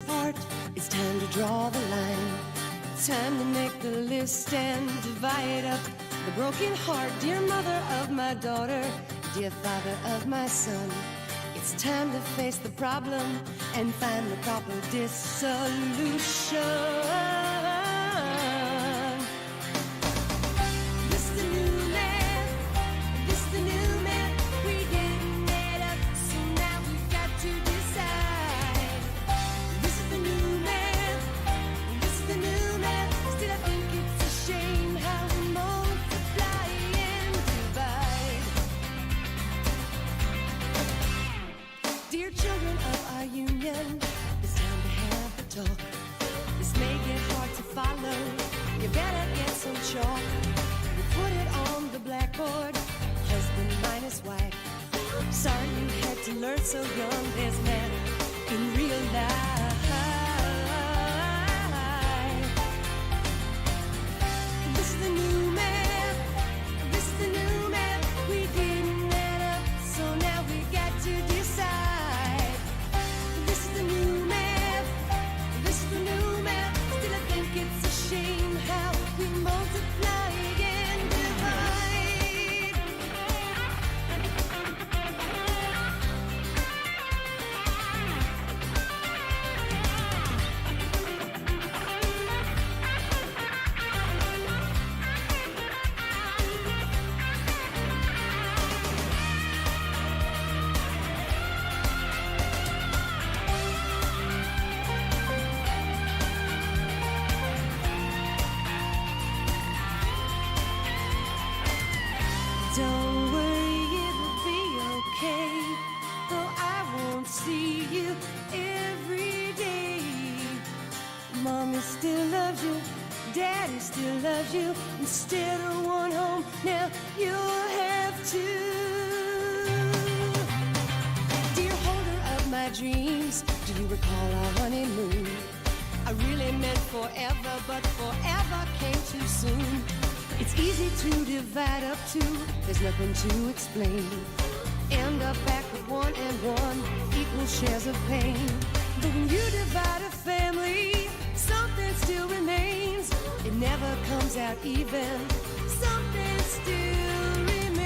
Part, it's time to draw the line. Time to make the list and divide up the broken heart. Dear mother of my daughter, dear father of my son, it's time to face the problem and find the proper dissolution. This the new man, this the new man. We didn't add up, so now we've got to decide. This is the new man, this is the new man. Still I think it's a shame how we multiply and divide. Dear children of our union, it's time to have a talk. This may get hard to follow, you better get some chalk. We put it on the blackboard, husband minus wife. Sorry you had to learn so young, there's matter in real life. This is the new man, this is the new man. We didn't add up, so now we got to decide. This is the new man, this is the new man. Still I think it's a shame how we multiply and divide. Don't worry, it'll be okay. Though I won't see you every day. Mommy still loves you, Daddy still loves you. Instead of one home, now you'll have two. Dear holder of my dreams, do you recall our honeymoon? I really meant forever, but forever came too soon. It's easy to divide up two, there's nothing to explain. End up back with one and one, equal shares of pain. But when you divide a family, something still remains. It never comes out even, something still remains.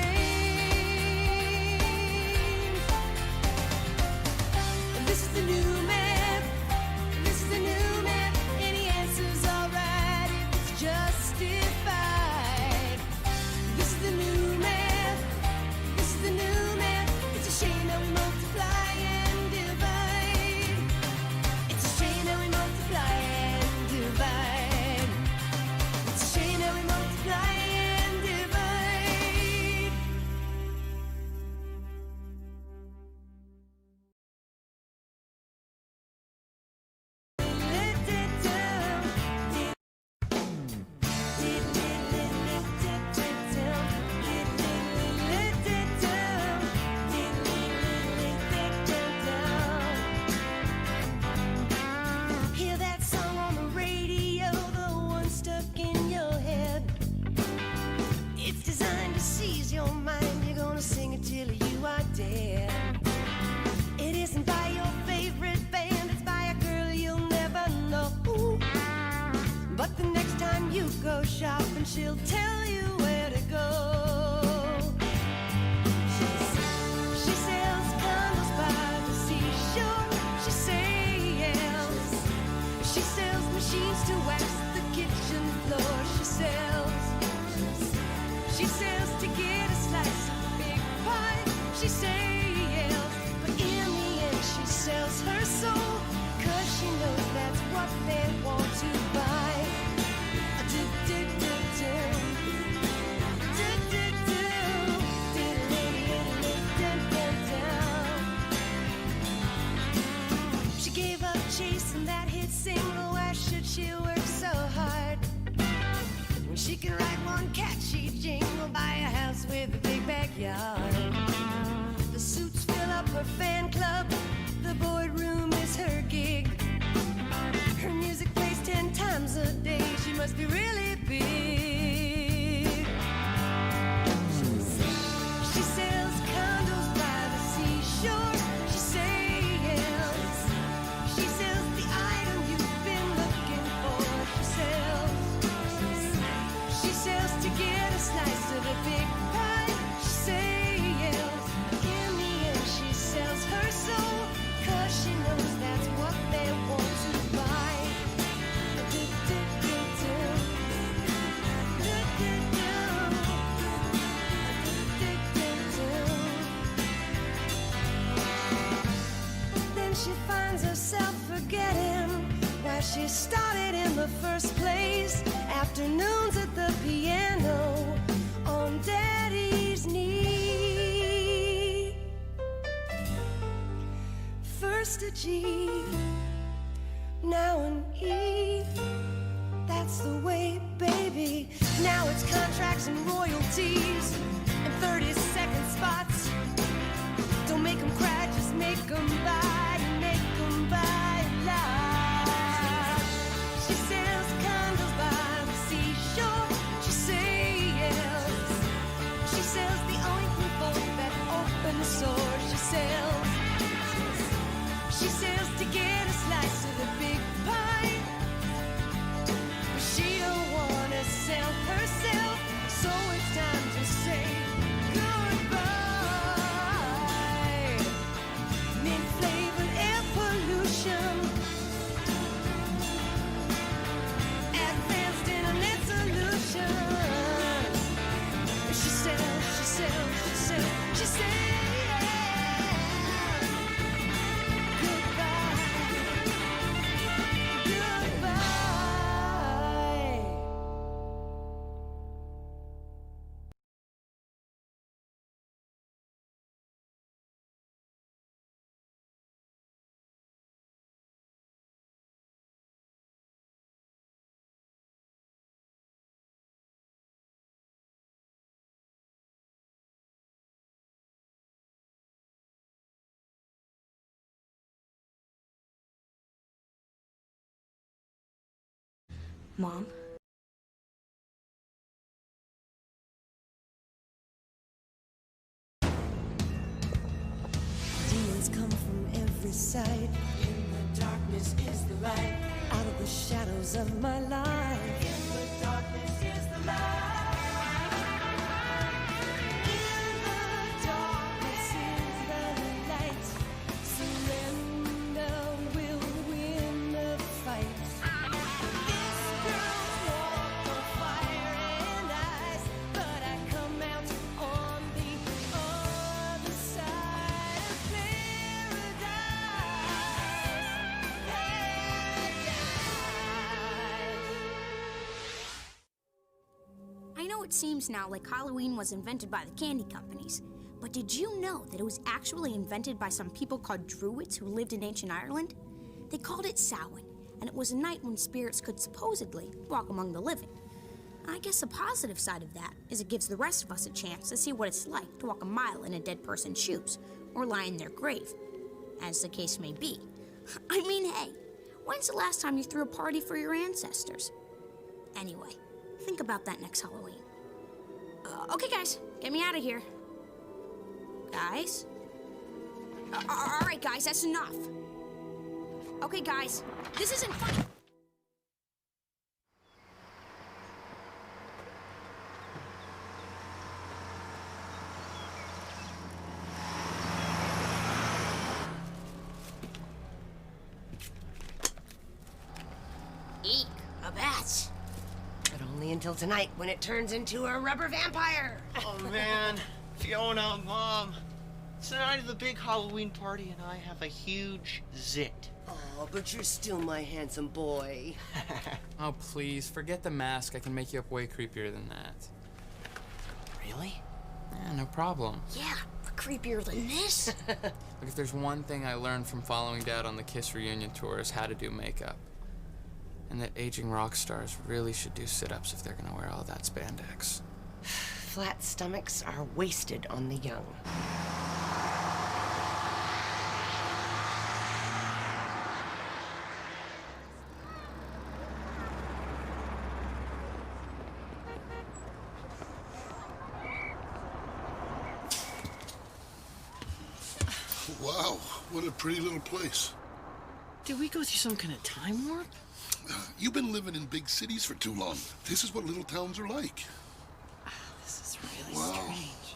This is the new man, this is the new man. Any answer's alright if it's justified. This is the new man, this is the new man. It's a shame that we multiply and divide. It's a shame that we multiply and divide. It's a shame that we multiply and divide. Let it down. Hear that song on the radio, the one stuck in your head. It's designed to seize your mind. You're gonna sing it till you are dead. It isn't by your favorite band, it's by a girl you'll never know. But the next time you go shopping, she'll tell you where to go. She sells condos by the seashore. She sells machines to wax the kitchen floor. She sells to get a slice of big pie. She sells, but in the end she sells her soul, 'cause she knows that's what they want to buy. She gave up chasing that hit single. Why should she work so hard when she can write one catchy jingle, buy a house with a big backyard? The suits fill up her fan club, the boardroom is her gig. Her music plays 10 times a day. She must be really big. She sells condos by the seashore. She sells the how she started in the first place. Afternoons at the piano on Daddy's knee. First a G, now an E. That's the way, baby. Now it's contracts and royalties and 30-second spots. Don't make them cry, just make them buy. Make them buy a lot. She sells condos by the seashore. She sells. She sells the only people that open source. She sells. She sells to get a slice of the big pie. But she don't wanna sell herself, so it's time to say goodbye. Mint-flavored air pollution, advanced internet solutions. She sells, she sells, she sells, she sells. Mom? Demons come from every side. In the darkness is the light. Out of the shadows of my life. In the darkness is the light. In the darkness is the light. Surrender will win the fight. This girl's walk on fire and ice, but I come out on the other side of I know it seems now like Halloween was invented by the candy companies, but did you know that it was actually invented by some people called Druids who lived in ancient Ireland? They called it Samhain, and it was a night when spirits could supposedly walk among the living. I guess the positive side of that is it gives the rest of us a chance to see what it's like to walk a mile in a dead person's shoes, or lie in their grave, as the case may be. I mean, hey, when's the last time you threw a party for your ancestors? Anyway, think about that next Halloween. Okay, guys, get me out of here. Guys? All right, guys, that's enough. Okay, guys, this isn't funny. Eek, a bat. But only until tonight, when it turns into a rubber vampire. Oh, man. Fiona, Mom. It's the night of the big Halloween party, and I have a huge zit. Oh, but you're still my handsome boy. Oh, please, forget the mask. I can make you up way creepier than that. Really? Yeah, no problem. Yeah, creepier than this. Look, if there's one thing I learned from following Dad on the Kiss reunion tour is how to do makeup. And that aging rock stars really should do sit-ups if they're gonna wear all that spandex. Flat stomachs are wasted on the young. Wow, what a pretty little place. Did we go through some kind of time warp? You've been living in big cities for too long. This is what little towns are like. This is really Wow. strange.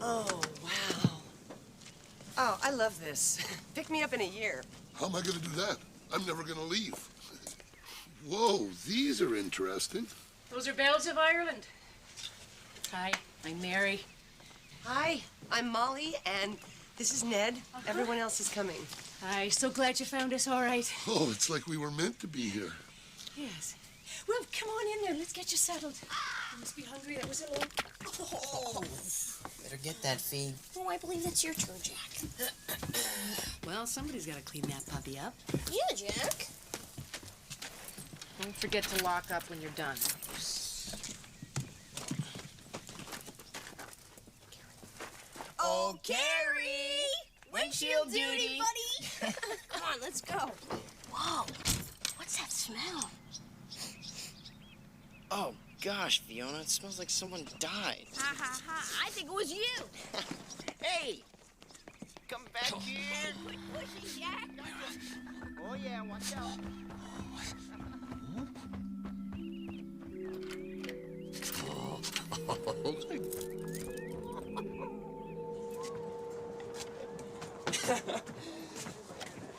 Oh, wow. Oh, I love this. Pick me up in a year. How am I gonna do that? I'm never gonna leave. Whoa, these are interesting. Those are bells of Ireland. Hi, I'm Mary. Hi, I'm Molly, and this is Ned. Everyone else is coming. Hi, so glad you found us all right. Oh, it's like we were meant to be here. Yes. Well, come on in there. Let's get you settled. You must be hungry. That was it, all. Better get that feed. Oh, I believe it's your turn, Jack. Well, somebody's got to clean that puppy up. Yeah, Jack. Don't forget to lock up when you're done. Oh, Carrie! Windshield duty, buddy! Come on, let's go. Whoa, what's that smell? Oh, gosh, Fiona, it smells like someone died. Ha ha ha, I think it was you. Hey! Come back here! Quit pushing, Jack. Oh, yeah, watch out.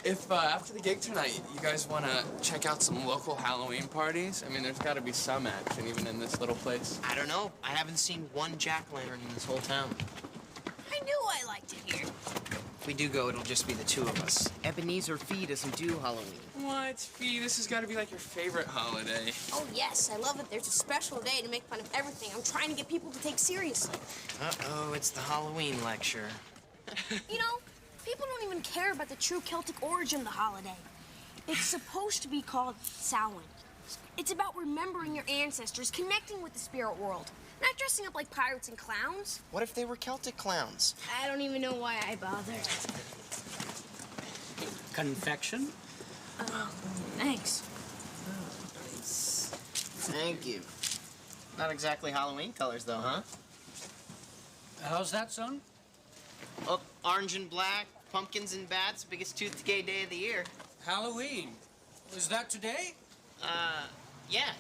If after the gig tonight, you guys want to check out some local Halloween parties, I mean, there's got to be some action even in this little place. I don't know. I haven't seen one jack-o'-lantern in this whole town. I knew I liked it here. If we do go, it'll just be the two of us. Ebenezer Fee doesn't do Halloween. What, Fee? This has got to be like your favorite holiday. Oh, yes, I love it. There's a special day to make fun of everything. I'm trying to get people to take seriously. Uh-oh, it's the Halloween lecture. You know, people don't even care about the true Celtic origin of the holiday. It's supposed to be called Samhain. It's about remembering your ancestors, connecting with the spirit world, not dressing up like pirates and clowns. What if they were Celtic clowns? I don't even know why I bothered. Confection? Thanks. Thank you. Not exactly Halloween colors, though, huh? How's that, son? Oh, orange and black, pumpkins and bats, biggest tooth decay day of the year. Halloween. Was that today? Yeah.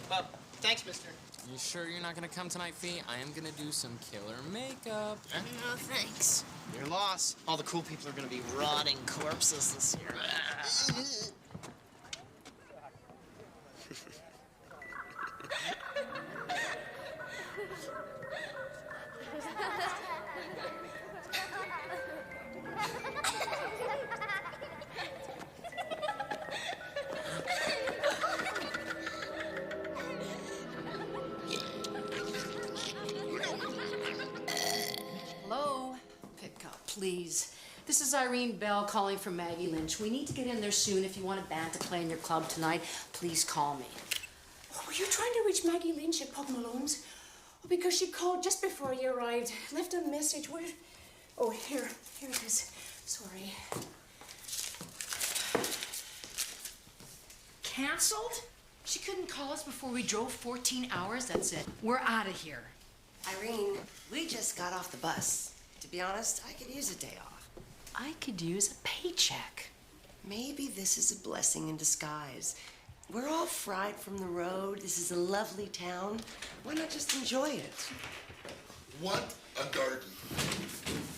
Well, thanks, mister. You sure you're not going to come tonight, Fee? I am going to do some killer makeup. No, thanks. Your loss. All the cool people are gonna be rotting corpses this year. Hello? Pick up, please. This is Irene Bell calling from Maggie Lynch. We need to get in there soon. If you want a band to play in your club tonight, please call me. Oh, were you trying to reach Maggie Lynch at Pug Malone's? Oh, because she called just before you arrived. Left a message. Where? Oh, here it is. Sorry. Canceled? She couldn't call us before we drove 14 hours. That's it. We're out of here. Irene, we just got off the bus. To be honest, I could use a day off. I could use a paycheck. Maybe this is a blessing in disguise. We're all fried from the road. This is a lovely town. Why not just enjoy it? What a garden.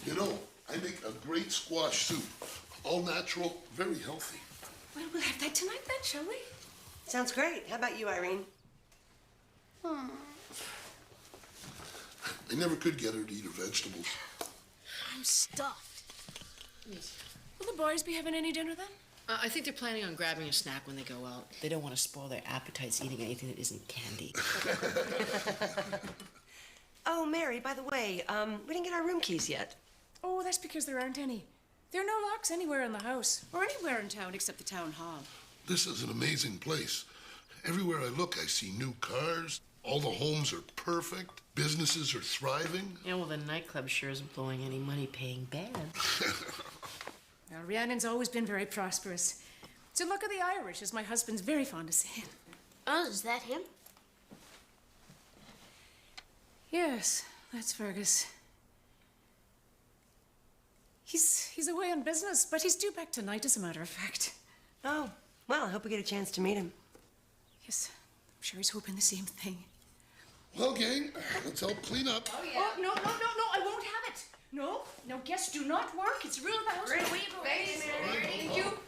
You know, I make a great squash soup. All natural, very healthy. Well, we'll have that tonight then, shall we? Sounds great. How about you, Irene? I never could get her to eat her vegetables. I'm stuffed. Will the boys be having any dinner then? I think they're planning on grabbing a snack when they go out. They don't want to spoil their appetites eating anything that isn't candy. Oh, Mary, by the way, we didn't get our room keys yet. Oh, that's because there aren't any. There are no locks anywhere in the house or anywhere in town except the town hall. This is an amazing place. Everywhere I look, I see new cars. All the homes are perfect. Businesses are thriving. Yeah, well, the nightclub sure isn't blowing any money paying bands. Well, Rhiannon's always been very prosperous. It's the luck of the Irish, as my husband's very fond of saying. Oh, is that him? Yes, that's Fergus. He's away on business, but he's due back tonight, as a matter of fact. Oh, well, I hope we get a chance to meet him. Yes, I'm sure he's hoping the same thing. Well, gang, let's help clean up. Oh, no, I won't have it. No, guests do not work. It's rule of the house. Great. Away you go. Thanks, Mary. Thank you.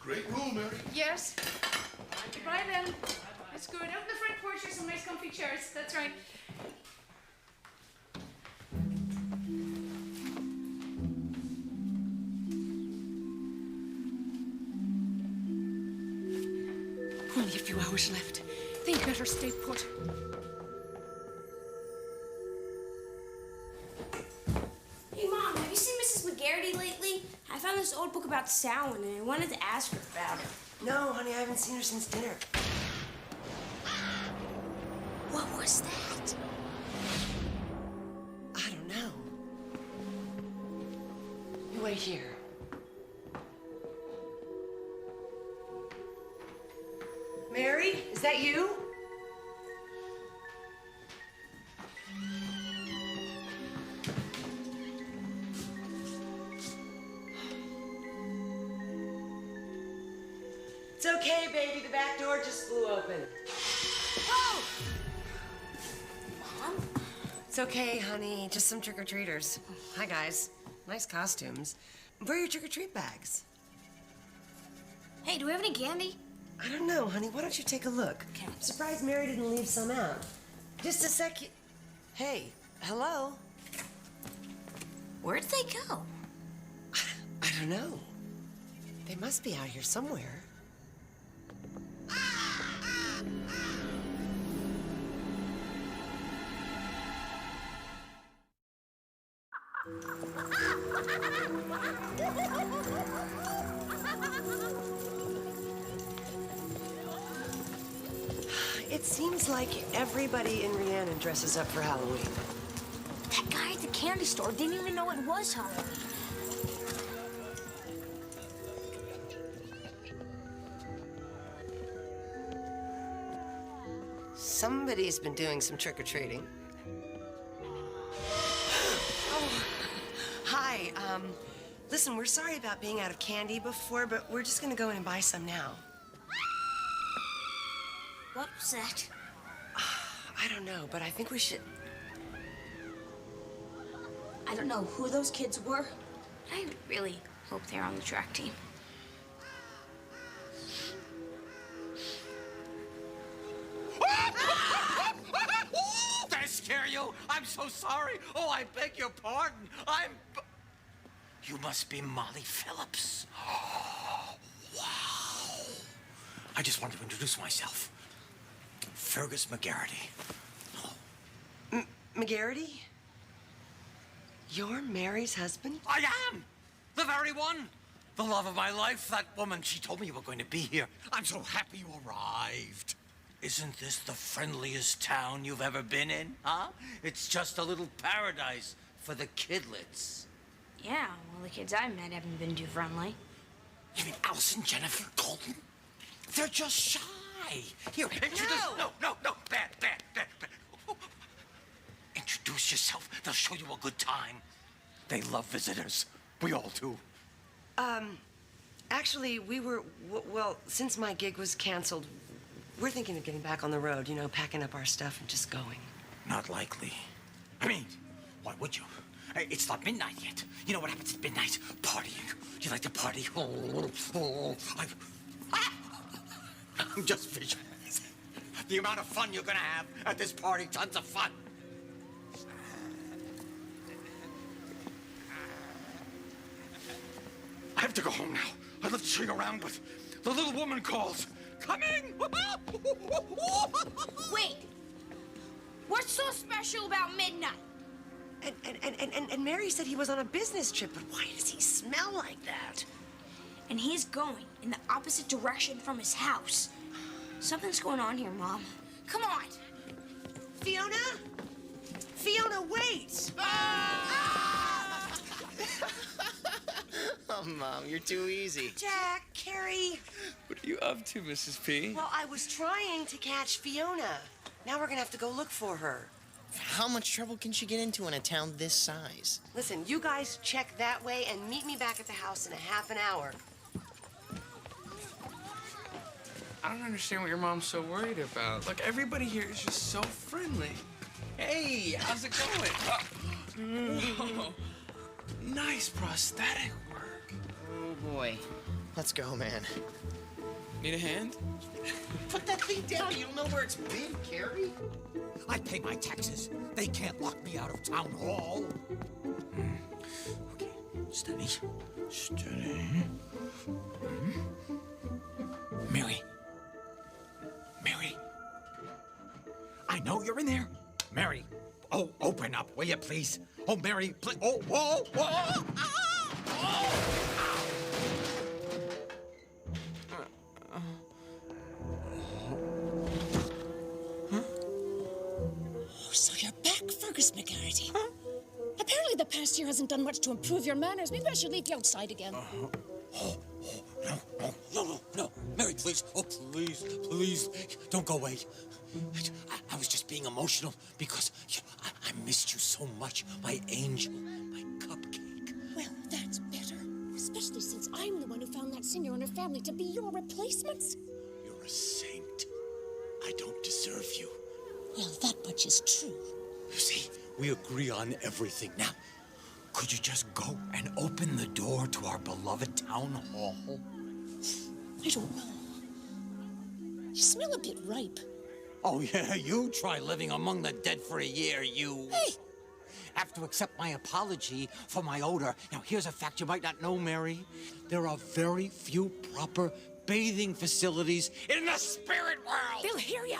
Great rule, Mary. Yes. Goodbye then. That's good. Out in the front porch, there's some nice comfy chairs. That's right. Only a few hours left. They better stay put. Hey, Mom, have you seen Mrs. McGarity lately? I found this old book about Samhain, and I wanted to ask her about it. No, honey, I haven't seen her since dinner. What was that? I don't know. You wait here. Mary, is that you? It's okay, baby. The back door just flew open. Oh! Mom? It's okay, honey. Just some trick-or-treaters. Hi, guys. Nice costumes. Where are your trick-or-treat bags? Hey, do we have any candy? I don't know, honey. Why don't you take a look? Okay. I'm surprised Mary didn't leave some out. Just a sec. Hey, hello? Where'd they go? I don't know. They must be out here somewhere. It seems like everybody in Rhiannon dresses up for Halloween. That guy at the candy store didn't even know it was Halloween. Somebody's been doing some trick-or-treating. Oh, hi. Listen, we're sorry about being out of candy before, but we're just gonna go in and buy some now. What was that? I don't know, but I think we should... I don't know who those kids were. I really hope they're on the track team. Did I scare you? I'm so sorry. Oh, I beg your pardon. You must be Molly Phillips. Oh, wow. I just wanted to introduce myself. Fergus McGarity. McGarity? You're Mary's husband? I am! The very one! The love of my life, that woman. She told me you were going to be here. I'm so happy you arrived. Isn't this the friendliest town you've ever been in, huh? It's just a little paradise for the kidlets. Yeah, well, the kids I've met haven't been too friendly. You mean Allison, Jennifer, Colton? They're just shy. Here, introduce... No, bad. Introduce yourself. They'll show you a good time. They love visitors. We all do. Actually, well, since my gig was canceled, we're thinking of getting back on the road, you know, packing up our stuff and just going. Not likely. I mean, why would you? Hey, it's not midnight yet. You know what happens at midnight? Partying. Do you like to party? I'm just visualizing the amount of fun you're gonna have at this party. Tons of fun. I have to go home now. I'd love to show you around, but the little woman calls. Coming! Wait! What's so special about midnight? And Mary said he was on a business trip, but why does he smell like that? And he's going in the opposite direction from his house. Something's going on here, Mom. Come on! Fiona? Fiona, wait! Oh, Mom, you're too easy. Jack, Carrie. What are you up to, Mrs. P? Well, I was trying to catch Fiona. Now we're gonna have to go look for her. How much trouble can she get into in a town this size? Listen, you guys check that way and meet me back at the house in a half an hour. I don't understand what your mom's so worried about. Look, everybody here is just so friendly. Hey, how's it going? Whoa. Nice prosthetic work. Oh, boy. Let's go, man. Need a hand? Put that thing down. You don't know where it's been, Carrie. I pay my taxes. They can't lock me out of town hall. Okay, steady. Steady. Mary. Mary. I know you're in there. Mary. Oh, open up, will you, please? Oh, Mary, please. Oh, whoa, whoa. Ah! Oh! So you're back, Fergus McGarity. Huh? Apparently the past year hasn't done much to improve your manners. Maybe I should leave you outside again. No. Mary, please. Oh, please. Don't go away. I was just being emotional because I missed you so much. My angel, my cupcake. Well, that's better. Especially since I'm the one who found that singer and her family to be your replacements. You're a saint. I don't deserve you. Well, that much is true. You see, we agree on everything. Now, could you just go and open the door to our beloved town hall? I don't know. You smell a bit ripe. Oh, yeah, you try living among the dead for a year, you... Hey! Have to accept my apology for my odor. Now, here's a fact you might not know, Mary. There are very few proper bathing facilities in the spirit world. They'll hear ya.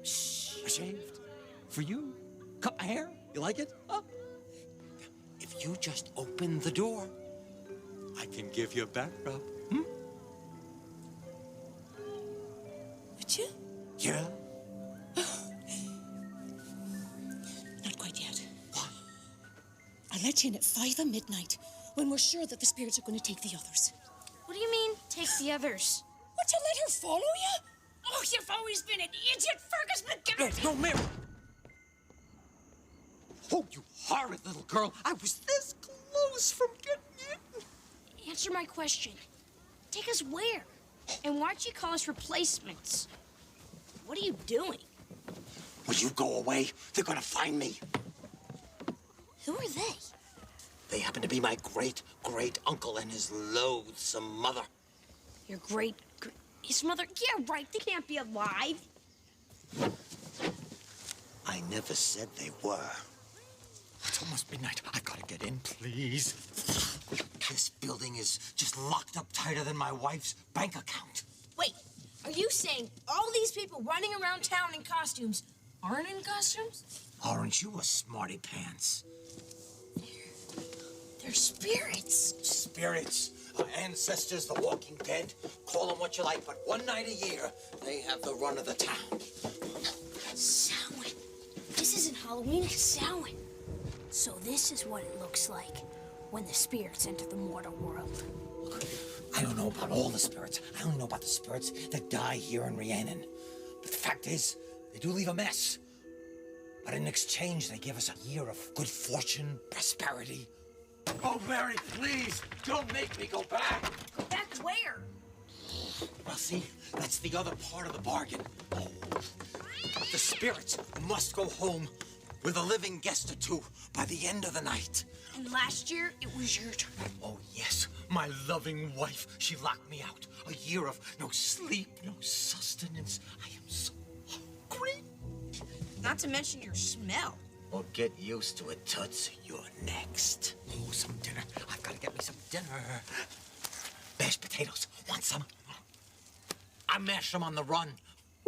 Shaved. For you. Cut my hair. You like it? Huh? If you just open the door, I can give you a back rub. Would you? Yeah. Not quite yet. Why? I'll let you in at 5 midnight when we're sure that the spirits are going to take the others. What do you mean, take the others? What, to let her follow you? Oh, you've always been an idiot, Fergus McGarity! No, Mary! Oh, you horrid little girl! I was this close from getting in! Answer my question. Take us where? And why'd you call us replacements? What are you doing? Will you go away? They're gonna find me. Who are they? They happen to be my great-great-uncle and his loathsome mother. Your his mother? Yeah, right. They can't be alive. I never said they were. It's almost midnight. I gotta get in, please. This building is just locked up tighter than my wife's bank account. Wait, are you saying all these people running around town in costumes aren't in costumes? Aren't you a smarty pants? They're spirits. Spirits. Our ancestors, the walking dead. Call them what you like, but one night a year, they have the run of the town. Samhain. This isn't Halloween, it's Samhain. So this is what it looks like when the spirits enter the mortal world. Look, I don't know about all the spirits. I only know about the spirits that die here in Rhiannon. But the fact is, they do leave a mess. But in exchange, they give us a year of good fortune, prosperity. Oh, Mary, please, don't make me go back. Go back where? Well, see, that's the other part of the bargain. Oh, the spirits must go home with a living guest or two by the end of the night. And last year, it was your turn. Oh, yes, my loving wife. She locked me out. A year of no sleep, no sustenance. I am so hungry. Not to mention your smell. Well, get used to it, Toots. You're next. Oh, some dinner. I've got to get me some dinner. Mashed potatoes. Want some? I mashed them on the run.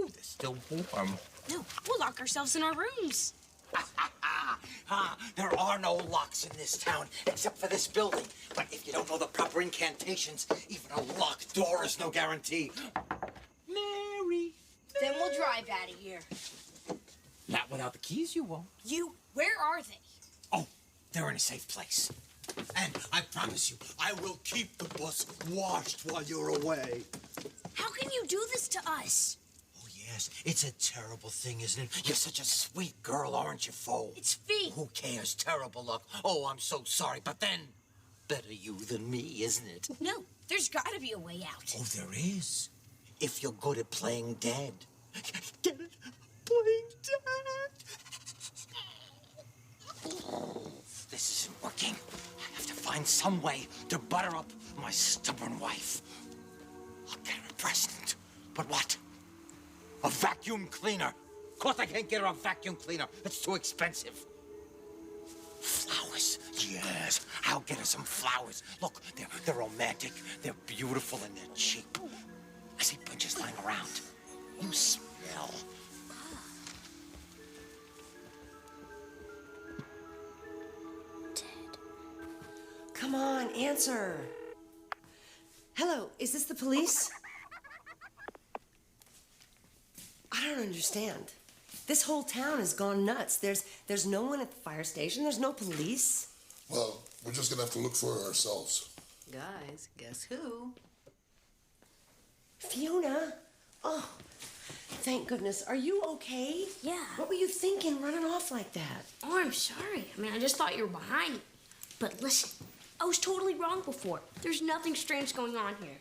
Ooh, they're still warm. No, we'll lock ourselves in our rooms. There are no locks in this town, except for this building. But if you don't know the proper incantations, even a locked door is no guarantee. Mary. Then we'll drive out of here. Not without the keys, you won't. Where are they? Oh, they're in a safe place. And I promise you, I will keep the bus washed while you're away. How can you do this to us? Oh, yes, it's a terrible thing, isn't it? You're such a sweet girl, aren't you, Fo? It's Fee. Who cares? Terrible luck. Oh, I'm so sorry, but then, better you than me, isn't it? No, there's gotta be a way out. Oh, there is. If you're good at playing dead. Get it? Playing dead. find some way to butter up my stubborn wife. I'll get her a present. But what? A vacuum cleaner. Of course I can't get her a vacuum cleaner. It's too expensive. Flowers. Yes, I'll get her some flowers. Look, they're romantic, they're beautiful, and they're cheap. I see bunches lying around. You smell. Come on, answer. Hello, is this the police? I don't understand. This whole town has gone nuts. There's no one at the fire station. There's no police. Well, we're just gonna have to look for it ourselves. Guys, guess who? Fiona? Oh, thank goodness. Are you okay? Yeah. What were you thinking running off like that? Oh, I'm sorry. I mean, I just thought you were behind me. But listen, I was totally wrong before. There's nothing strange going on here.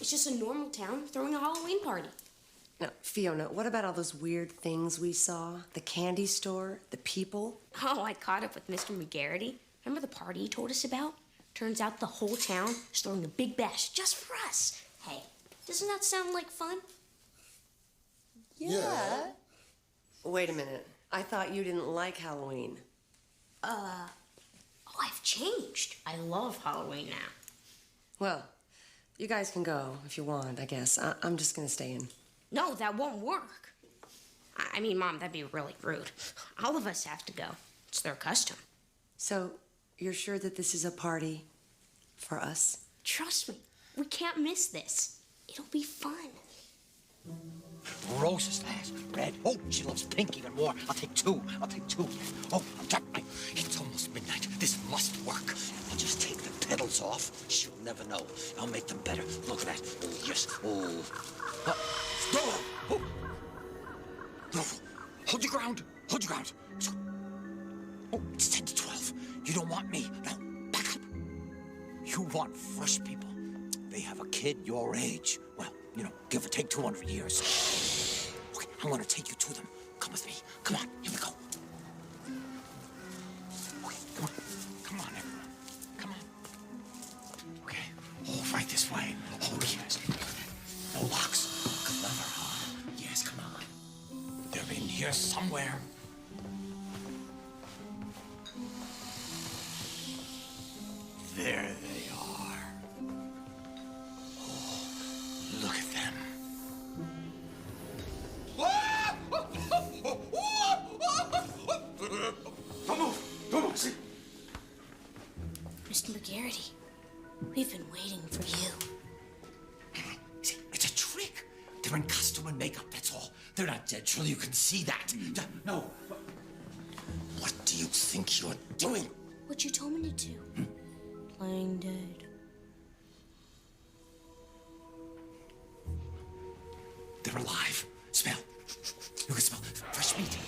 It's just a normal town throwing a Halloween party. Now, Fiona, what about all those weird things we saw? The candy store, the people? Oh, I caught up with Mr. McGarity. Remember the party he told us about? Turns out the whole town is throwing a big bash just for us. Hey, doesn't that sound like fun? Yeah. Wait a minute. I thought you didn't like Halloween. Oh, I've changed. I love Halloween now. Well, you guys can go if you want, I guess. I'm just gonna stay in. No, that won't work. I mean, Mom, that'd be really rude. All of us have to go. It's their custom. So, you're sure that this is a party for us? Trust me, we can't miss this. It'll be fun. Roses last. Red. Oh, she loves pink even more. I'll take two. Oh, I'm dropping my... It's almost midnight. This must work. I'll just take the petals off. She'll never know. I'll make them better. Look at that. Oh, yes. Oh. No! Oh. No. Hold your ground. Hold your ground. Oh, it's 10 to 12. You don't want me. No, back up. You want fresh people. They have a kid your age. Well, you know, give or take 200 years. Okay, I'm gonna take you to them. Come with me. Come on, here we go. Okay, come on. Come on, everyone. Come on. Okay, oh, right this way. Oh, yes. No locks. Clever, huh? Yes, come on. They're in here somewhere. There they are. Oh, look at them. Don't move! Don't move! See? Mr. McGarity, we've been waiting for you. See, it's a trick. They're in costume and makeup, that's all. They're not dead. Surely you can see that. No. What do you think you're doing? What you told me to do. Playing dead. They're alive. Smell. You can smell fresh meat.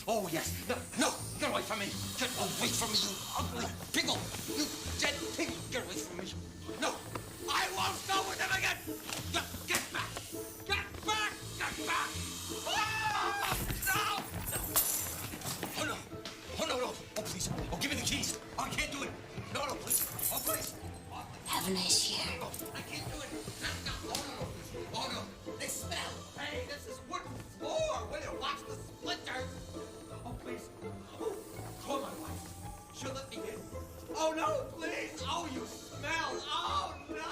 Oh, yes. No, no, get away from me. Get away from me, you ugly pickle. You dead pig. Get away from me. No, I won't go with them again. Get back. Get back. Get back. Oh, no. Oh, no. Oh, no, no. Oh, please. Oh, give me the keys. Oh, I can't do it. No, no, please. Oh, please. Have a nice year. No, I can't do it. No, no. Oh, no. Oh, no. They smell. Hey, this is wooden floor. Will you watch the splinters? Oh, please. Oh, call my wife. She'll let me in. Oh, no, please. Oh, you smell. Oh, no.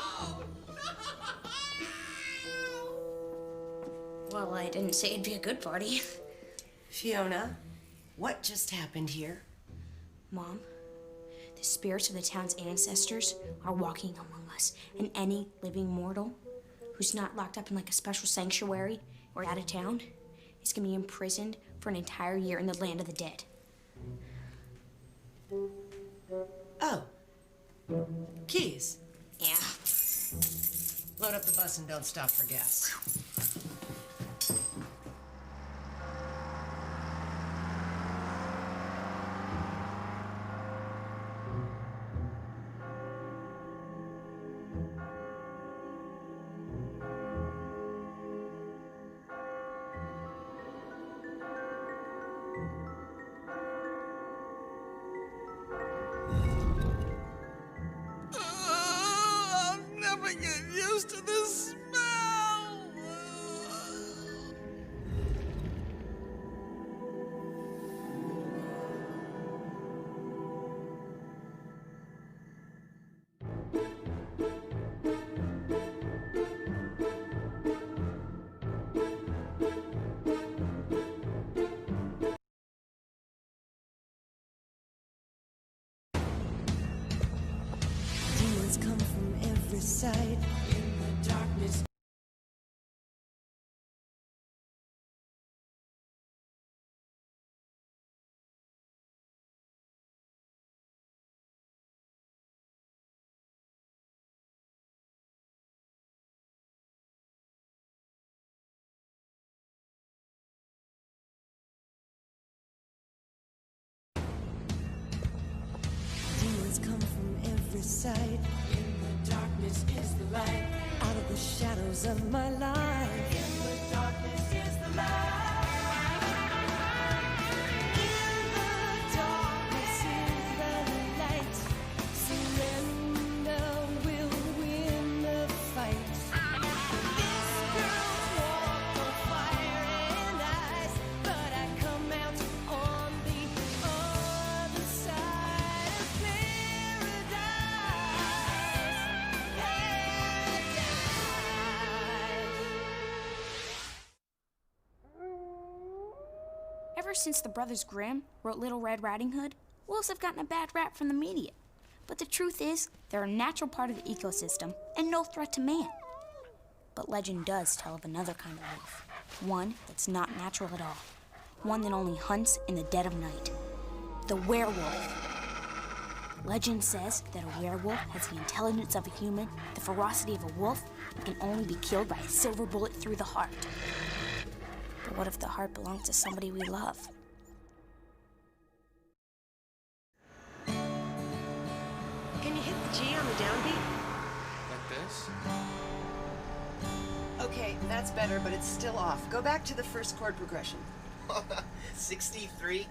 Well, I didn't say it'd be a good party. Fiona, what just happened here? Mom, the spirits of the town's ancestors are walking among us, and any living mortal who's not locked up in like a special sanctuary or out of town is gonna be imprisoned for an entire year in the land of the dead. Oh. Keys. Yeah. Load up the bus and don't stop for gas. side. In the darkness. Demons come from every side. In the darkness is the light. Out of the shadows of my life. In the darkness is the light. In the darkness is the light. Surrender will win the fight. This girl walked on fire and ice, but I come out on the other side of paradise. Ever since the Brothers Grimm wrote Little Red Riding Hood, wolves have gotten a bad rap from the media. But the truth is, they're a natural part of the ecosystem and no threat to man. But legend does tell of another kind of wolf. One that's not natural at all. One that only hunts in the dead of night. The werewolf. Legend says that a werewolf has the intelligence of a human, the ferocity of a wolf, and can only be killed by a silver bullet through the heart. But what if the heart belongs to somebody we love? Can you hit the G on the downbeat? Like this? Okay, that's better, but it's still off. Go back to the first chord progression. 63?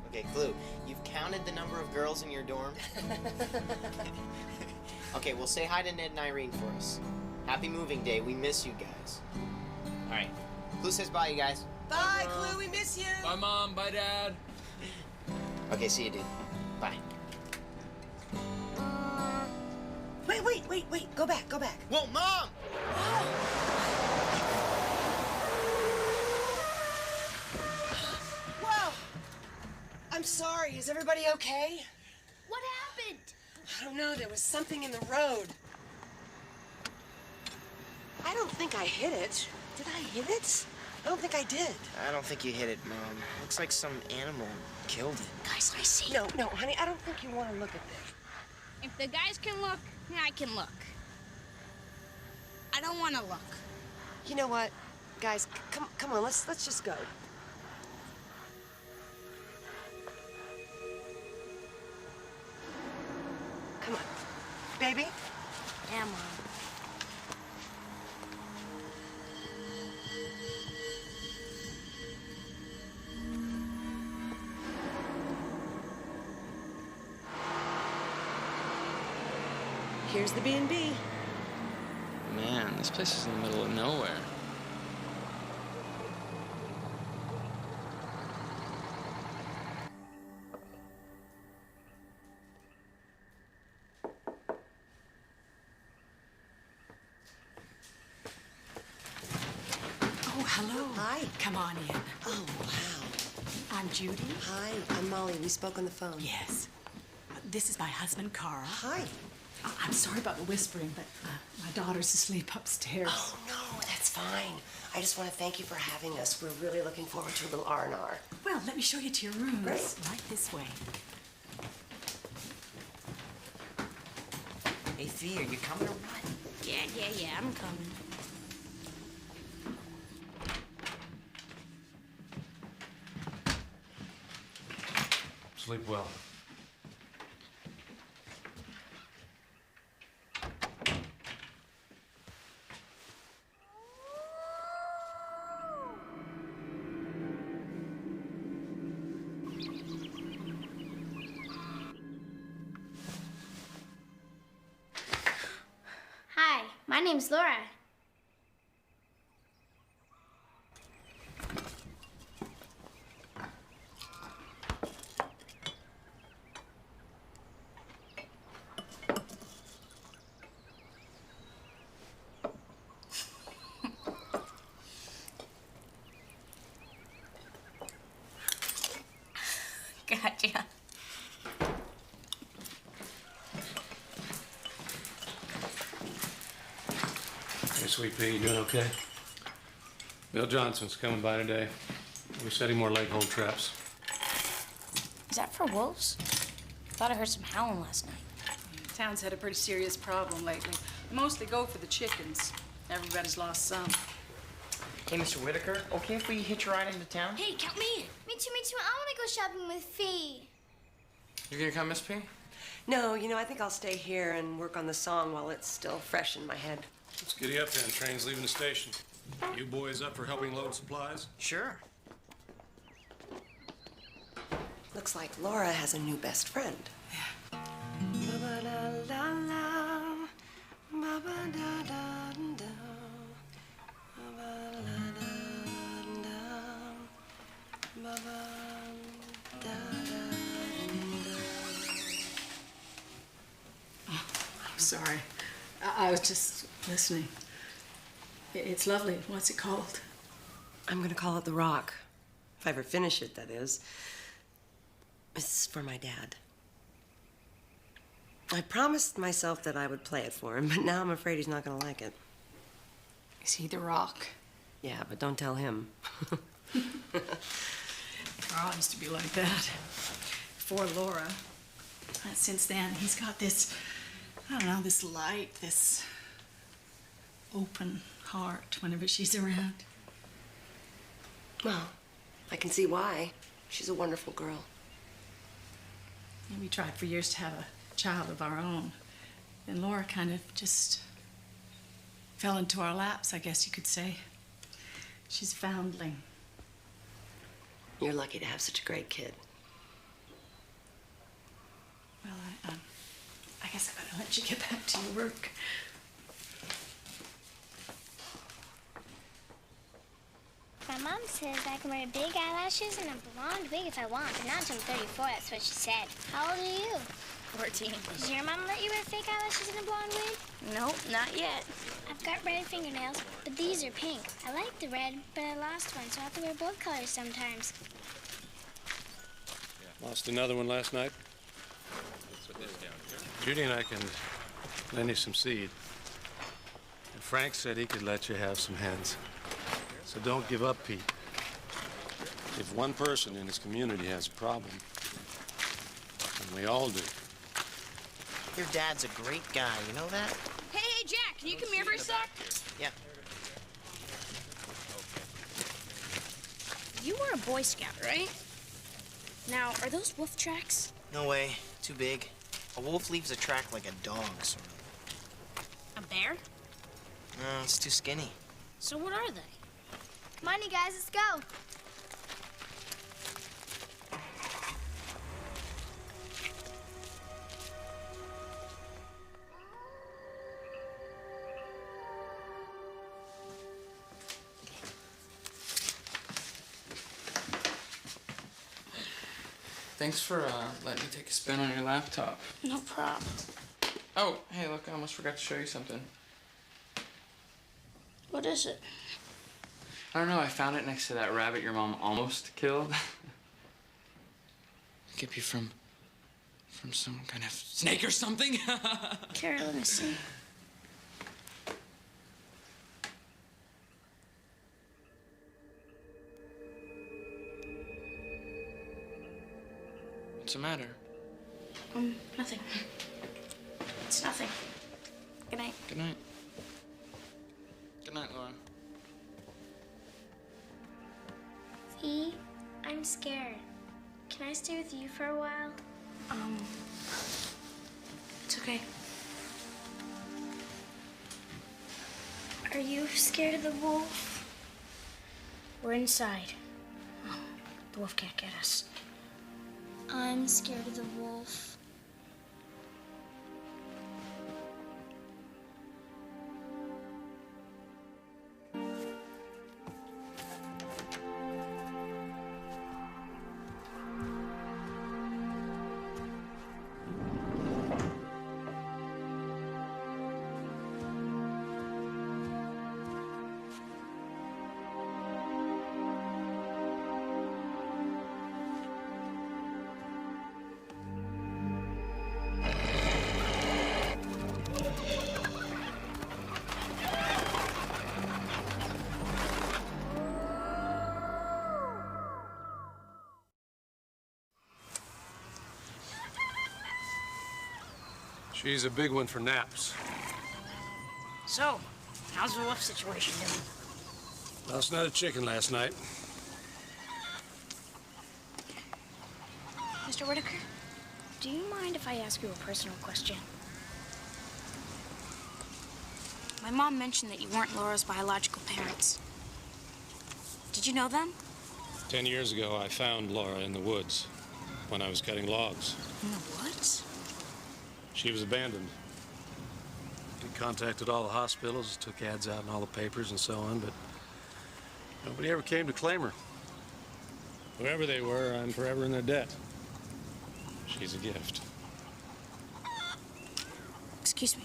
Okay, Clue, you've counted the number of girls in your dorm? Okay, well, say hi to Ned and Irene for us. Happy moving day. We miss you guys. All right. Clue says bye, you guys. Bye, Clue. We miss you. Bye, Mom. Bye, Dad. Okay, see you, dude. Bye. Wait. Go back. Whoa, Mom! Whoa! I'm sorry. Is everybody okay? What happened? I don't know. There was something in the road. I don't think I hit it. Did I hit it? I don't think I did. I don't think you hit it, Mom. Looks like some animal killed it. Guys, I see. No, honey. I don't think you want to look at this. If the guys can look, I can look. I don't want to look. You know what, guys? Come on. Let's just go. Come on, baby. Yeah, Mom. Here's the B&B. Man, this place is in the middle of nowhere. Oh, hello. Hi. Come on in. Oh, wow. I'm Judy. Hi, I'm Molly. We spoke on the phone. Yes. This is my husband, Carl. Hi. I'm sorry about the whispering, but my daughter's asleep upstairs. Oh, no, that's fine. I just want to thank you for having us. We're really looking forward to a little R&R. Well, let me show you to your rooms. Great. Right this way. Hey, Fee, are you coming or what? Yeah, I'm coming. Sleep well. Hi, my name's Laura. Gotcha. Sweet Pea, you doing okay? Bill Johnson's coming by today. We're setting more leg hold traps. Is that for wolves? Thought I heard some howling last night. Town's had a pretty serious problem lately. They mostly go for the chickens. Everybody's lost some. Hey, Mr. Whitaker, okay if we hitch a ride into town? Hey, count me in. Me too, me too. I want to go shopping with Fee. You gonna come, Miss P? No, you know, I think I'll stay here and work on the song while it's still fresh in my head. Let's giddy up then. Train's leaving the station. You boys up for helping load supplies? Sure. Looks like Laura has a new best friend. Yeah. I'm sorry. I was just listening. It's lovely. What's it called? I'm gonna call it The Rock. If I ever finish it, that is. This is for my dad. I promised myself that I would play it for him, but now I'm afraid he's not gonna like it. Is he the Rock? Yeah, but don't tell him. Carl used to be like that. Before Laura. Since then, he's got this, I don't know, this light, this open heart whenever she's around. Well, I can see why. She's a wonderful girl. And we tried for years to have a child of our own. And Laura kind of just fell into our laps, I guess you could say. She's a foundling. You're lucky to have such a great kid. Well, I guess I better let you get back to your work. My mom says I can wear big eyelashes and a blonde wig if I want, but not until I'm 34, that's what she said. How old are you? 14. Does your mom let you wear fake eyelashes and a blonde wig? Nope, not yet. I've got red fingernails, but these are pink. I like the red, but I lost one, so I have to wear both colors sometimes. Lost another one last night. Judy and I can lend you some seed. And Frank said he could let you have some hens. So don't give up, Pete. If one person in his community has a problem, and we all do. Your dad's a great guy, you know that? Hey, Jack, can you come here for a sec? Yeah. You were a Boy Scout, right? Now, are those wolf tracks? No way. Too big. A wolf leaves a track like a dog, sort of. A bear? No, it's too skinny. So what are they? Come on, you guys, let's go. Thanks for letting me take a spin on your laptop. No problem. Oh, hey, look, I almost forgot to show you something. What is it? I don't know, I found it next to that rabbit your mom almost killed. Could be from some kind of snake or something. Carol, let me see. What's the matter? Nothing. It's nothing. Good night. Good night. Good night, Laura. Fee, I'm scared. Can I stay with you for a while? It's okay. Are you scared of the wolf? We're inside. The wolf can't get us. I'm scared of the wolf. She's a big one for naps. So, how's the wolf situation doing? Lost another chicken last night. Mr. Whitaker, do you mind if I ask you a personal question? My mom mentioned that you weren't Laura's biological parents. Did you know them? 10 years ago, I found Laura in the woods when I was cutting logs. In the woods? She was abandoned. We contacted all the hospitals, took ads out in all the papers and so on, but nobody ever came to claim her. Whoever they were, I'm forever in their debt. She's a gift. Excuse me.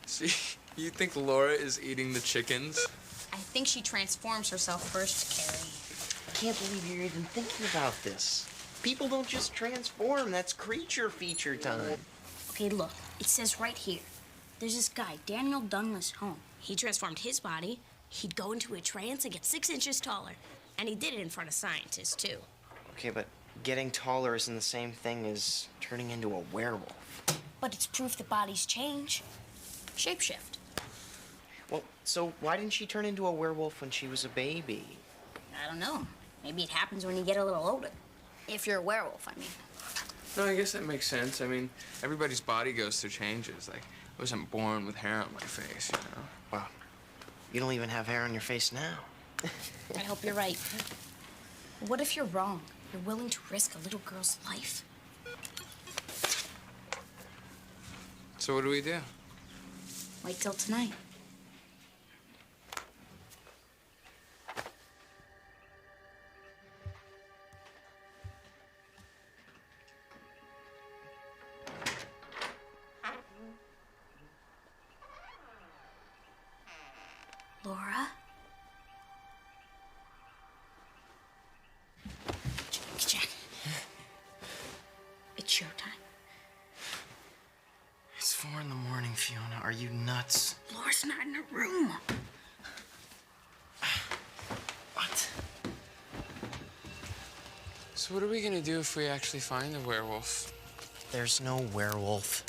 See, you think Laura is eating the chickens? I think she transforms herself first, Carrie. I can't believe you're even thinking about this. People don't just transform. That's creature feature time. Okay, look. It says right here. There's this guy, Daniel Dunless Home. He transformed his body. He'd go into a trance and get 6 inches taller. And he did it in front of scientists, too. Okay, but getting taller isn't the same thing as turning into a werewolf. But it's proof that bodies change. Shapeshift. Well, so why didn't she turn into a werewolf when she was a baby? I don't know. Maybe it happens when you get a little older. If you're a werewolf, I mean. No, I guess that makes sense. I mean, everybody's body goes through changes. Like, I wasn't born with hair on my face, you know? Wow. You don't even have hair on your face now. I hope you're right. What if you're wrong? You're willing to risk a little girl's life? So what do we do? Wait till tonight. Laura? Jack. It's showtime. It's 4 in the morning, Fiona. Are you nuts? Laura's not in her room. What? So what are we gonna do if we actually find the werewolf? There's no werewolf.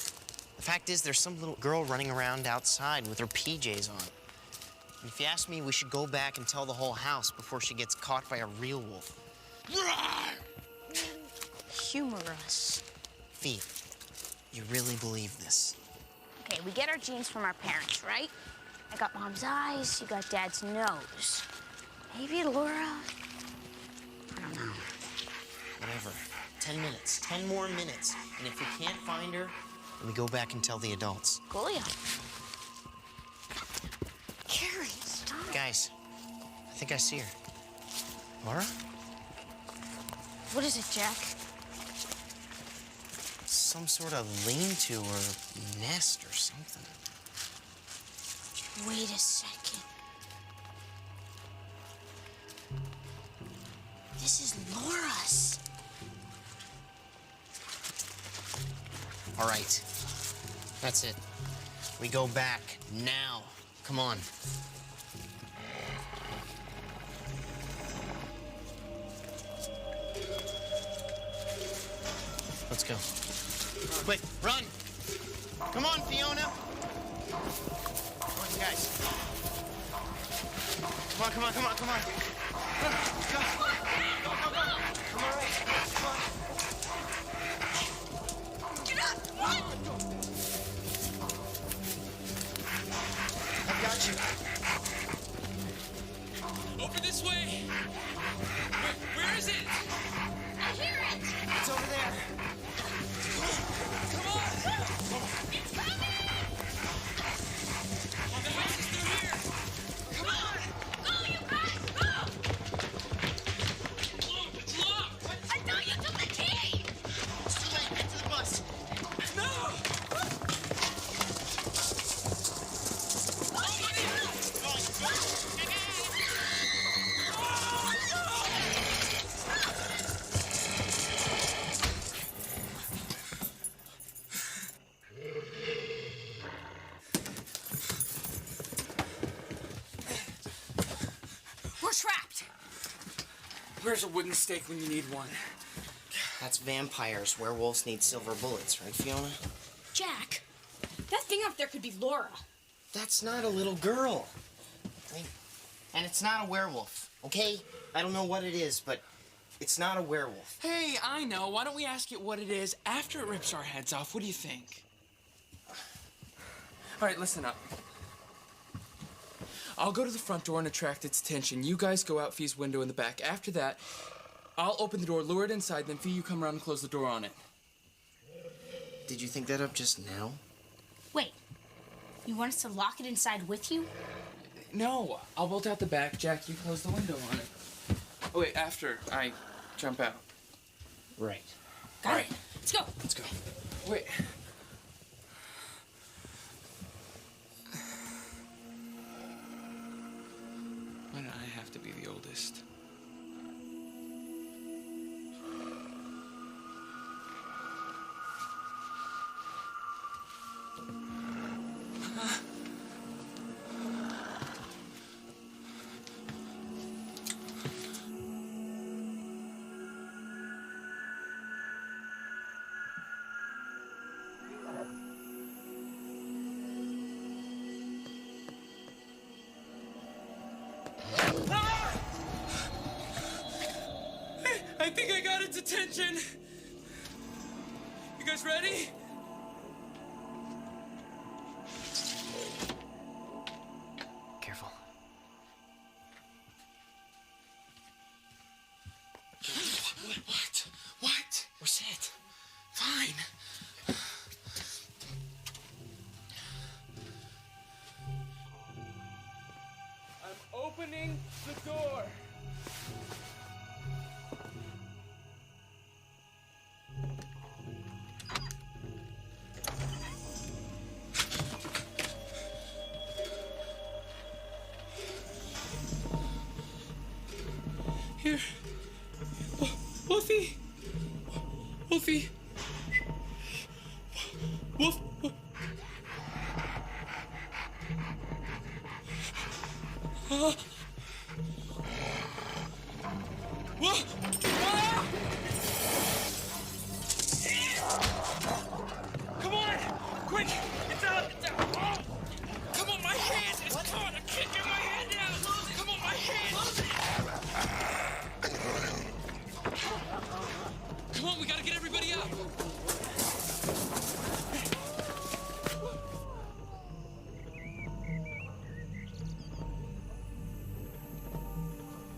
The fact is, there's some little girl running around outside with her PJs on. And if you ask me, we should go back and tell the whole house before she gets caught by a real wolf. Humor us. Fee, you really believe this? Okay, we get our genes from our parents, right? I got mom's eyes, you got dad's nose. Maybe Laura? I don't know. Whatever. 10 minutes. 10 more minutes. And if we can't find her, then we go back and tell the adults. Coolio. Carrie, stop. Guys, I think I see her. Laura? What is it, Jack? Some sort of lean-to or nest or something. Wait a second. This is Laura's. All right. That's it. We go back now. Come on. Let's go. Quick, run! Come on, Fiona! Come on, guys. Come on, come on, come on, come on. Go, go, go, go, go. Come on, right. Come on. Get up! What? I got you. Over this way! Where is it? I hear it! It's over there. Come on! It's coming! The house is through here! Come on! Go, you guys, go! Where's a wooden stake when you need one? That's vampires. Werewolves need silver bullets, right, Fiona? Jack, that thing up there could be Laura. That's not a little girl. I mean, and it's not a werewolf, okay? I don't know what it is, but it's not a werewolf. Hey, I know. Why don't we ask it what it is after it rips our heads off? What do you think? All right, listen up. I'll go to the front door and attract its attention. You guys go out Fee's window in the back. After that, I'll open the door, lure it inside, then Fee, you come around and close the door on it. Did you think that up just now? Wait, you want us to lock it inside with you? No, I'll bolt out the back. Jack, you close the window on it. Oh, wait, after I jump out. Right. Got it. Let's go. Let's go. Wait. Why do I have to be the oldest? I think I got its attention. You guys ready? Careful. What? What? We're set. Fine. I'm opening the door. Here. Wolfie. Wolfie. Wolf. Come on! Quick! It's out! It's out! Oh. Come on, my hand! It's caught! I can't get my hand out! Come on, my hand! Come on, we gotta get everybody up!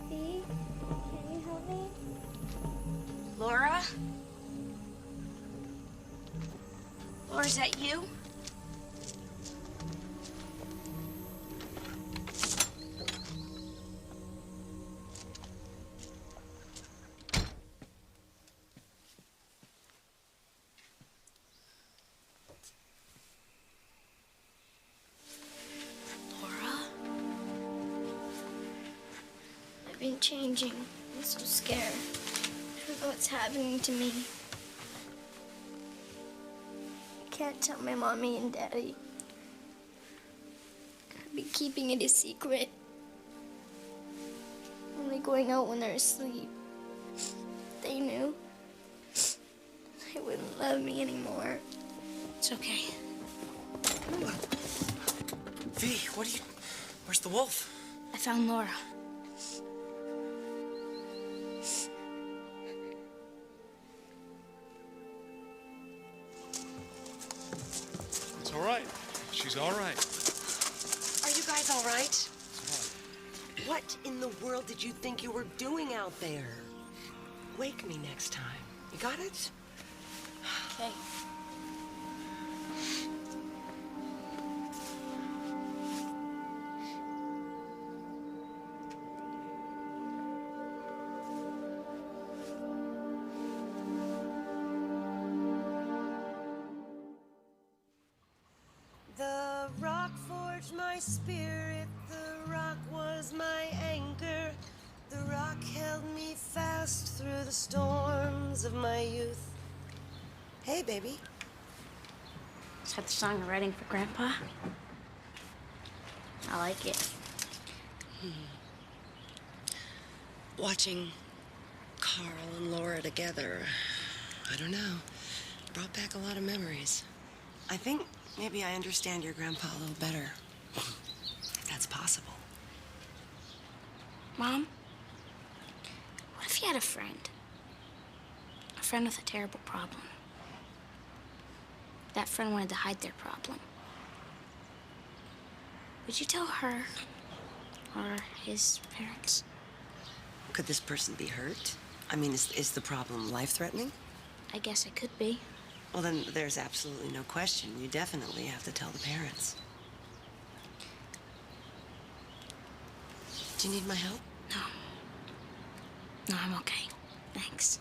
Fee, can you help me? Laura? Laura, is that you? I've been changing. I'm so scared. I don't know what's happening to me. I can't tell my mommy and daddy. I've been keeping it a secret. Only going out when they're asleep. If they knew, they wouldn't love me anymore. It's okay. Fee, what are you... Where's the wolf? I found Laura. It's all right. She's all right. Are you guys all right? What in the world did you think you were doing out there? Wake me next time. You got it? Okay. The rock forged my spirit, the rock was my anchor. The rock held me fast through the storms of my youth. Hey, baby. Is that the song you're writing for Grandpa? I like it. Watching Carl and Laura together. I don't know. Brought back a lot of memories. I think maybe I understand your grandpa a little better. If that's possible. Mom, what if you had a friend? A friend with a terrible problem. That friend wanted to hide their problem. Would you tell her or his parents? Could this person be hurt? I mean, is the problem life-threatening? I guess it could be. Well, then there's absolutely no question. You definitely have to tell the parents. Do you need my help? No. No, I'm okay. Thanks.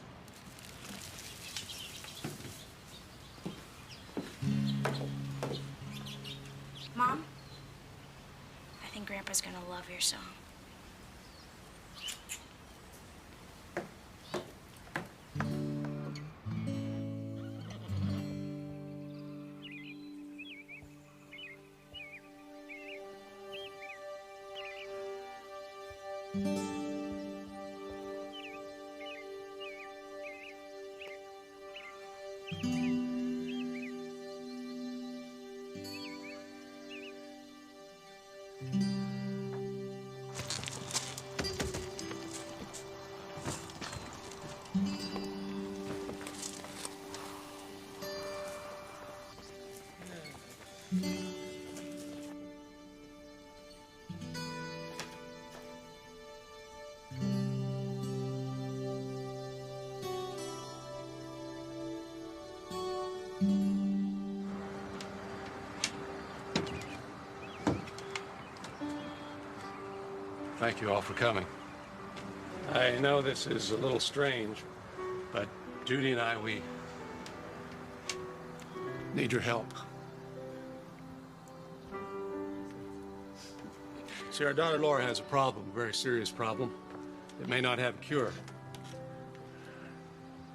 Mom, I think Grandpa's gonna love your song. Thank you all for coming. I know this is a little strange, but Judy and I, we need your help. See, our daughter Laura has a problem, a very serious problem. It may not have a cure.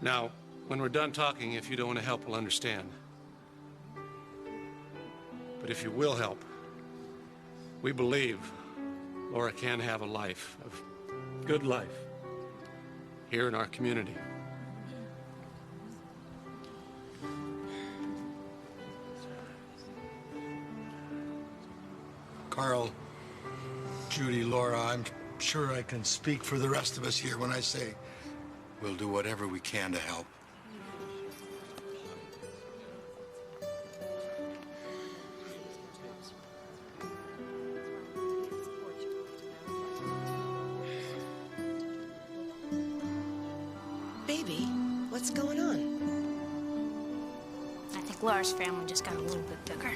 Now, when we're done talking, if you don't want to help, we'll understand. But if you will help, we believe Laura can have a life, a good life, here in our community. Carl, Judy, Laura, I'm sure I can speak for the rest of us here when I say we'll do whatever we can to help. Baby, what's going on? I think Laura's family just got a little bit bigger.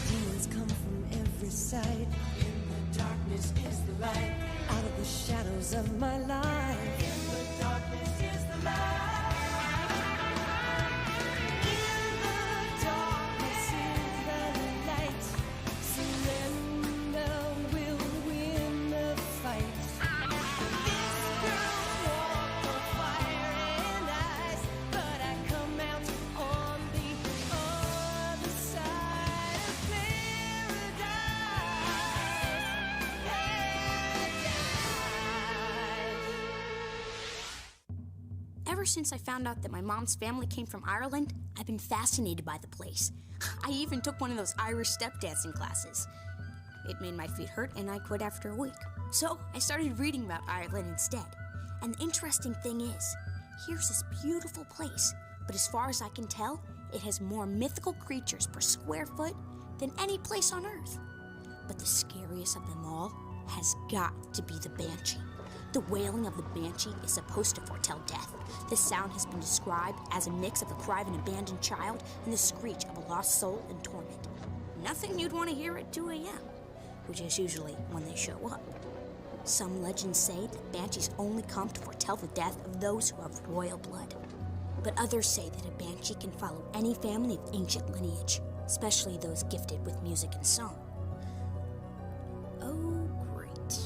Demons come from every side. In the darkness is the light. Out of the shadows of my life. In the darkness is the light. In the darkness is the light. Surrender will win the fight. This girl walked on fire and ice, but I come out on the other side of paradise. Ever since I found out that my mom's family came from Ireland, I've been fascinated by the place. I even took one of those Irish step dancing classes. It made my feet hurt, and I quit after a week. So I started reading about Ireland instead. And the interesting thing is, here's this beautiful place, but as far as I can tell, it has more mythical creatures per square foot than any place on Earth. But the scariest of them all has got to be the banshee. The wailing of the banshee is supposed to foretell death. This sound has been described as a mix of the cry of an abandoned child and the screech of a lost soul in torment. Nothing you'd want to hear at 2 a.m., which is usually when they show up. Some legends say that banshees only come to foretell the death of those who have royal blood. But others say that a banshee can follow any family of ancient lineage, especially those gifted with music and song. Oh, great.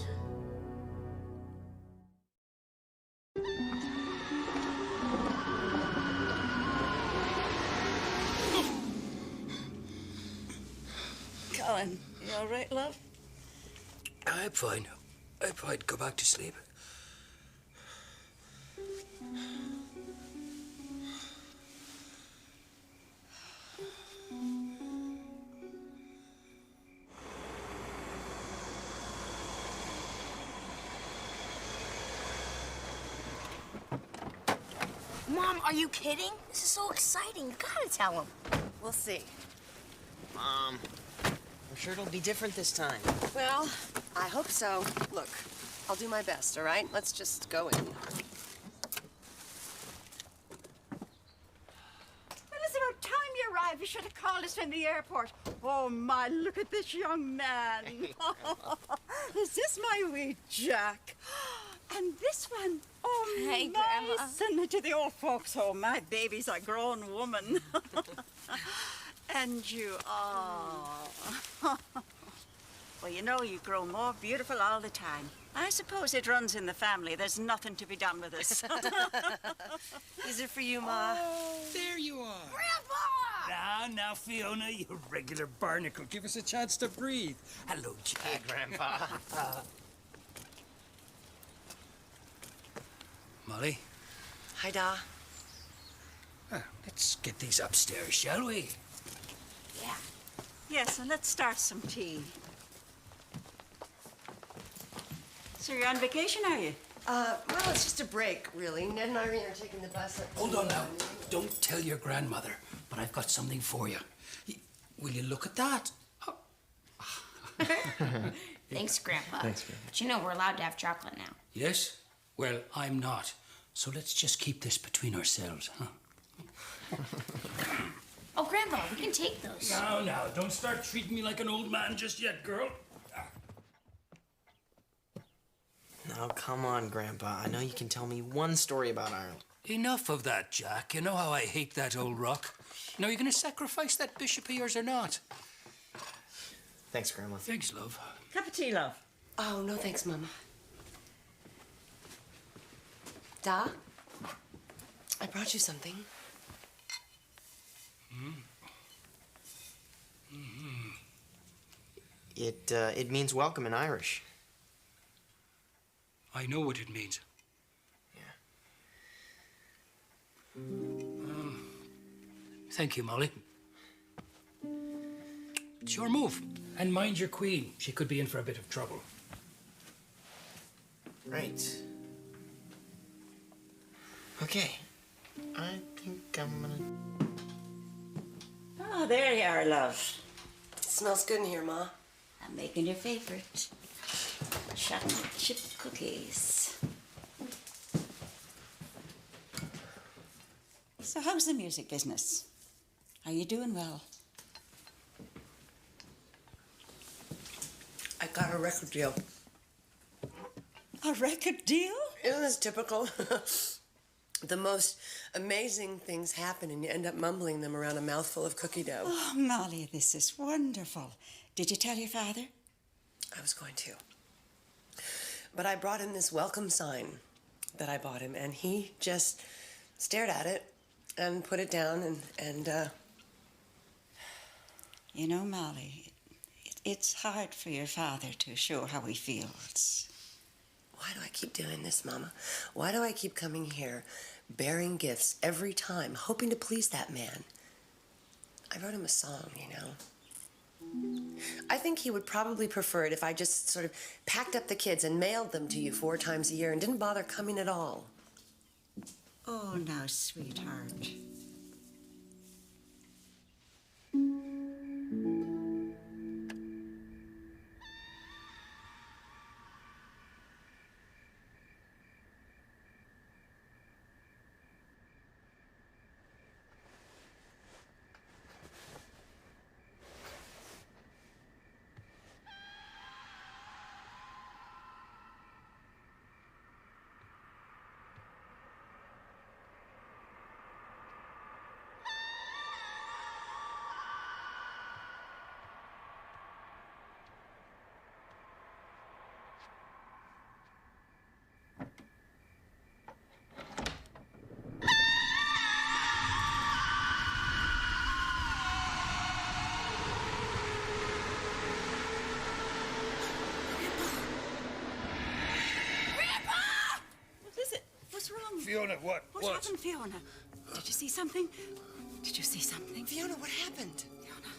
Colin, you all right, love? I'm fine. I'd go back to sleep. Mom, are you kidding? This is so exciting. You gotta tell him. We'll see. Mom, I'm sure it'll be different this time. Well, I hope so. Look, I'll do my best, all right? Let's just go in. Well, it's about time you arrived. You should have called us from the airport. Oh, my, look at this young man. Is this my wee Jack? And this one, oh, Hey, my, Grandma. send it to the old folks home. My baby's a grown woman. And you, oh. Well, you know, you grow more beautiful all the time. I suppose it runs in the family. There's nothing to be done with us. Is it for you, Ma? There you are. Grandpa! Now, Fiona, you regular barnacle. Give us a chance to breathe. Hello, Jack. Hey, Grandpa. Molly? Hi, Da. Let's get these upstairs, shall we? Yeah. Yes, and let's start some tea. So you're on vacation, are you? Well, it's just a break, really. Ned and Irene are taking the bus up. Hold on now. Don't tell your grandmother, but I've got something for you. Will you look at that? Thanks, Grandpa. Thanks, Grandpa. But you know we're allowed to have chocolate now. Yes? Well, I'm not. So let's just keep this between ourselves, huh? Oh, Grandpa, we can take those. Now, don't start treating me like an old man just yet, girl. Now, come on, Grandpa. I know you can tell me one story about Ireland. Enough of that, Jack. You know how I hate that old rock. Now, you gonna sacrifice that bishop of yours or not? Thanks, Grandma. Thanks, love. Cup of tea, love. Oh, no thanks, Mama. Da, I brought you something. It means welcome in Irish. I know what it means. Yeah. Thank you, Molly. It's your move. And mind your queen. She could be in for a bit of trouble. Right. Okay. I think I'm gonna... Oh, there you are, love. It smells good in here, Ma. I'm making your favorite. Chocolate chip cookies. So how's the music business? Are you doing well? I got a record deal. A record deal? Isn't this typical? The most amazing things happen and you end up mumbling them around a mouthful of cookie dough. Oh, Molly, this is wonderful. Did you tell your father? I was going to. But I brought him this welcome sign that I bought him, and he just stared at it and put it down and You know, Molly, it's hard for your father to show how he feels. Why do I keep doing this, Mama? Why do I keep coming here, bearing gifts every time, hoping to please that man? I wrote him a song, you know. I think he would probably prefer it if I just sort of packed up the kids and mailed them to you 4 times a year and didn't bother coming at all. Oh, now, sweetheart. Fiona, what? What happened, Fiona? Did you see something? Did you see something? Fiona, what happened? Fiona.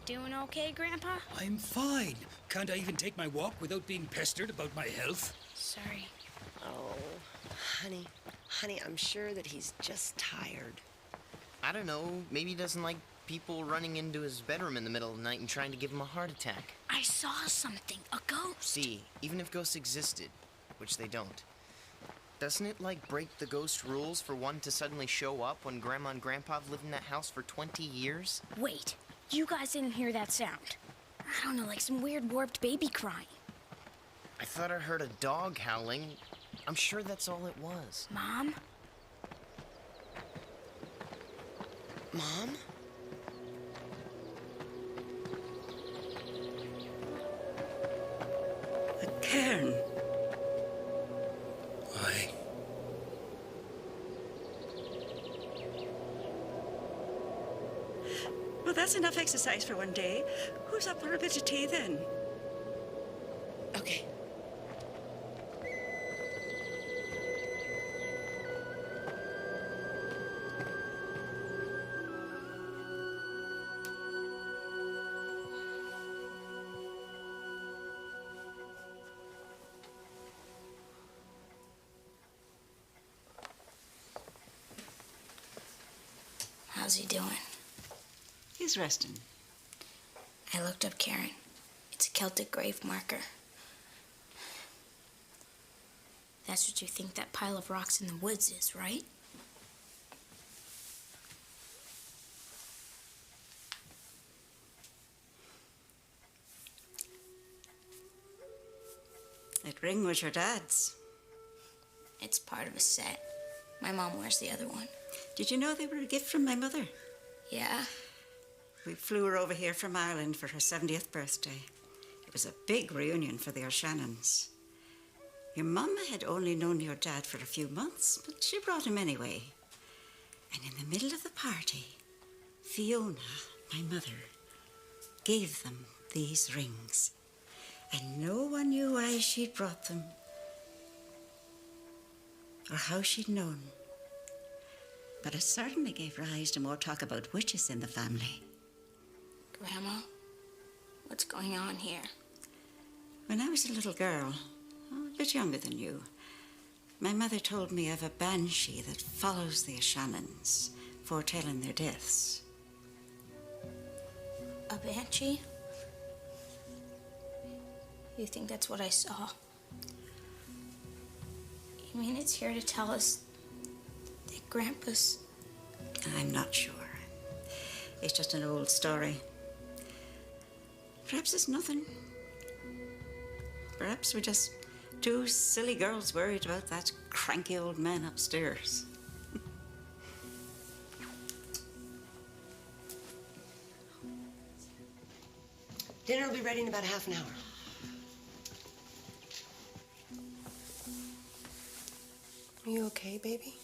Doing okay, Grandpa? I'm fine. Can't I even take my walk without being pestered about my health? Sorry. Oh, honey, I'm sure that he's just tired. I don't know. Maybe he doesn't like people running into his bedroom in the middle of the night and trying to give him a heart attack. I saw something. A ghost. See, even if ghosts existed, which they don't, doesn't it, like, break the ghost rules for one to suddenly show up when Grandma and Grandpa have lived in that house for 20 years? Wait, you guys didn't hear that sound? I don't know, like some weird warped baby crying. I thought I heard a dog howling. I'm sure that's all it was. Mom? Mom? Cairn. Why? Well, that's enough exercise for one day. Who's up for a bit of tea then? Okay. How's he doing? He's resting. I looked up Karen. It's a Celtic grave marker. That's what you think that pile of rocks in the woods is, right? That ring was your dad's. It's part of a set. My mom wears the other one. Did you know they were a gift from my mother? Yeah? We flew her over here from Ireland for her 70th birthday. It was a big reunion for the O'Shannons. Your mama had only known your dad for a few months, but she brought him anyway. And in the middle of the party, Fiona, my mother, gave them these rings. And no one knew why she'd brought them or how she'd known. But it certainly gave rise to more talk about witches in the family. Grandma, what's going on here? When I was a little girl, a bit younger than you, my mother told me of a banshee that follows the O'Shannons, foretelling their deaths. A banshee? You think that's what I saw? You mean it's here to tell us that Grandpa's... I'm not sure. It's just an old story. Perhaps it's nothing. Perhaps we're just two silly girls worried about that cranky old man upstairs. Dinner will be ready in about half an hour. Are you okay, baby?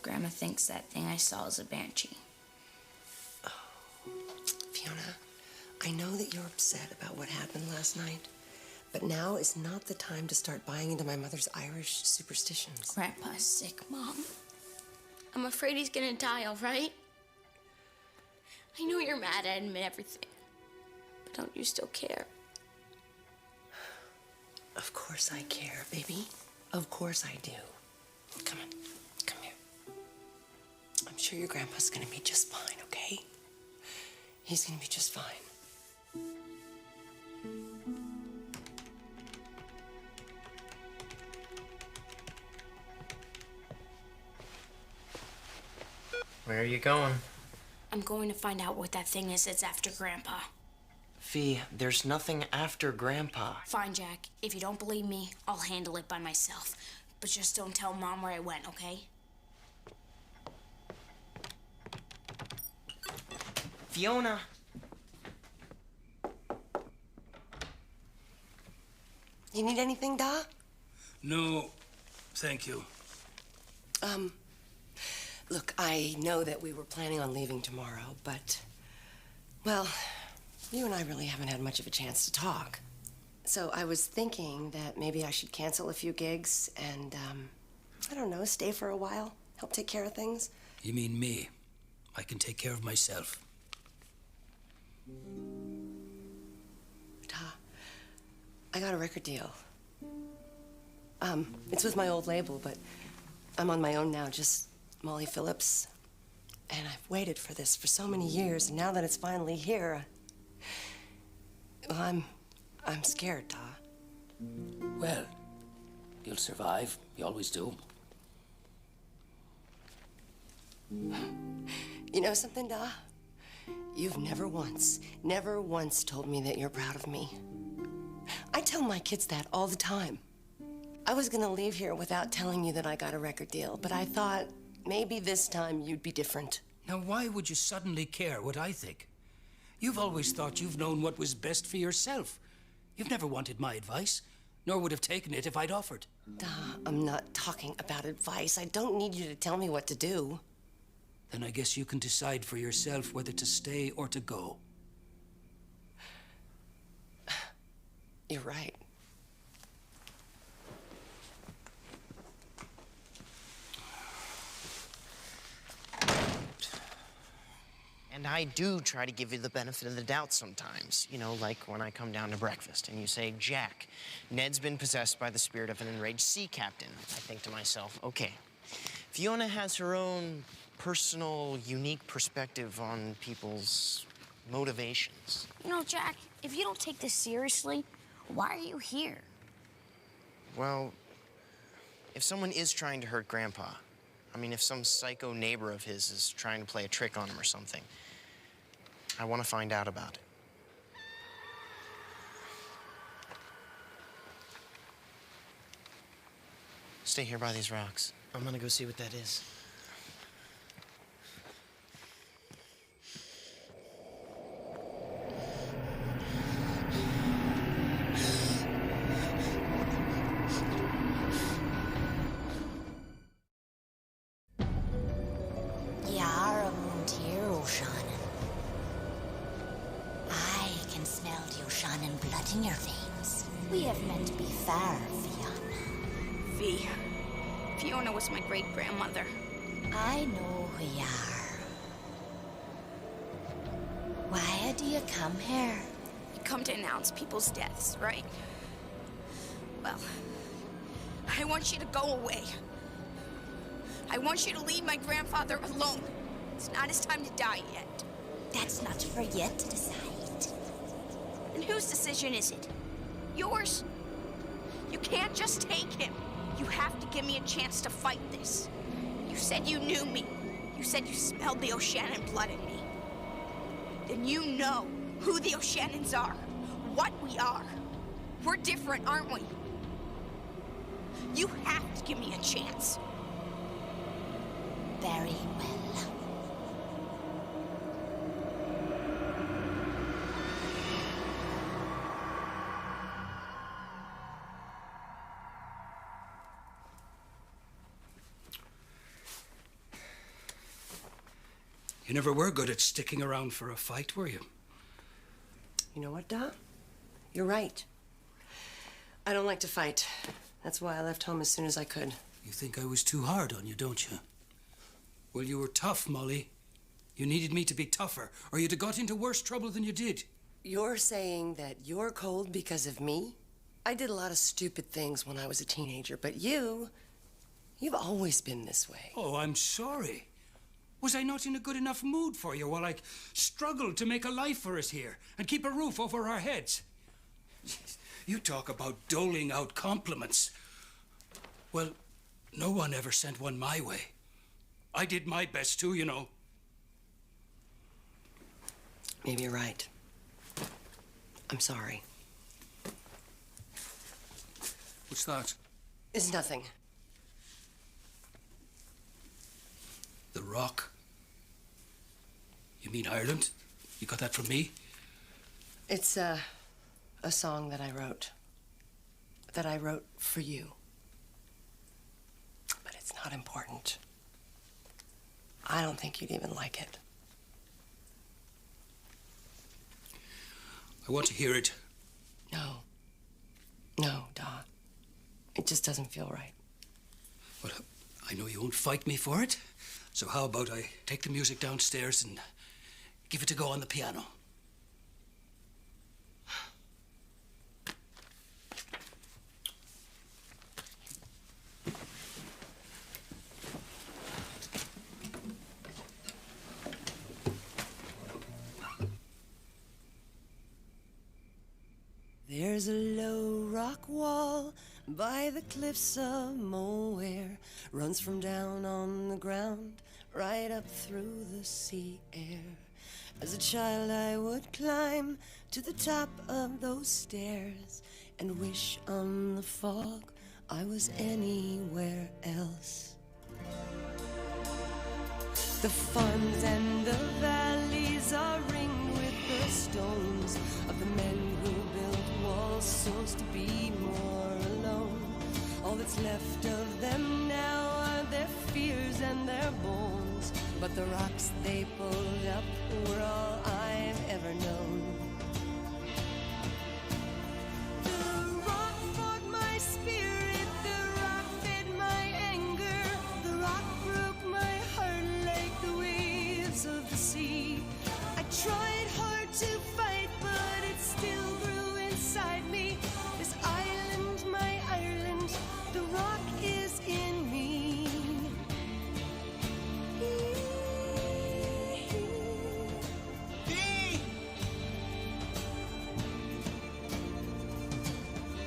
Grandma thinks that thing I saw is a banshee. Fiona, I know that you're upset about what happened last night, but now is not the time to start buying into my mother's Irish superstitions. Grandpa's sick, Mom. I'm afraid he's gonna die, all right? I know you're mad at him and everything, but don't you still care? Of course I care, baby. Of course I do. Come on, come here. I'm sure your grandpa's gonna be just fine, okay? He's gonna be just fine. Where are you going? I'm going to find out what that thing is that's after Grandpa. Fee, there's nothing after Grandpa. Fine, Jack. If you don't believe me, I'll handle it by myself. But just don't tell Mom where I went, okay? Fiona! You need anything, Da? No, thank you. Look, I know that we were planning on leaving tomorrow, but, well, you and I really haven't had much of a chance to talk. So I was thinking that maybe I should cancel a few gigs and, I don't know, stay for a while, help take care of things. You mean me? I can take care of myself. Da, I got a record deal. It's with my old label, but I'm on my own now, just Molly Phillips. And I've waited for this for so many years, and now that it's finally here, well, I'm scared, Da. Well, you'll survive. You always do. You know something, Da? You've never once told me that you're proud of me. I tell my kids that all the time. I was gonna leave here without telling you that I got a record deal, but I thought maybe this time you'd be different. Now, why would you suddenly care what I think? You've always thought you've known what was best for yourself. You've never wanted my advice, nor would have taken it if I'd offered. Da, I'm not talking about advice. I don't need you to tell me what to do. Then I guess you can decide for yourself whether to stay or to go. You're right. And I do try to give you the benefit of the doubt sometimes. You know, like when I come down to breakfast and you say, Jack, Ned's been possessed by the spirit of an enraged sea captain. I think to myself, okay, Fiona has her own personal, unique perspective on people's motivations. You know, Jack, if you don't take this seriously, why are you here? Well, if someone is trying to hurt Grandpa, I mean, if some psycho neighbor of his is trying to play a trick on him or something, I want to find out about it. Stay here by these rocks. I'm gonna go see what that is. Yar around here, O'Shannon. I can smell the O'Shannon blood in your veins. We have meant to be fair, Fiona. V. Fiona was my great-grandmother. I know who you are. Why do you come here? You come to announce people's deaths, right? Well, I want you to go away. I want you to leave my grandfather alone. It's not his time to die yet. That's not for you to decide. And whose decision is it? Yours? You can't just take him. You have to give me a chance to fight this. You said you knew me. You said you smelled the O'Shannon blood in me. Then you know who the O'Shannons are, what we are. We're different, aren't we? You have to give me a chance. Very well. You never were good at sticking around for a fight, were you? You know what, Da? You're right. I don't like to fight. That's why I left home as soon as I could. You think I was too hard on you, don't you? Well, you were tough, Molly. You needed me to be tougher, or you'd have got into worse trouble than you did. You're saying that you're cold because of me? I did a lot of stupid things when I was a teenager, but you've always been this way. Oh, I'm sorry. Was I not in a good enough mood for you while I struggled to make a life for us here and keep a roof over our heads? You talk about doling out compliments. Well, no one ever sent one my way. I did my best too, you know. Maybe you're right. I'm sorry. What's that? It's nothing. The Rock? You mean Ireland? You got that from me? It's a song that I wrote. That I wrote for you. But it's not important. I don't think you'd even like it. I want to hear it. No. No, Dawn. It just doesn't feel right. Well, I know you won't fight me for it. So how about I take the music downstairs and give it a go on the piano? There's a low rock wall by the cliffs of Moher, runs from down on the ground right up through the sea air. As a child I would climb to the top of those stairs and wish on the fog I was anywhere else. The farms and the valleys are ringed with the stones of the men who built walls so's to be more alone. All that's left of them now are their fears and their bones, but the rocks they pulled up were all I've ever known. The rock fought my spirit, the rock fed my anger, the rock broke my heart like the waves of the sea. I tried hard to fight, but it still grew inside me. This island, my Ireland, the rock is in me.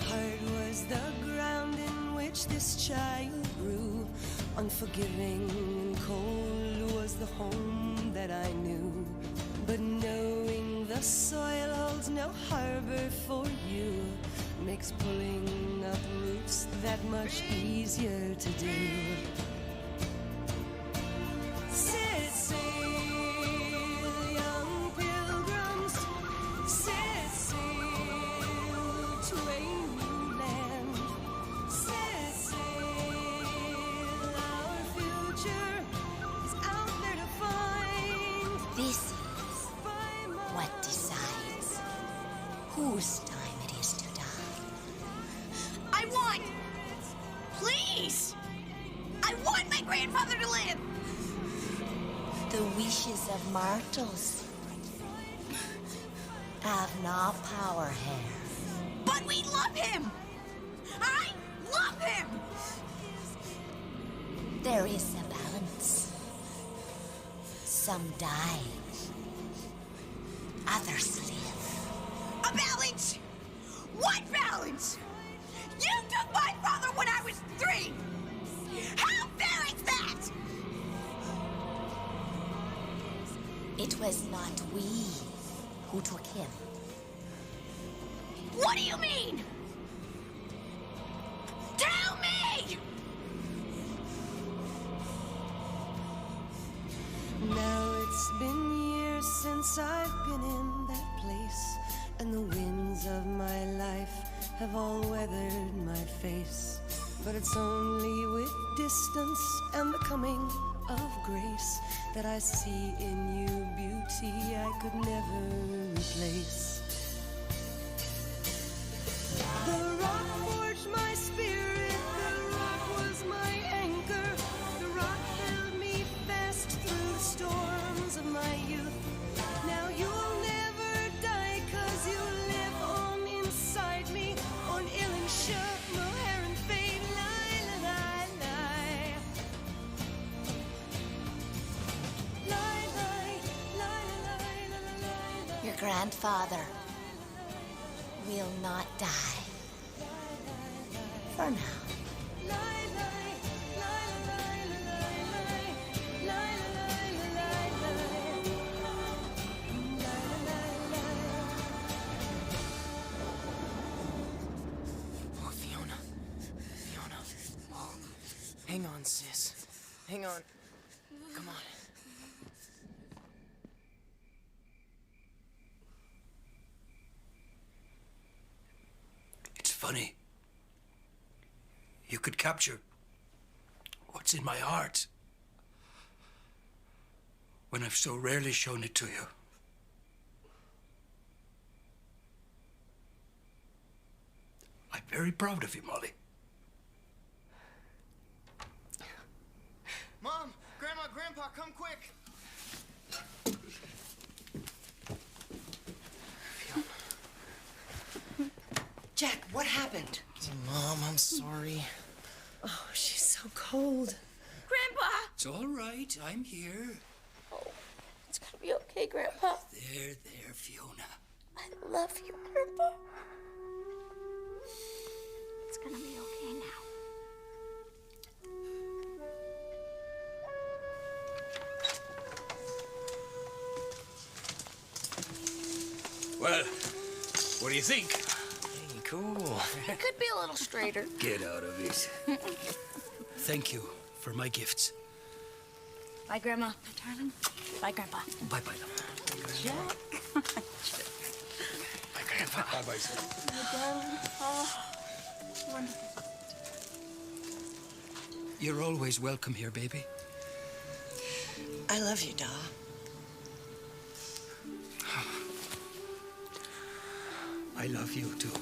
Hard was the ground in which this child grew. Unforgiving and cold was the home that I knew. But knowing the soil holds no harbor for you makes pulling up roots that much easier to do. Set sail, young pilgrims, set sail to a new land. Set sail, our future is out there to find. This is what decides whose time it is to die. I want! Please! I want my grandfather to live! The wishes of mortals have no power here. But we love him! I love him! There is a balance. Some die, others live. A balance? What balance? You took my father when I was 3! How fair is that? It was not we who took him. What do you mean? Tell me! Now it's been years since I've been in that place, and the winds of my life have all weathered my face. But it's only with distance and the coming of grace that I see in you beauty I could never replace. The rock forged my spirit, the rock was my anchor, the rock held me fast grandfather will not die. For now. Oh, Fiona. Fiona. Oh. Hang on, sis. Hang on. Come on. It's funny. You could capture what's in my heart when I've so rarely shown it to you. I'm very proud of you, Molly. Mom! Grandma! Grandpa! Come quick! Jack, what happened? Mom, I'm sorry. Oh, she's so cold. Grandpa! It's all right. I'm here. Oh, it's gonna be okay, Grandpa. There, Fiona. I love you, Grandpa. It's gonna be okay now. Well, what do you think? Hey, cool. It could be a little straighter. Get out of it. Thank you for my gifts. Bye, Grandma. Bye, darling. Bye, Grandpa. Bye-bye, love. Jack. Bye, Grandpa. Bye-bye, son. Bye, darling. Oh, wonderful. You're always welcome here, baby. I love you, Da. I love you, too.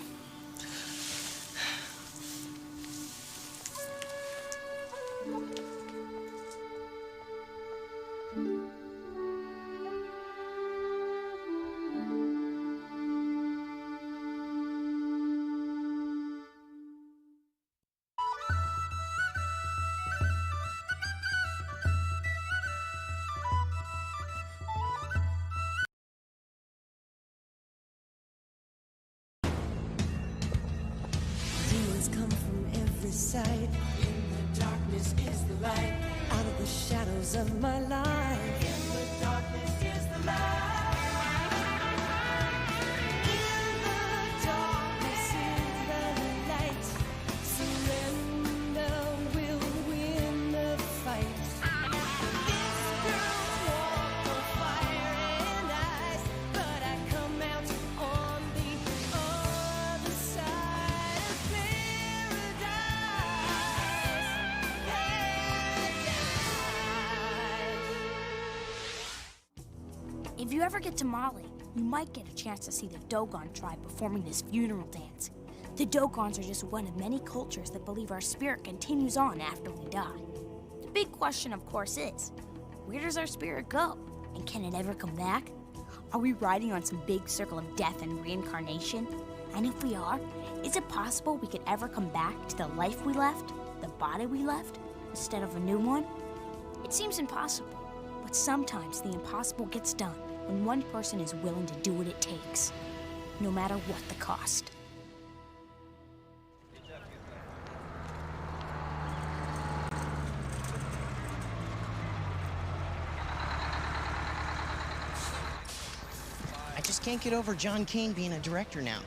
Demons come from every side. In the darkness is the light. Out of the shadows of my life. In the darkness is the light. In the darkness is the light. Surrender will win the fight. This girl walked on fire and ice, but I come out on the other side of paradise. If you ever get to Mali, you might get a chance to see the Dogon tribe performing this funeral dance. The Dogons are just one of many cultures that believe our spirit continues on after we die. The big question, of course, is, where does our spirit go? And can it ever come back? Are we riding on some big circle of death and reincarnation? And if we are, is it possible we could ever come back to the life we left, the body we left, instead of a new one? It seems impossible, but sometimes the impossible gets done when one person is willing to do what it takes, no matter what the cost. I just can't get over John Cain being a director now.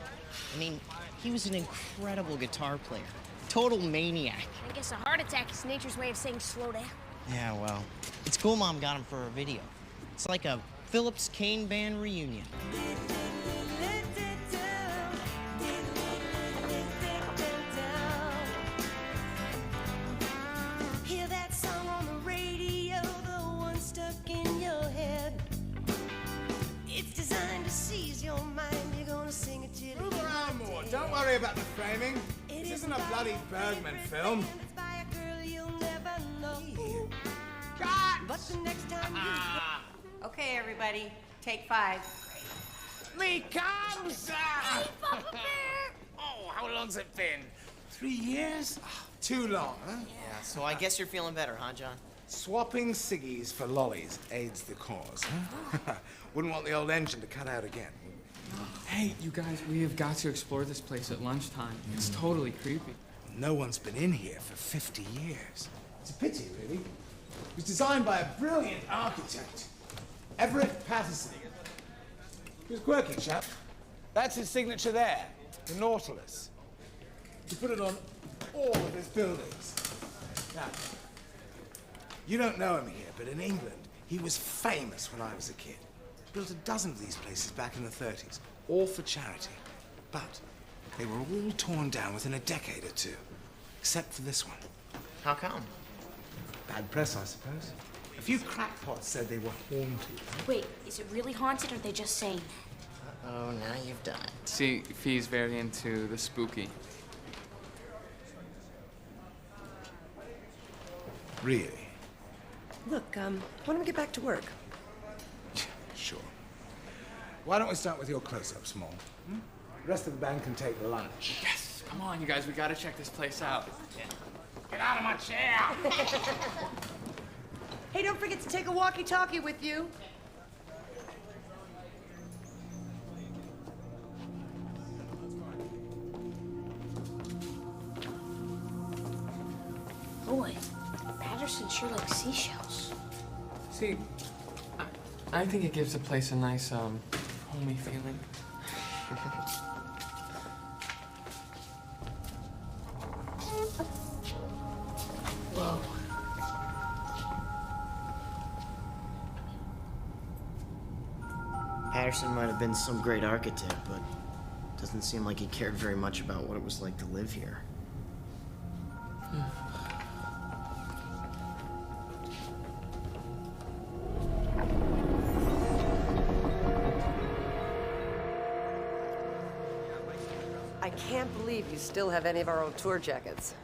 I mean, he was an incredible guitar player. Total maniac. I guess a heart attack is nature's way of saying slow down. Yeah, well, it's cool Mom got him for a video. It's like a Phillips Cain band reunion. Hear that song on the radio, the one stuck in your head. It's designed to seize your mind. You're gonna sing it till Move around more. Don't worry about the framing. This isn't a bloody Bergman film. It's by a girl you'll never know. Cut! But the next time Okay, everybody, take 5. Me comes! Oh, how long's it been? 3 years? Too long, huh? Yeah, so I guess you're feeling better, huh, John? Swapping ciggies for lollies aids the cause, huh? Wouldn't want the old engine to cut out again. Hey, you guys, we have got to explore this place at lunchtime. It's totally creepy. No one's been in here for 50 years. It's a pity, really. It was designed by a brilliant architect, Everett Patterson. He was quirky, chap. That's his signature there, the Nautilus. He put it on all of his buildings. Now, you don't know him here, but in England, he was famous when I was a kid. Built a dozen of these places back in the 30s, all for charity. But they were all torn down within a decade or two, except for this one. How come? Bad press, I suppose. A few crackpots said they were haunted. Wait, is it really haunted or are they just saying? Oh, now you've done it. See, Fee's very into the spooky. Really? Look, why don't we get back to work? Sure. Why don't we start with your close-up, Small? Hmm? The rest of the band can take lunch. Yes! Come on, you guys, we gotta check this place out. Get out of my chair! Hey, don't forget to take a walkie-talkie with you. Boy, Patterson sure likes seashells. See, I think it gives the place a nice, homey feeling. Whoa. Patterson might have been some great architect, but doesn't seem like he cared very much about what it was like to live here. I can't believe you still have any of our old tour jackets.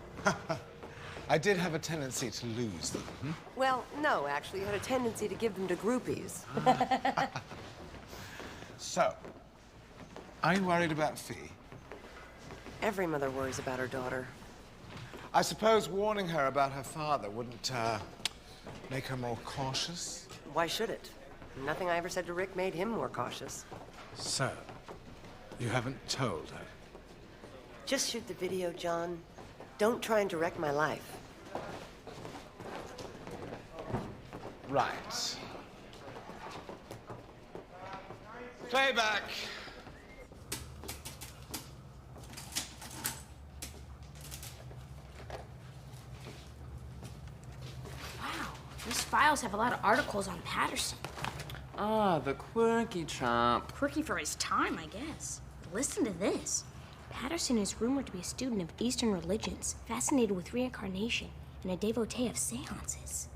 I did have a tendency to lose them. Hmm? Well, no, actually, you had a tendency to give them to groupies. So, are you worried about Fee? Every mother worries about her daughter. I suppose warning her about her father wouldn't, make her more cautious? Why should it? Nothing I ever said to Rick made him more cautious. So, you haven't told her? Just shoot the video, John. Don't try and direct my life. Right. Playback. Wow, these files have a lot of articles on Patterson. Ah, the quirky chomp. Quirky for his time, I guess. Listen to this. Patterson is rumored to be a student of Eastern religions, fascinated with reincarnation, and a devotee of seances.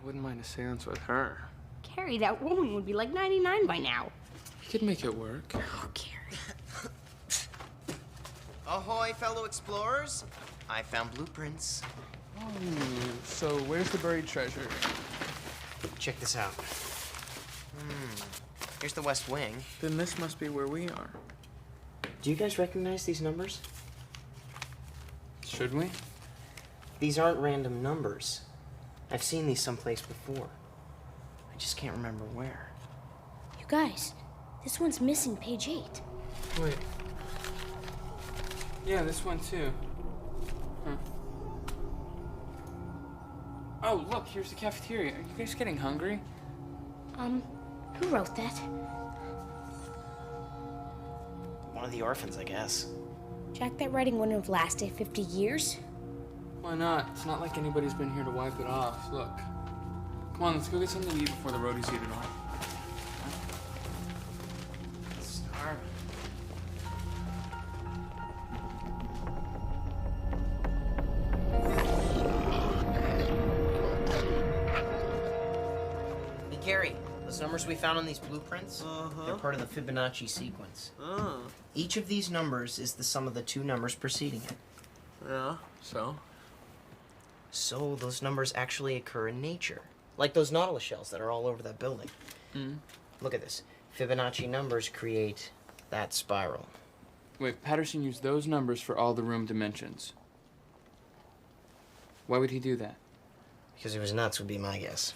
Wouldn't mind a seance with her. Carrie, that woman would be like 99 by now. You could make it work. Oh, Carrie. Ahoy, fellow explorers. I found blueprints. Oh, so where's the buried treasure? Check this out. Here's the west wing. Then this must be where we are. Do you guys recognize these numbers? Should we? These aren't random numbers. I've seen these someplace before. I just can't remember where. You guys, this one's missing page 8. Wait. Yeah, this one too. Huh. Oh, look, here's the cafeteria. Are you guys getting hungry? Who wrote that? One of the orphans, I guess. Jack, that writing wouldn't have lasted 50 years. Why not? It's not like anybody's been here to wipe it off. Look. Come on, let's go get something to eat before the roadies eat it all. Starving. Hey, Gary, those numbers we found on these blueprints, they're part of the Fibonacci sequence. Each of these numbers is the sum of the two numbers preceding it. Yeah, so? So those numbers actually occur in nature. Like those nautilus shells that are all over that building. Look at this. Fibonacci numbers create that spiral. Wait, Patterson used those numbers for all the room dimensions. Why would he do that? Because he was nuts would be my guess.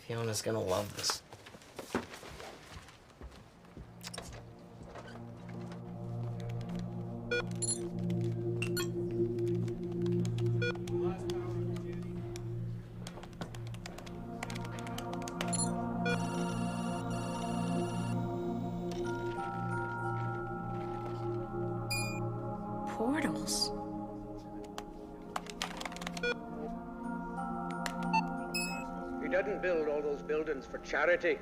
Fiona's gonna love this. Portals. He didn't build all those buildings for charity.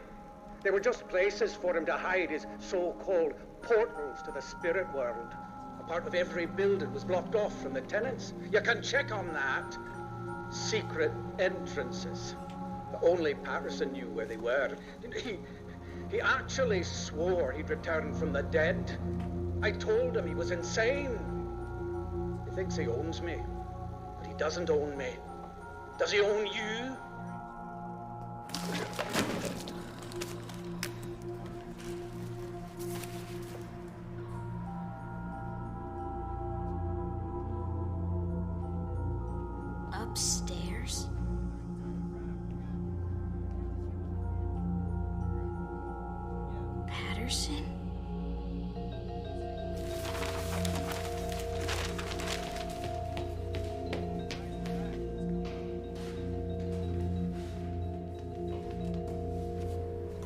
They were just places for him to hide his so-called portals to the spirit world. A part of every building was blocked off from the tenants. You can check on that. Secret entrances. But only Patterson knew where they were. He actually swore he'd returned from the dead. I told him he was insane. He thinks he owns me, but he doesn't own me. Does he own you? Upstairs? Patterson?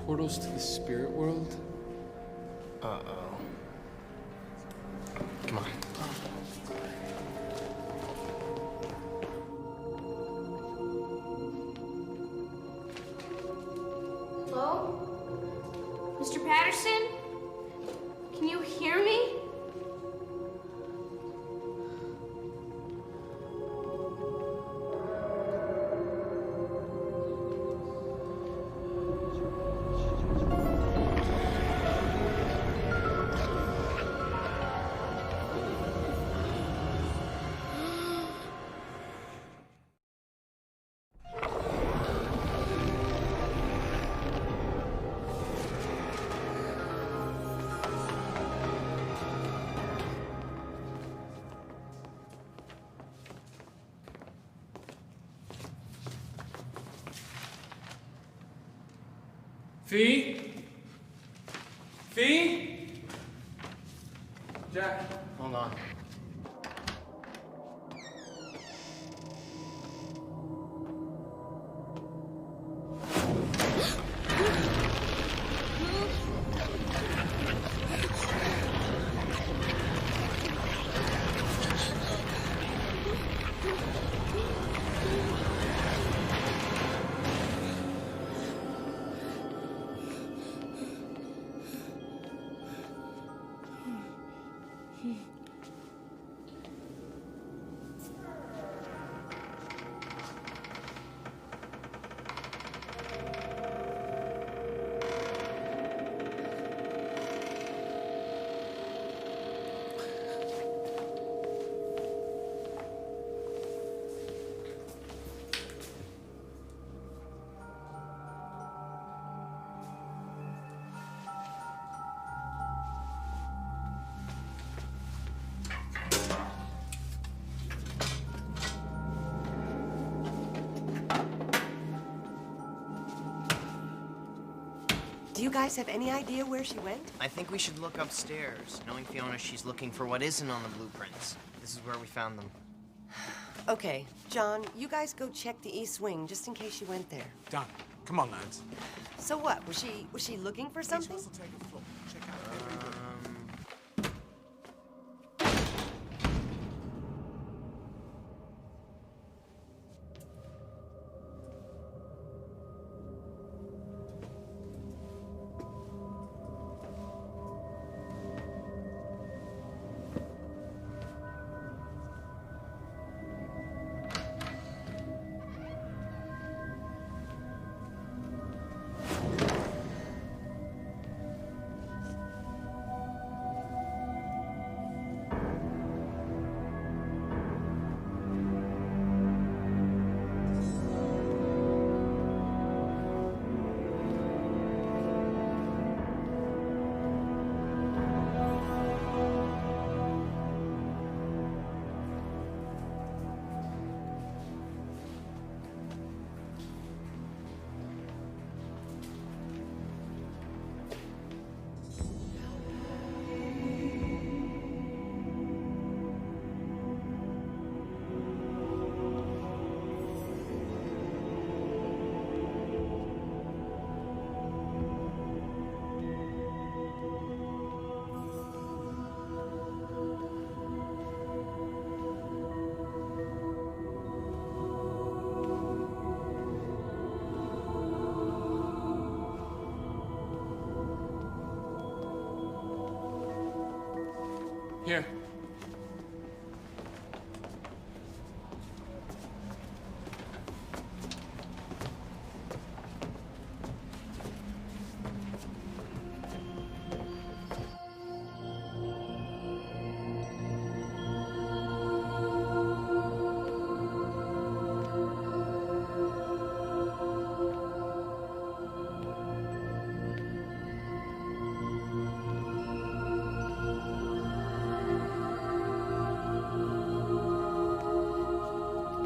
Portals to the spirit world? Uh-oh. Come on. Hello? Mr. Patterson? Can you hear me? Fee? Fee? Jack. Hold on. Do you guys have any idea where she went? I think we should look upstairs. Knowing Fiona, she's looking for what isn't on the blueprints. This is where we found them. Okay, John, you guys go check the East Wing just in case she went there. Done. Come on, lads. So what? Was she looking for something? Here.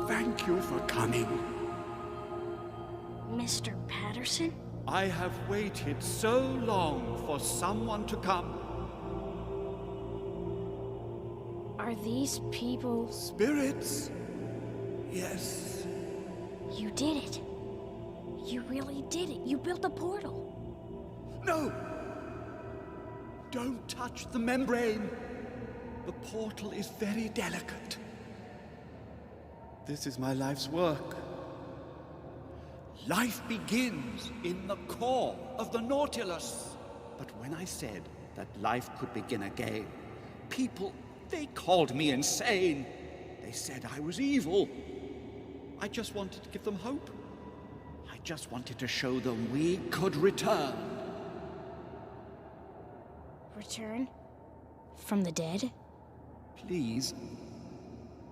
Thank you for coming. Mr. Patterson? I have waited so long for someone to come. Are these people... Spirits? Yes. You did it. You really did it. You built a portal. No! Don't touch the membrane. The portal is very delicate. This is my life's work. Life begins in the core of the Nautilus. But when I said that life could begin again, people, they called me insane. They said I was evil. I just wanted to give them hope. I just wanted to show them we could return. Return? From the dead? Please,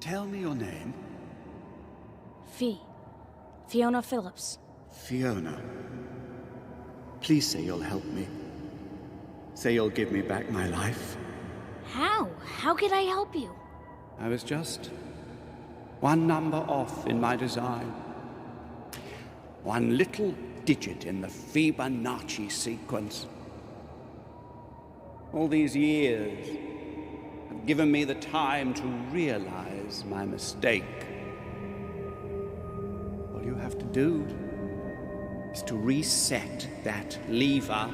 tell me your name. Fiona Phillips. Fiona. Please say you'll help me. Say you'll give me back my life. How? How could I help you? I was just one number off in my design. One little digit in the Fibonacci sequence. All these years have given me the time to realize my mistake. All you have to do is to reset that lever.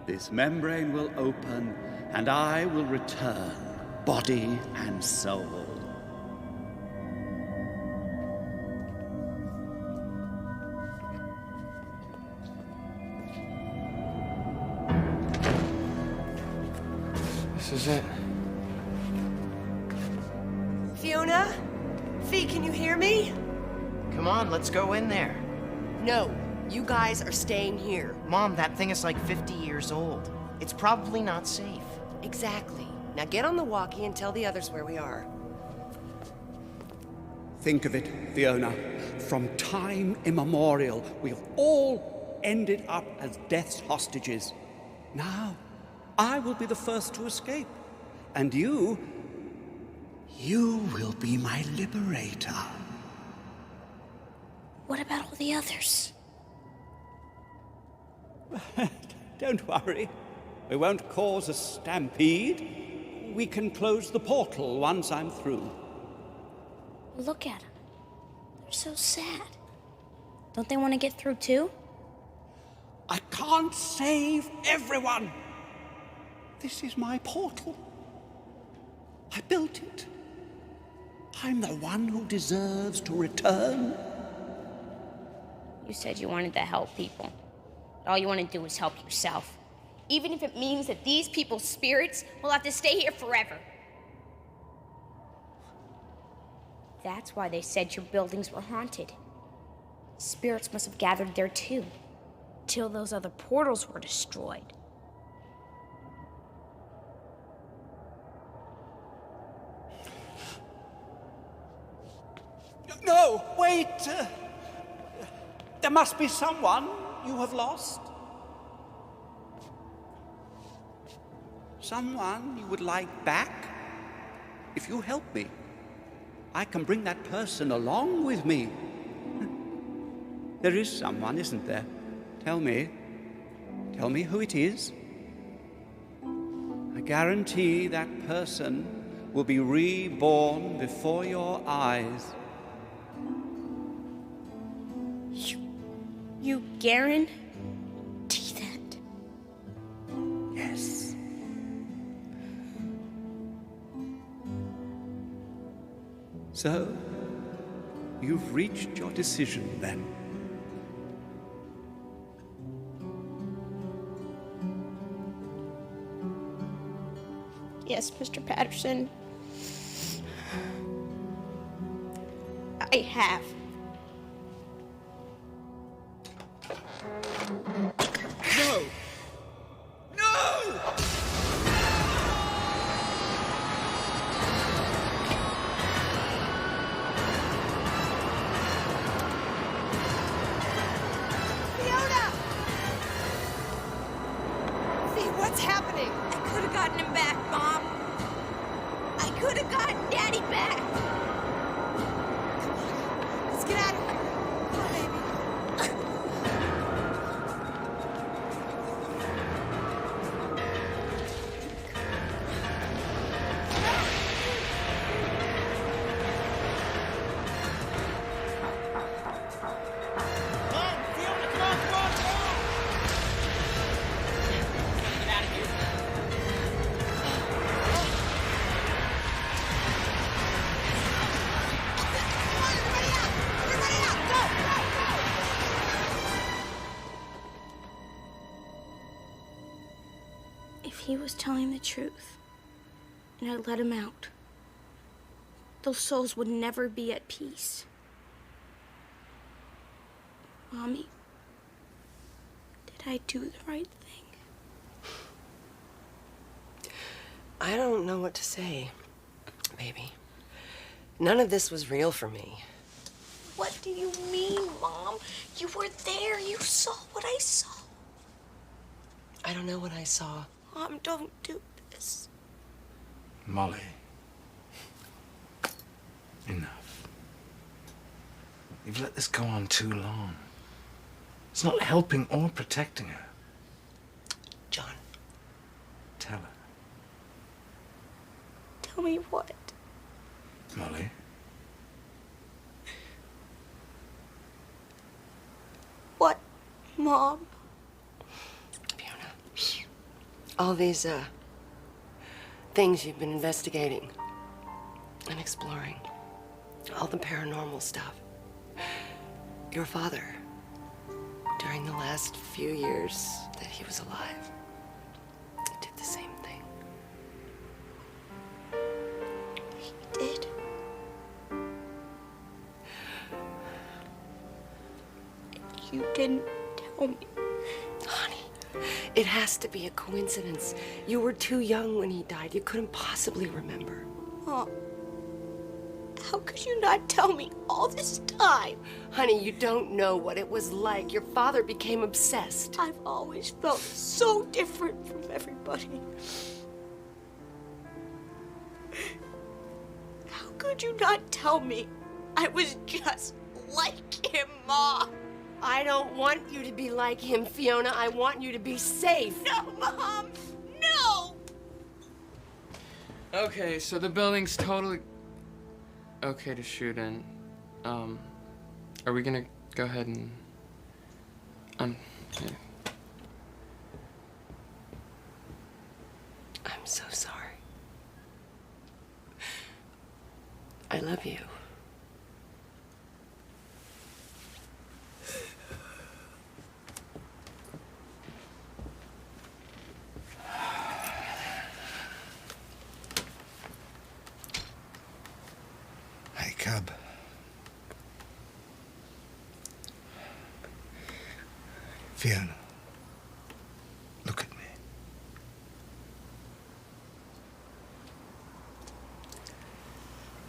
This membrane will open, and I will return, body and soul. This is it. Fiona? Fee, can you hear me? Come on, let's go in there. No, you guys are staying here. Mom, that thing is like 50 years old. It's probably not safe. Exactly. Now get on the walkie and tell the others where we are. Think of it, Fiona. From time immemorial, we've all ended up as death's hostages. Now, I will be the first to escape. And you will be my liberator. What about all the others? Don't worry. We won't cause a stampede. We can close the portal once I'm through. Look at them. They're so sad. Don't they want to get through too? I can't save everyone. This is my portal. I built it. I'm the one who deserves to return. You said you wanted to help people. All you want to do is help yourself. Even if it means that these people's spirits will have to stay here forever. That's why they said your buildings were haunted. Spirits must have gathered there too, till those other portals were destroyed. No, wait! There must be someone you have lost. Someone you would like back. If you help me, I can bring that person along with me. There is someone, isn't there? Tell me. Tell me who it is. I guarantee that person will be reborn before your eyes. You guarantee that? Yes. So, you've reached your decision then. Yes, Mr. Patterson. I have. No! No! Fiona! Fee, what's happening? I could have gotten him back, Mom. I could have gotten Daddy back. Let's get out of here. Come on, baby. If he was telling the truth, and I let him out, those souls would never be at peace. Mommy, did I do the right thing? I don't know what to say, baby. None of this was real for me. What do you mean, Mom? You were there. You saw what I saw. I don't know what I saw. Mom, don't do this. Molly. Enough. You've let this go on too long. It's not helping or protecting her. John. Tell her. Tell me what? Molly. What, Mom? All these, things you've been investigating and exploring. All the paranormal stuff. Your father, during the last few years that he was alive, did the same thing. He did? You didn't tell me. Honey, it has to be a coincidence. You were too young when he died. You couldn't possibly remember. Mom, how could you not tell me all this time? Honey, you don't know what it was like. Your father became obsessed. I've always felt so different from everybody. How could you not tell me I was just like him, Mom? I don't want you to be like him, Fiona. I want you to be safe. No, Mom! No! Okay, so the building's totally okay to shoot in. Are we gonna go ahead and yeah. I'm so sorry. I love you. Hey, Cub. Fiona, look at me.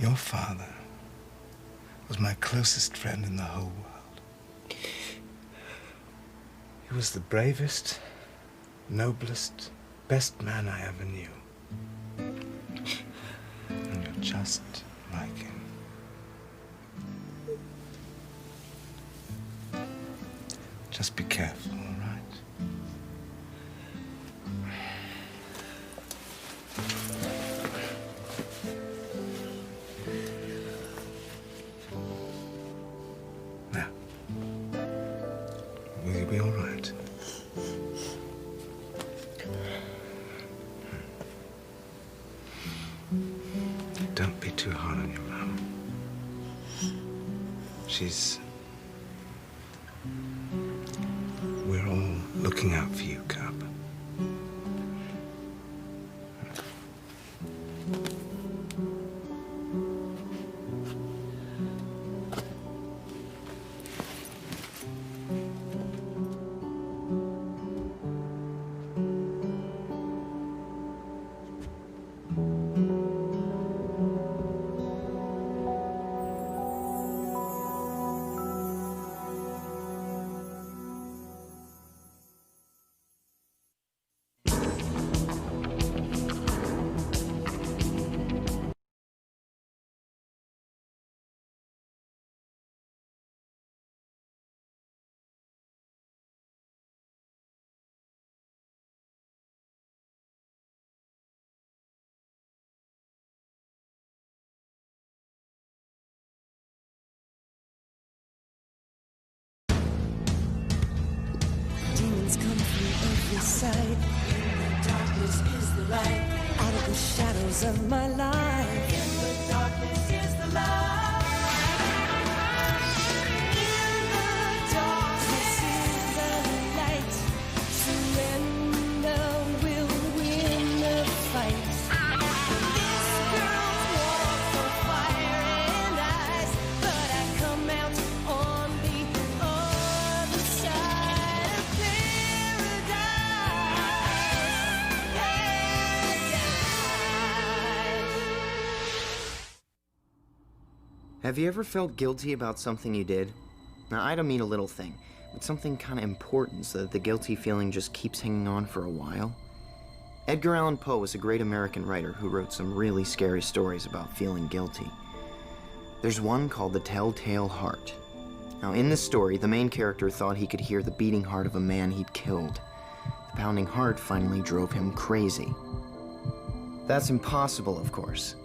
Your father was my closest friend in the whole world. He was the bravest, noblest, best man I ever knew. And you're just like him. Just be careful, all right? Now, will you be all right? Don't be too hard on your mum. We're all looking out for you, Cub. decide. Darkness is the light. Out of the shadows of my life. In the darkness is the light. In the darkness is the light. Surrender will win the fight. This girl's walks on fire and ice, but I come out on the other side of Have you ever felt guilty about something you did? Now, I don't mean a little thing, but something kind of important so that the guilty feeling just keeps hanging on for a while. Edgar Allan Poe was a great American writer who wrote some really scary stories about feeling guilty. There's one called The Telltale Heart. Now, in this story, the main character thought he could hear the beating heart of a man he'd killed. The pounding heart finally drove him crazy. That's impossible, of course.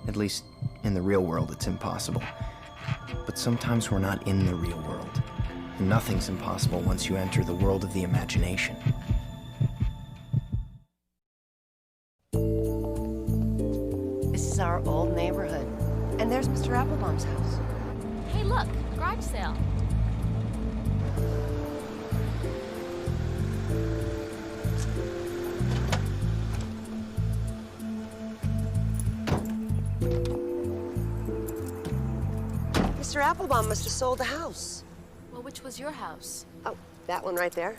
At least, in the real world, it's impossible. But sometimes we're not in the real world. And nothing's impossible once you enter the world of the imagination. This is our old neighborhood. And there's Mr. Applebaum's house. Hey, look, garage sale. Mr. Applebaum must have sold the house. Well, which was your house? Oh, that one right there?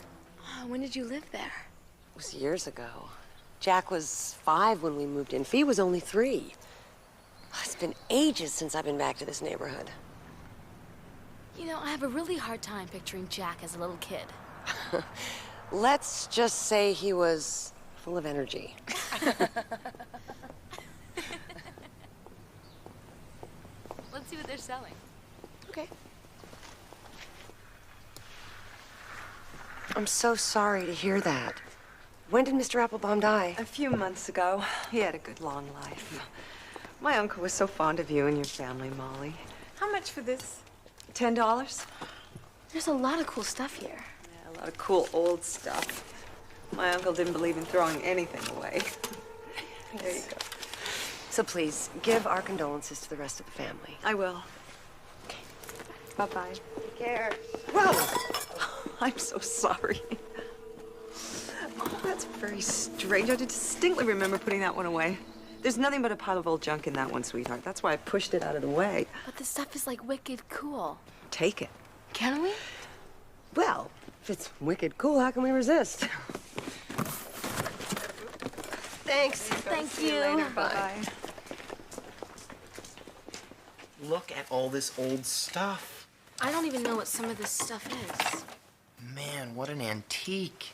When did you live there? It was years ago. Jack was 5 when we moved in. Fee was only 3. It's been ages since I've been back to this neighborhood. You know, I have a really hard time picturing Jack as a little kid. Let's just say he was full of energy. Let's see what they're selling. Okay. I'm so sorry to hear that. When did Mr. Applebaum die? A few months ago. He had a good long life. My uncle was so fond of you and your family, Molly. How much for this? $10? There's a lot of cool stuff here. Yeah, a lot of cool old stuff. My uncle didn't believe in throwing anything away. There you go. So please, give our condolences to the rest of the family. I will. Okay. Bye-bye. Take care. Whoa! I'm so sorry. Oh, that's very strange. I distinctly remember putting that one away. There's nothing but a pile of old junk in that one, sweetheart. That's why I pushed it out of the way. But the stuff is like wicked cool. Take it. Can we? Well, if it's wicked cool, how can we resist? Thanks. Thank See you you. later. Bye-bye. Look at all this old stuff. I don't even know what some of this stuff is. Man, what an antique.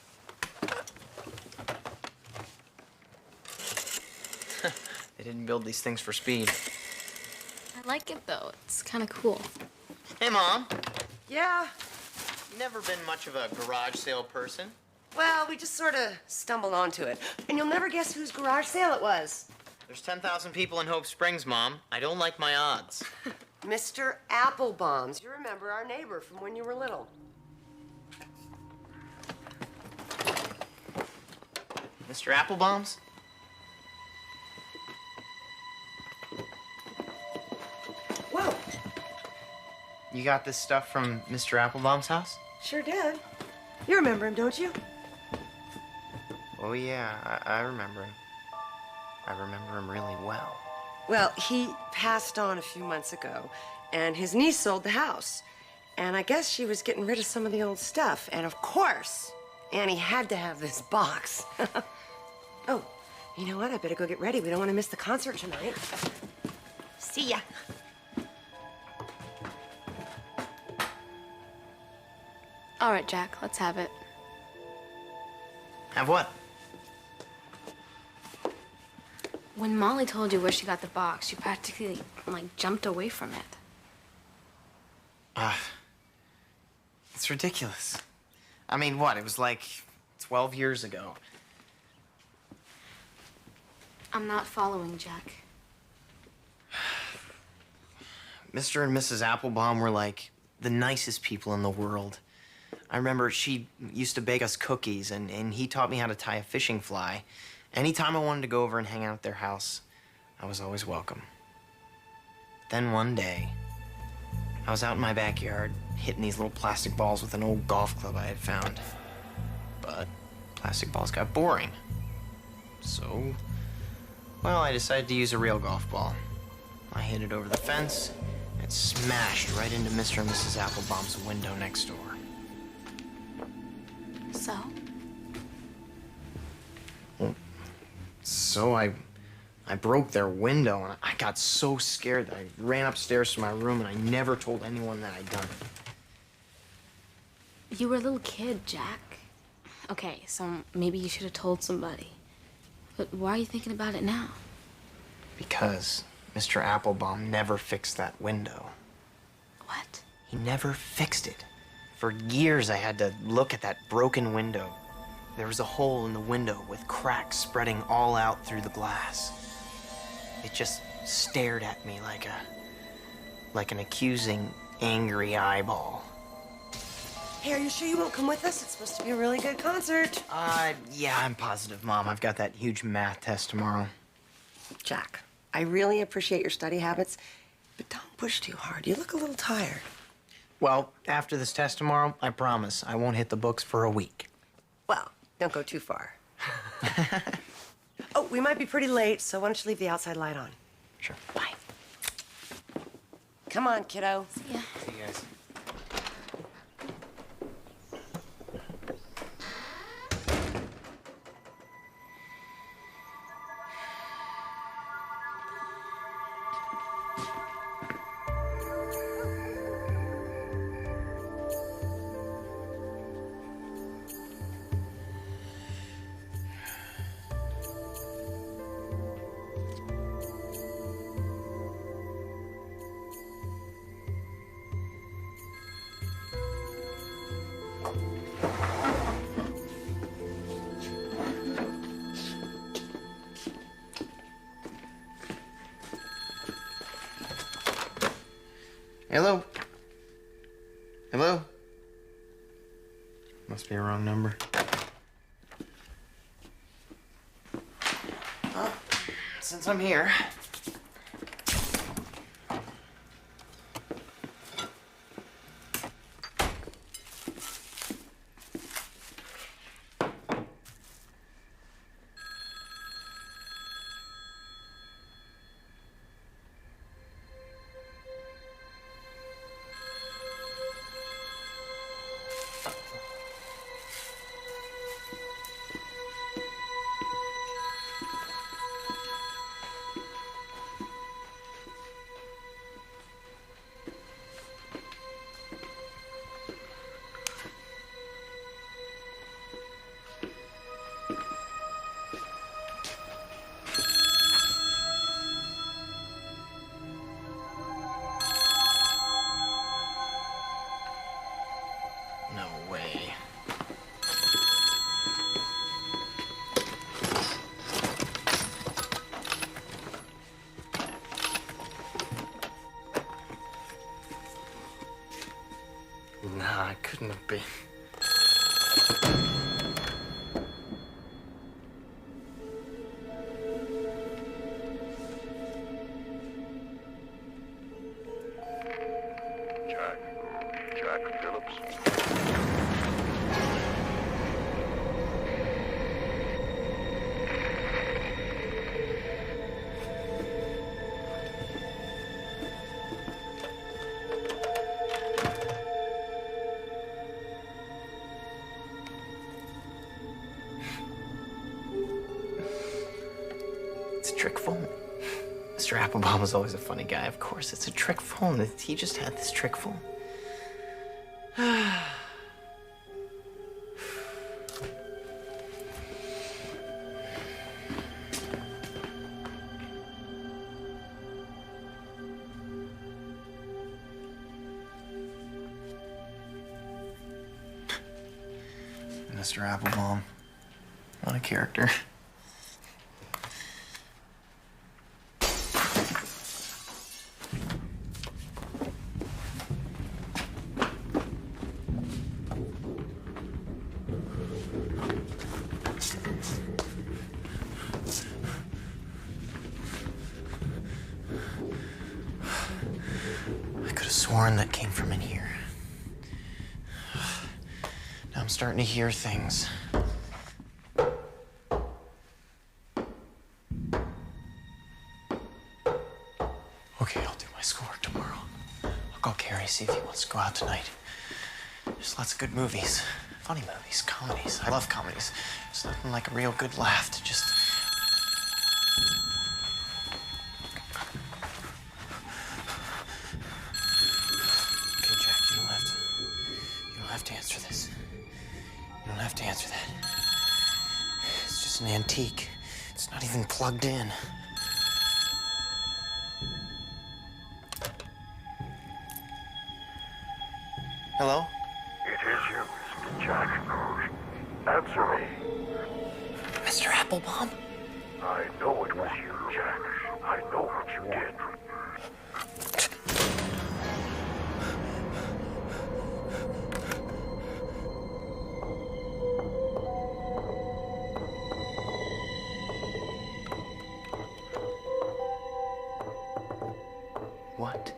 They didn't build these things for speed. I like it, though. It's kind of cool. Hey, Mom. Yeah? Never been much of a garage sale person. Well, we just sort of stumbled onto it. And you'll never guess whose garage sale it was. There's 10,000 people in Hope Springs, Mom. I don't like my odds. Mr. Applebaum's. You remember our neighbor from when you were little. Mr. Applebaum's? Whoa. You got this stuff from Mr. Applebaum's house? Sure did. You remember him, don't you? Oh, yeah, I remember him. I remember him really well. Well, he passed on a few months ago, and his niece sold the house. And I guess she was getting rid of some of the old stuff. And of course, Annie had to have this box. Oh, you know what? I better go get ready. We don't want to miss the concert tonight. See ya. All right, Jack, let's have it. Have what? When Molly told you where she got the box, you practically, like, jumped away from it. It's ridiculous. I mean, what? It was like 12 years ago. I'm not following, Jack. Mr. and Mrs. Applebaum were like the nicest people in the world. I remember she used to bake us cookies, and he taught me how to tie a fishing fly. Anytime I wanted to go over and hang out at their house, I was always welcome. Then one day, I was out in my backyard, hitting these little plastic balls with an old golf club I had found. But plastic balls got boring. So, well, I decided to use a real golf ball. I hit it over the fence, and it smashed right into Mr. and Mrs. Applebaum's window next door. So? So I broke their window, and I got so scared that I ran upstairs to my room, and I never told anyone that I'd done it. You were a little kid, Jack. Okay, so maybe you should have told somebody. But why are you thinking about it now? Because Mr. Applebaum never fixed that window. What? He never fixed it. For years, I had to look at that broken window. There was a hole in the window with cracks spreading all out through the glass. It just stared at me like an accusing, angry eyeball. Hey, are you sure you won't come with us? It's supposed to be a really good concert. Yeah, I'm positive, Mom. I've got that huge math test tomorrow. Jack, I really appreciate your study habits, but don't push too hard. You look a little tired. Well, after this test tomorrow, I promise I won't hit the books for a week. Well, don't go too far. Oh, we might be pretty late, so why don't you leave the outside light on? Sure. Bye. Come on, kiddo. See ya. See you guys. Hello? Hello? Must be a wrong number. Well, since I'm here. No way. Nah, it couldn't have been. Jack Phillips. It's a trick phone. Mr. Applebaum was always a funny guy, of course. It's a trick phone. He just had this trick phone. Mr. Applebaum. What a character. sworn that came from in here. Now I'm starting to hear things. Okay, I'll do my schoolwork tomorrow. I'll call Carrie, see if he wants to go out tonight. There's lots of good movies. Funny movies, comedies. I love comedies. There's nothing like a real good laugh to just... Okay, Jack, you don't have to answer this. You don't have to answer that. It's just an antique. It's not even plugged in. Hello? It is you, Mr. Jack. Answer me. Mr. Applebaum? I know it was you, Jack. I know what you did. What?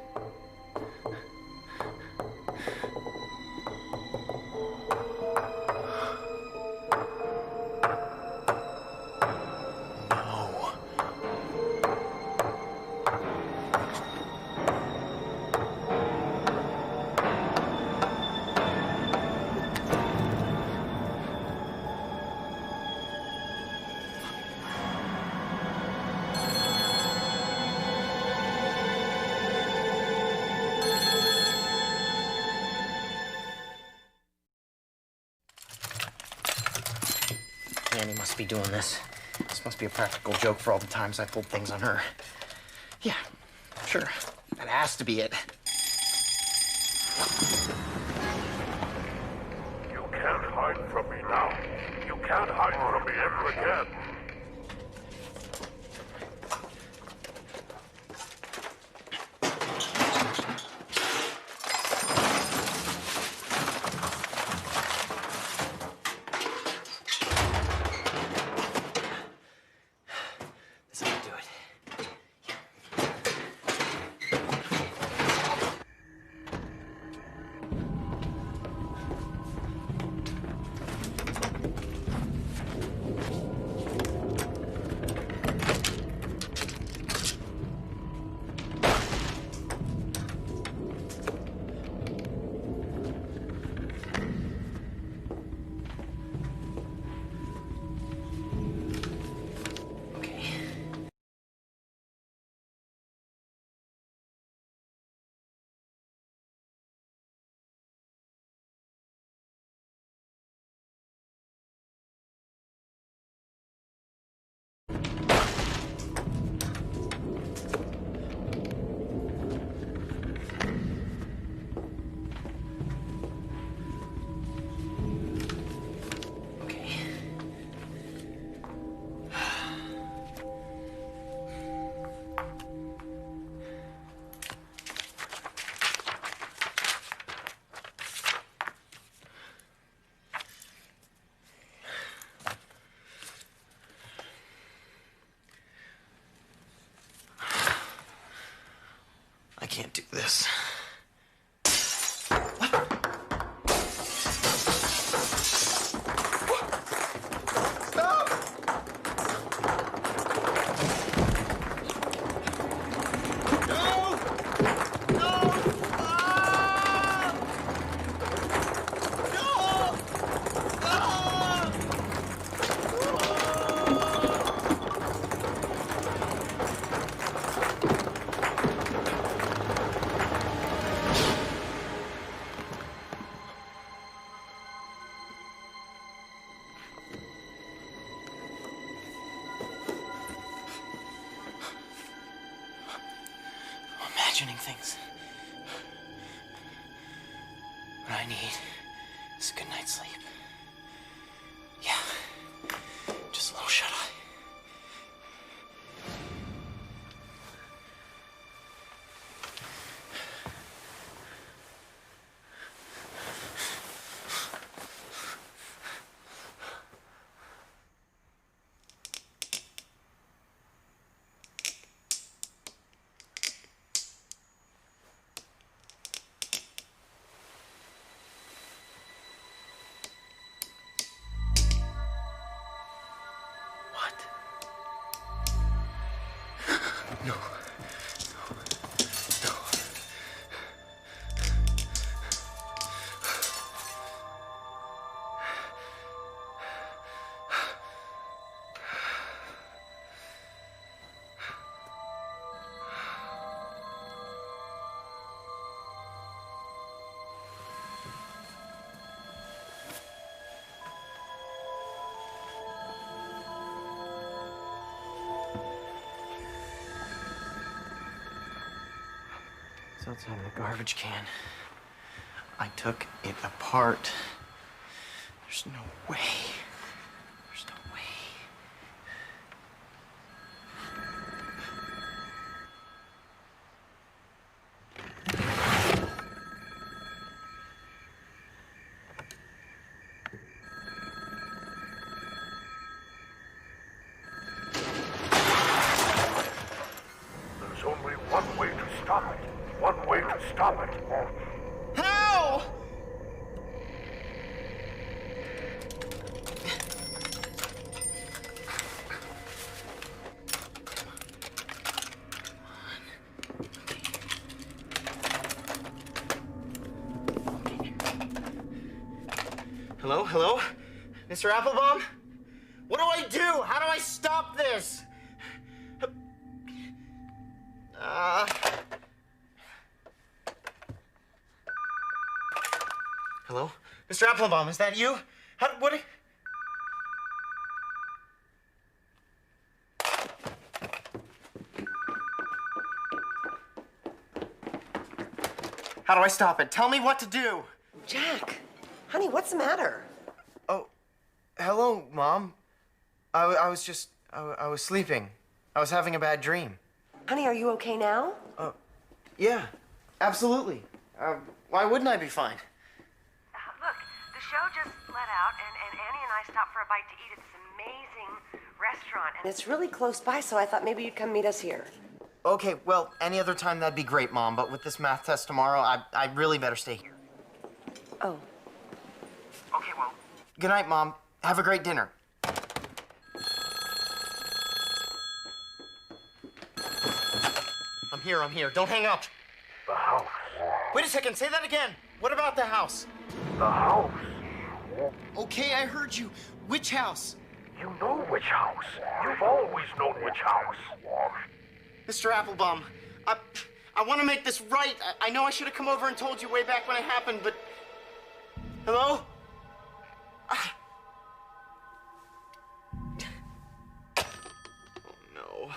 Annie must be doing this. This must be a practical joke for all the times I pulled things on her. Yeah, sure. That has to be it. You can't hide from me now. You can't hide from me ever again. This ought to do it. I can't do this. Imagining things. What I need is a good night's sleep. Yeah, just a little shut-eye. No. It's outside of the garbage can. I took it apart. There's no way. There's no way. There's only one way to stop it. One way to stop it. How? Hello? Hello? Mr. Applebaum? What do I do? How do I stop this? Hello? Mr. Applebaum, is that you? How do I stop it? Tell me what to do. Jack, honey, what's the matter? Oh, hello, Mom. I was sleeping. I was having a bad dream. Honey, are you okay now? Yeah, absolutely. Why wouldn't I be fine? Look, the show just let out, and Annie and I stopped for a bite to eat at this amazing restaurant. And it's really close by, so I thought maybe you'd come meet us here. Okay, well, any other time that'd be great, Mom, but with this math test tomorrow, I really better stay here. Oh. Okay, well. Good night, Mom. Have a great dinner. I'm here. Don't hang up. The house. Wait a second, say that again. What about the house? The house. Okay, I heard you. Which house? You know which house. You've always known which house. Mr. Applebaum, I want to make this right. I know I should have come over and told you way back when it happened, but... Hello? Oh, no.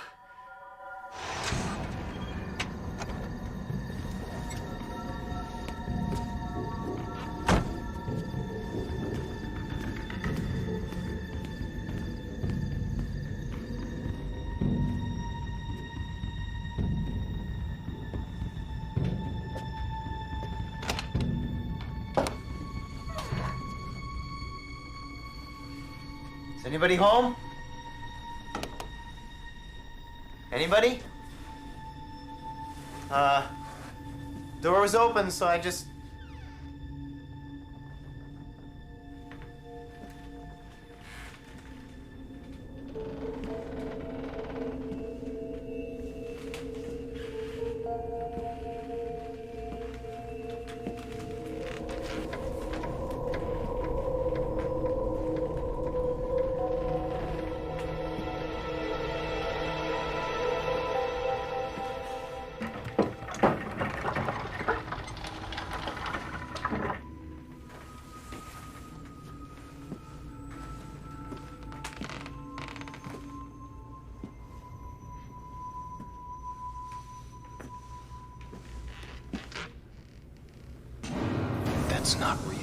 Is anybody home? Anybody? Door was open, so I just... That's not real.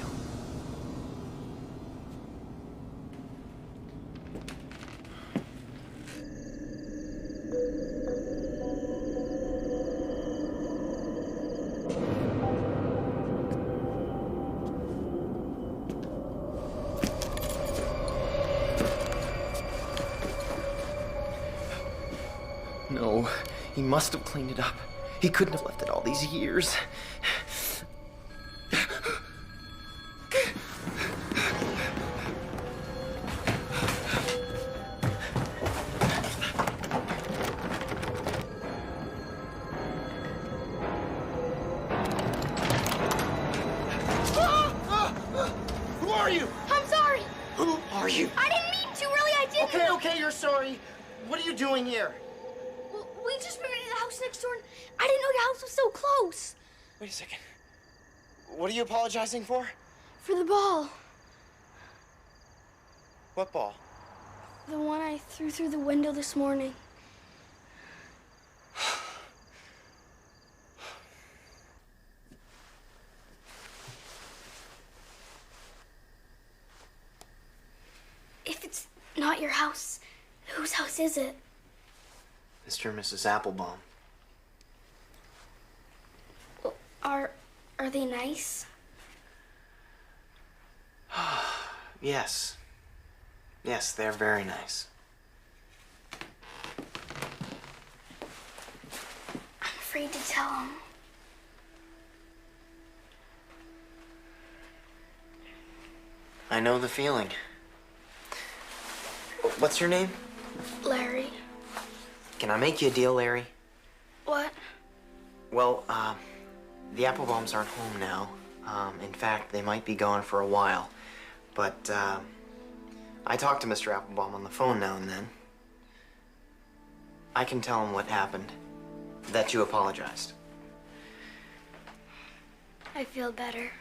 No, he must have cleaned it up. He couldn't have left it all these years. are you? I'm sorry. Who are you? I didn't mean to, really, I didn't. Okay, you're sorry. What are you doing here? Well, we just moved into the house next door, and I didn't know your house was so close. Wait a second. What are you apologizing for? For the ball. What ball? The one I threw through the window this morning. If it's not your house, whose house is it? Mr. and Mrs. Applebaum. Are they nice? Yes. Yes, they're very nice. I'm afraid to tell them. I know the feeling. What's your name? Larry. Can I make you a deal, Larry? What? Well, the Applebaums aren't home now. In fact, they might be gone for a while. But, I talk to Mr. Applebaum on the phone now and then. I can tell him what happened. That you apologized. I feel better.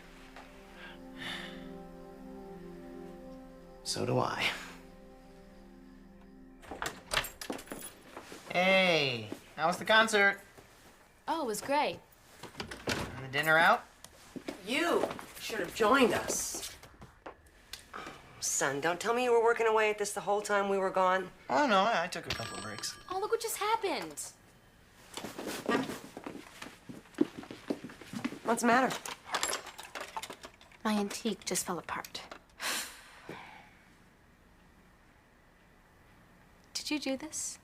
So do I. Hey, how was the concert? Oh, it was great. And the dinner out? You should have joined us. Oh, son, don't tell me you were working away at this the whole time we were gone. Oh, no, I took a couple of breaks. Oh, look what just happened. What's the matter? My antique just fell apart. Did you do this?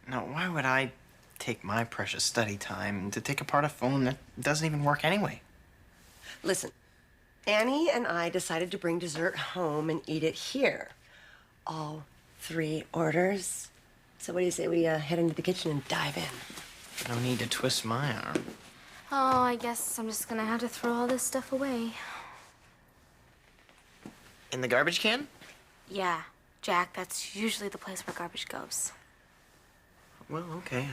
No, why would I take my precious study time to take apart a phone that doesn't even work anyway? Listen, Annie and I decided to bring dessert home and eat it here. All 3 orders. So what do you say we head into the kitchen and dive in? No need to twist my arm. Oh, I guess I'm just gonna have to throw all this stuff away. In the garbage can? Yeah, Jack, that's usually the place where garbage goes. Well, okay.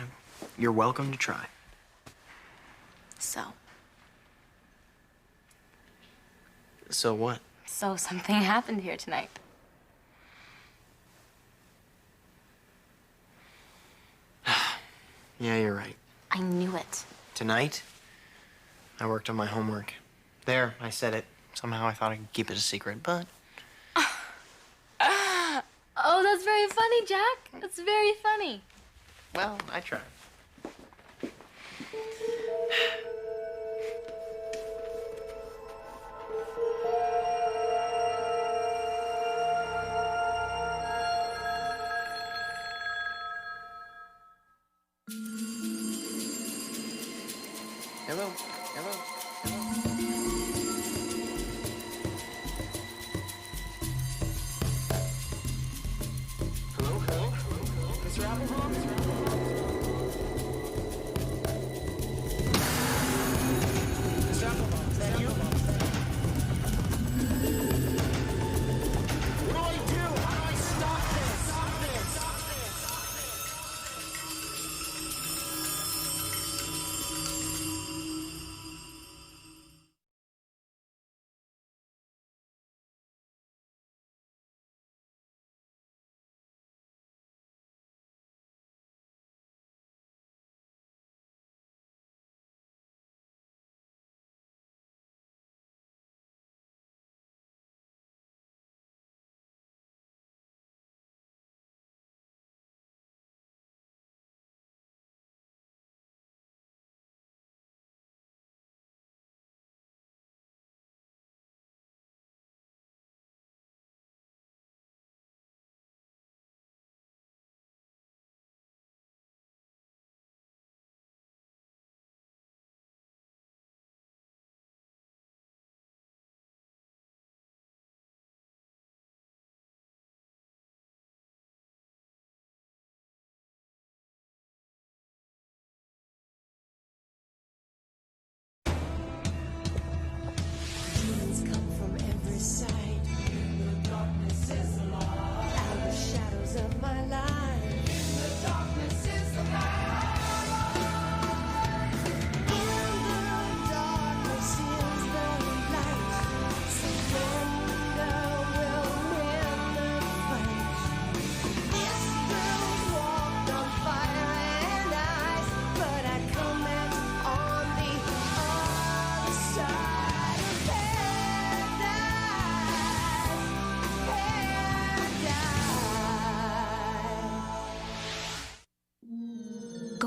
You're welcome to try. So So what? So something happened here tonight. Yeah, you're right. I knew it. Tonight, I worked on my homework. There, I said it. Somehow I thought I could keep it a secret, but... Oh, that's very funny, Jack. That's very funny. Well, I tried. Hello, hello. Mr. Applebaum?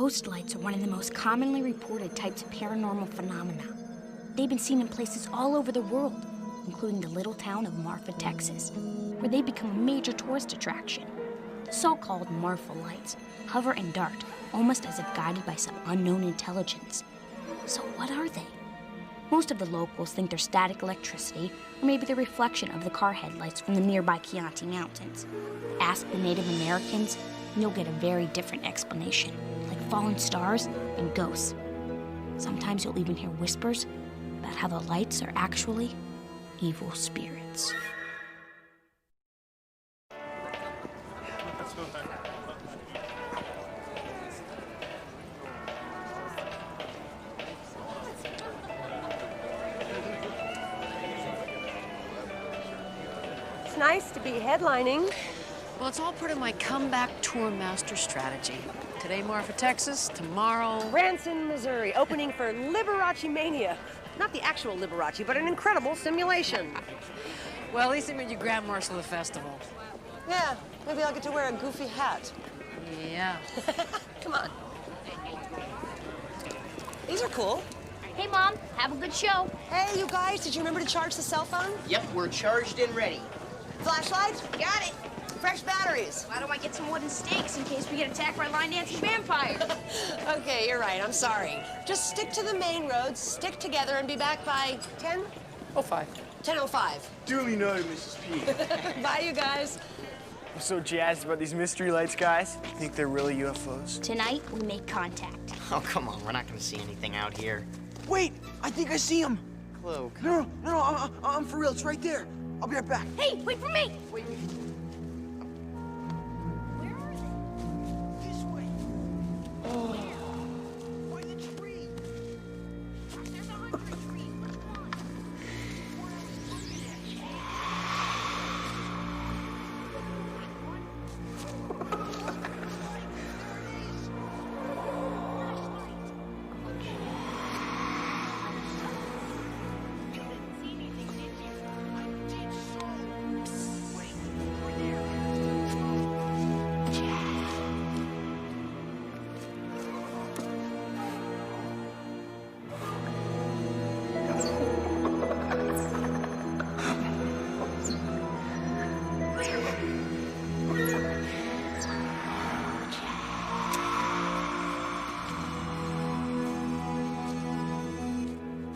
Ghost lights are one of the most commonly reported types of paranormal phenomena. They've been seen in places all over the world, including the little town of Marfa, Texas, where they become a major tourist attraction. The so-called Marfa lights hover and dart, almost as if guided by some unknown intelligence. So what are they? Most of the locals think they're static electricity, or maybe the reflection of the car headlights from the nearby Chianti Mountains. Ask the Native Americans, and you'll get a very different explanation, like fallen stars and ghosts. Sometimes you'll even hear whispers about how the lights are actually evil spirits. It's nice to be headlining. Well, it's all part of my comeback tour master strategy. Today, Marfa, Texas. Tomorrow, Branson, Missouri, opening for Liberace Mania. Not the actual Liberace, but an incredible simulation. well, at least they made you Grand Marshal of the festival. Yeah, maybe I'll get to wear a goofy hat. Yeah. Come on. These are cool. Hey, Mom, have a good show. Hey, you guys, did you remember to charge the cell phone? Yep, we're charged and ready. Flashlights? Got it. Fresh batteries. Why don't I get some wooden stakes in case we get attacked by line-dancing vampires? Okay, you're right. I'm sorry. Just stick to the main roads, stick together, and be back by 10:05. 10:05. Duly noted, Mrs. P. Bye, you guys. I'm so jazzed about these mystery lights, guys. You think they're really UFOs? Tonight, we make contact. Oh, come on. We're not going to see anything out here. Wait, I think I see them. Chloe. No, I'm for real. It's right there. I'll be right back. Hey, wait for me! Wait.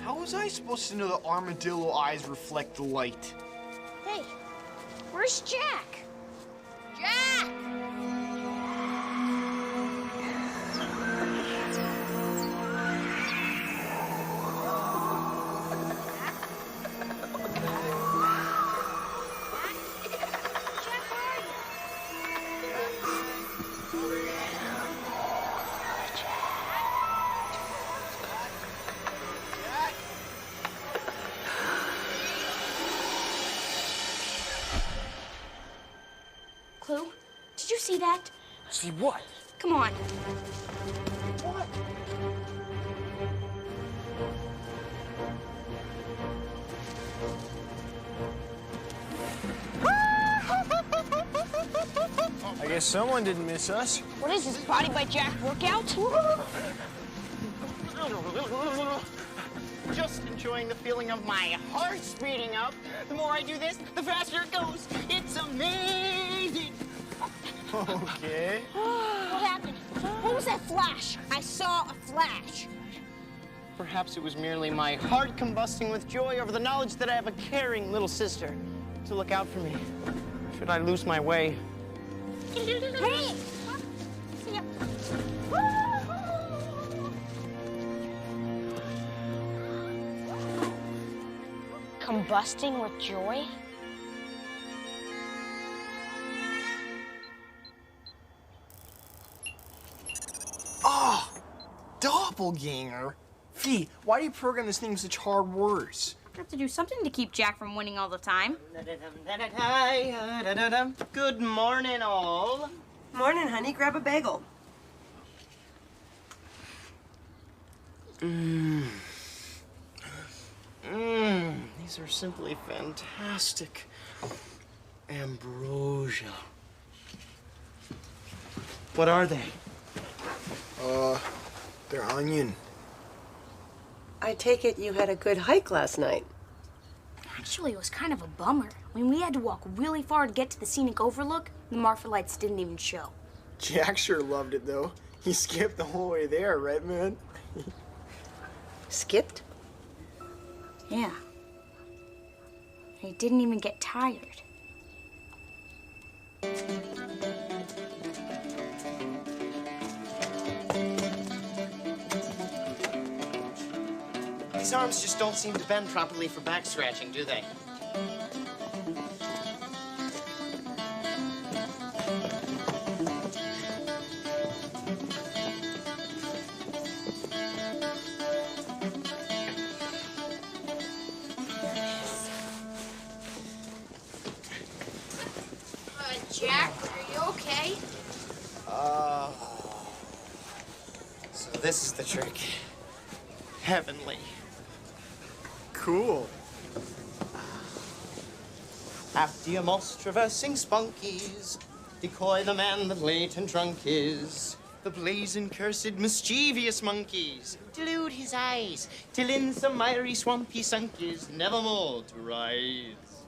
How was I supposed to know the armadillo eyes reflect the light? Hey, where's Jack? Jack! Clue, did you see that? See what? Come on. What? I guess someone didn't miss us. What is this, Body by Jack workout? Just enjoying the feeling of my heart speeding up. The more I do this, the faster it goes. It's amazing. Okay. What happened? What was that flash? I saw a flash. Perhaps it was merely my heart combusting with joy over the knowledge that I have a caring little sister to look out for me. Should I lose my way? Hey! See ya. Combusting with joy? Oh, doppelganger. Fee, why do you program this thing with such hard words? I have to do something to keep Jack from winning all the time. Good morning, all. Morning, honey. Grab a bagel. These are simply fantastic. Ambrosia. What are they? They're onion. I take it you had a good hike last night. Actually, it was kind of a bummer. When we had to walk really far to get to the scenic overlook, the Marfa lights didn't even show. Jack sure loved it, though. He skipped the whole way there, right, man? Skipped? Yeah. He didn't even get tired. These arms just don't seem to bend properly for back scratching, do they? Jack, are you okay? So this is the trick. Heavenly. Cool. After your most traversing spunkies, decoy the man that latent drunk is. The blazing, cursed, mischievous monkeys delude his eyes, till in some miry swamp he sunk is, nevermore to rise.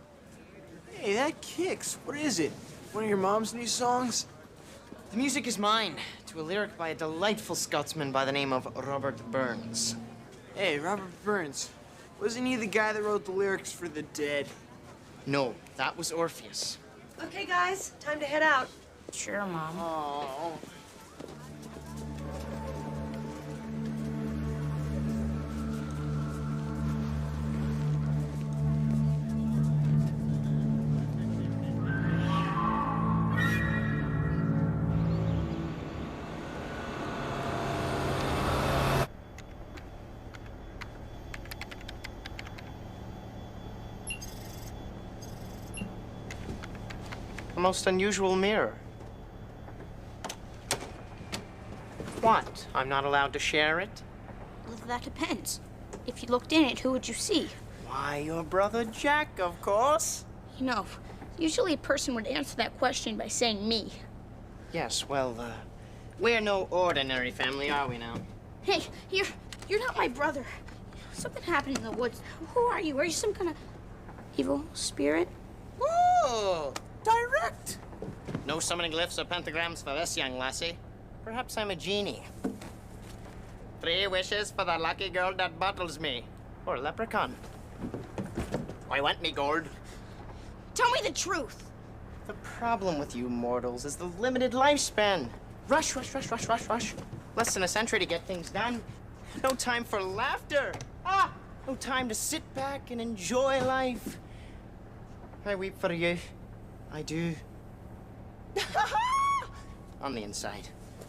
Hey, that kicks. What is it? One of your mom's new songs? The music is mine, to a lyric by a delightful Scotsman by the name of Robert Burns. Hey, Robert Burns. Wasn't he the guy that wrote the lyrics for The Dead? No, that was Orpheus. Okay, guys, time to head out. Sure, Mom. Oh. A most unusual mirror. What? I'm not allowed to share it? Well, that depends. If you looked in it, who would you see? Why, your brother Jack, of course. You know, usually a person would answer that question by saying me. Yes, well, we're no ordinary family, are we now? Hey, you're not my brother. Something happened in the woods. Who are you? Are you some kind of evil spirit? Oh, direct. No summoning glyphs or pentagrams for this young lassie. Perhaps I'm a genie. 3 wishes for the lucky girl that bottles me. Or leprechaun. I want me gold. Tell me the truth. The problem with you mortals is the limited lifespan. Rush, rush, rush, rush, rush, rush. Less than a century to get things done. No time for laughter. No time to sit back and enjoy life. I weep for you. I do. On the inside.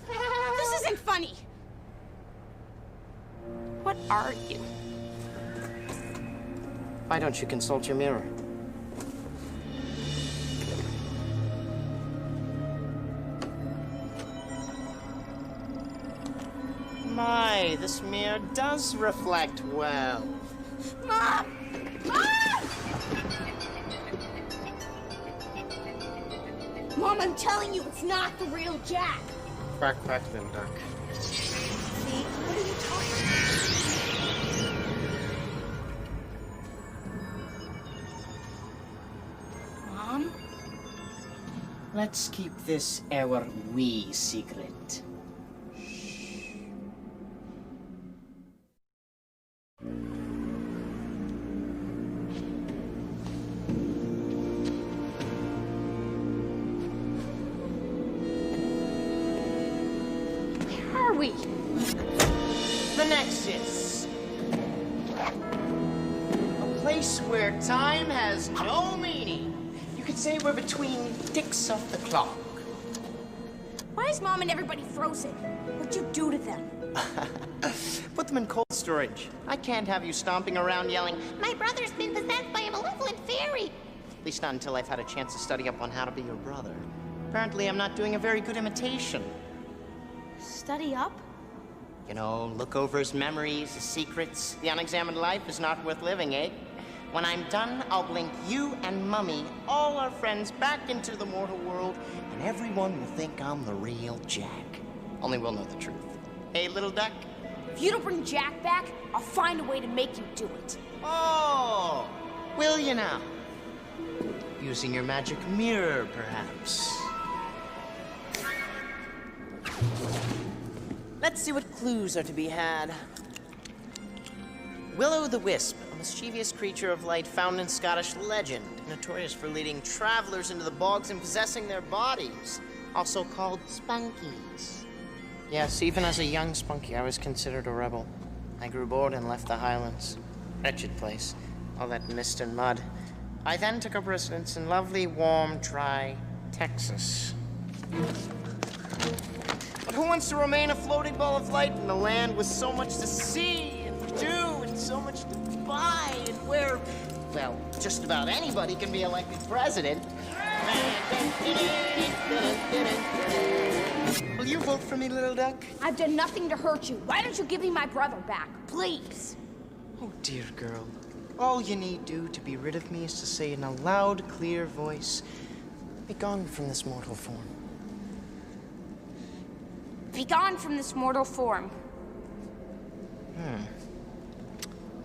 This isn't funny. What are you? Why don't you consult your mirror? My, this mirror does reflect well. Mom! Mom! Mom, I'm telling you, it's not the real Jack. Quack, quack, then duck. See? What are you talking about? Mom? Let's keep this our wee secret. Where are we? The Nexus. A place where time has no meaning. You could say we're between ticks of the clock. Why is Mom and everybody frozen? What'd you do to them? Put them in cold storage. I can't have you stomping around yelling, "My brother's been possessed by a malevolent fairy!" At least not until I've had a chance to study up on how to be your brother. Apparently, I'm not doing a very good imitation. Study up? You know, look over his memories, his secrets. The unexamined life is not worth living, eh? When I'm done, I'll blink you and Mummy, all our friends, back into the mortal world, and everyone will think I'm the real Jack. Only we'll know the truth. Hey, little duck? If you don't bring Jack back, I'll find a way to make you do it. Oh, will you now? Using your magic mirror, perhaps. Let's see what clues are to be had. Will-o'-the-wisp, a mischievous creature of light found in Scottish legend, notorious for leading travelers into the bogs and possessing their bodies, also called spunkies. Yes, even as a young spunky, I was considered a rebel. I grew bored and left the Highlands. Wretched place, all that mist and mud. I then took up residence in lovely, warm, dry Texas. But who wants to remain a floating ball of light in a land with so much to see and do and so much to buy and where, well, just about anybody can be elected president? Will you vote for me, little duck? I've done nothing to hurt you. Why don't you give me my brother back, please? Oh, dear girl. All you need do to be rid of me is to say in a loud, clear voice, "Be gone from this mortal form." Be gone from this mortal form.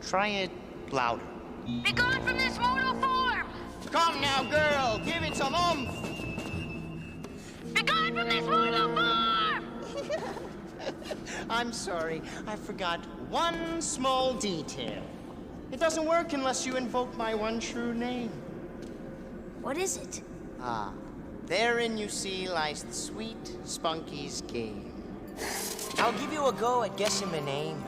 Try it louder. Be gone from this mortal form! Come now, girl, give it some oomph. Be gone from this mortal form! I'm sorry, I forgot one small detail. It doesn't work unless you invoke my one true name. What is it? Ah, therein you see lies the sweet Spunky's game. I'll give you a go at guessing my name.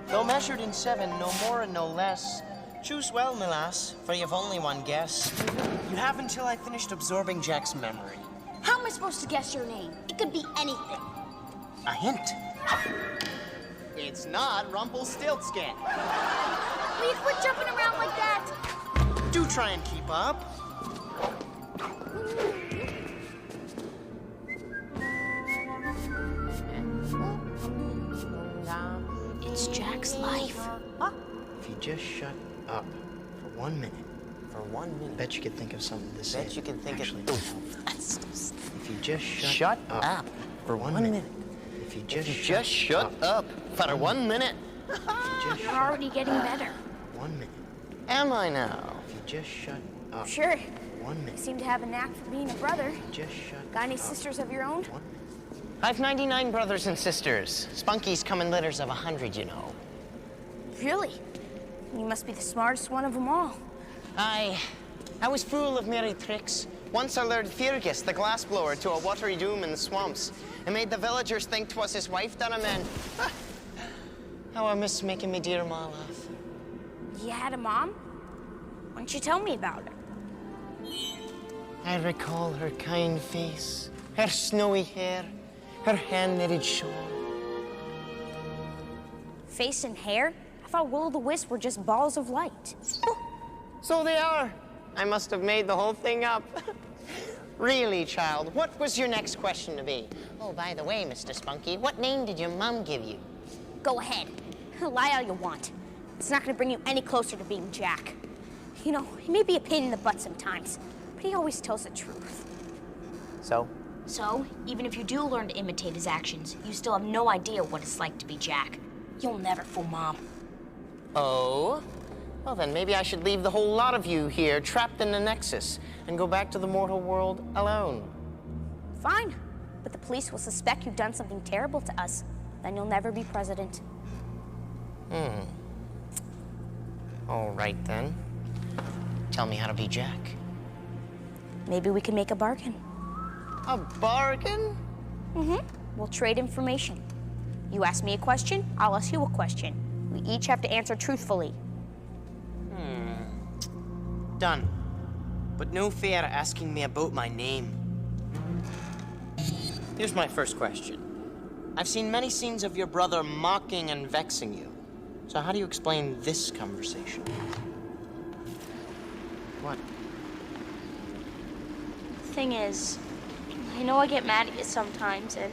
Though measured in 7, no more and no less. Choose well, my lass, for you've only one guess. You have until I finished absorbing Jack's memory. How am I supposed to guess your name? It could be anything. A hint. It's not Rumpelstiltskin. Will you quit jumping around like that? Do try and keep up. It's Jack's life. If you just shut up for 1 minute. For 1 minute? Bet you could think of something to say. Bet you could think of... If you just shut up for 1 minute. If you just shut up for 1 minute. You're already getting better. 1 minute. Am I now? If you just shut up. Sure. 1 minute. You seem to have a knack for being a brother. Just shut Got any sisters of your own? I've 99 brothers and sisters. Spunkies come in litters of 100, you know. Really? You must be the smartest one of them all. I was full of merry tricks. Once I lured Fergus, the glassblower, to a watery doom in the swamps, and made the villagers think 'twas his wife done him in. How I miss making me dear ma laugh. You had a mom? Why don't you tell me about her? I recall her kind face, her snowy hair, her hand-knitted shawl. Face and hair? I thought will-o'-the-wisp were just balls of light. So they are. I must have made the whole thing up. Really, child, what was your next question to be? Oh, by the way, Mr. Spunky, what name did your mom give you? Go ahead. Lie all you want. It's not going to bring you any closer to being Jack. You know, he may be a pain in the butt sometimes, but he always tells the truth. So? So, even if you do learn to imitate his actions, you still have no idea what it's like to be Jack. You'll never fool Mom. Oh? Well, then maybe I should leave the whole lot of you here trapped in the Nexus and go back to the mortal world alone. Fine, but the police will suspect you've done something terrible to us. Then you'll never be president. All right, then. Tell me how to be Jack. Maybe we can make a bargain. A bargain? We'll trade information. You ask me a question, I'll ask you a question. We each have to answer truthfully. Done. But no fair asking me about my name. Here's my first question. I've seen many scenes of your brother mocking and vexing you. So how do you explain this conversation? What? The thing is, I know I get mad at you sometimes, and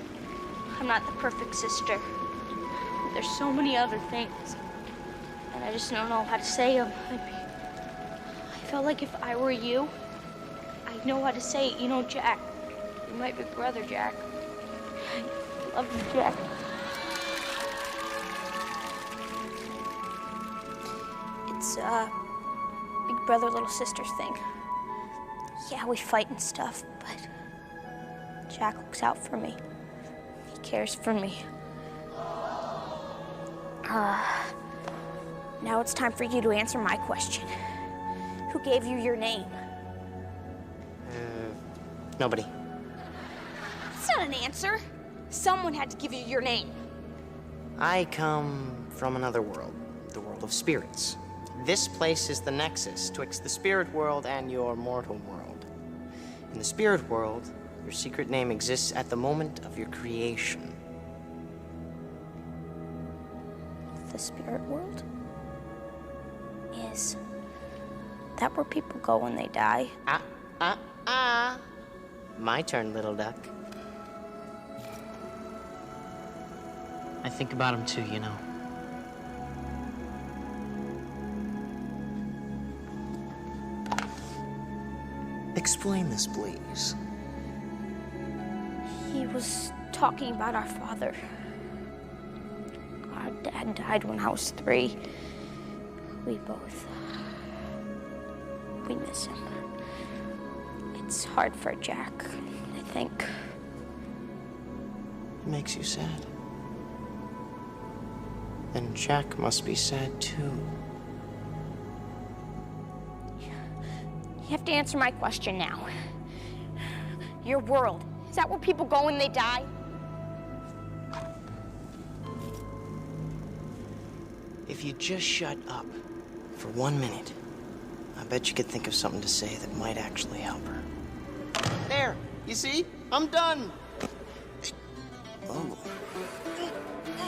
I'm not the perfect sister. But there's so many other things, and I just don't know how to say them. I felt like if I were you, I'd know how to say it. You know, Jack, you're my big brother, Jack. love you, Jack. It's a big brother, little sister thing. Yeah, we fight and stuff, but Jack looks out for me. He cares for me. Now it's time for you to answer my question. Who gave you your name? Nobody. That's not an answer. Someone had to give you your name. I come from another world, the world of spirits. This place is the nexus twixt the spirit world and your mortal world. In the spirit world, your secret name exists at the moment of your creation. The spirit world? Is that where people go when they die? My turn, little duck. I think about him too, you know. Explain this, please. He was talking about our father. Our dad died when I was 3. We miss him. It's hard for Jack, I think. It makes you sad. Then Jack must be sad too. You have to answer my question now. Your world, is that where people go when they die? If you just shut up for 1 minute, I bet you could think of something to say that might actually help her. There, you see? I'm done.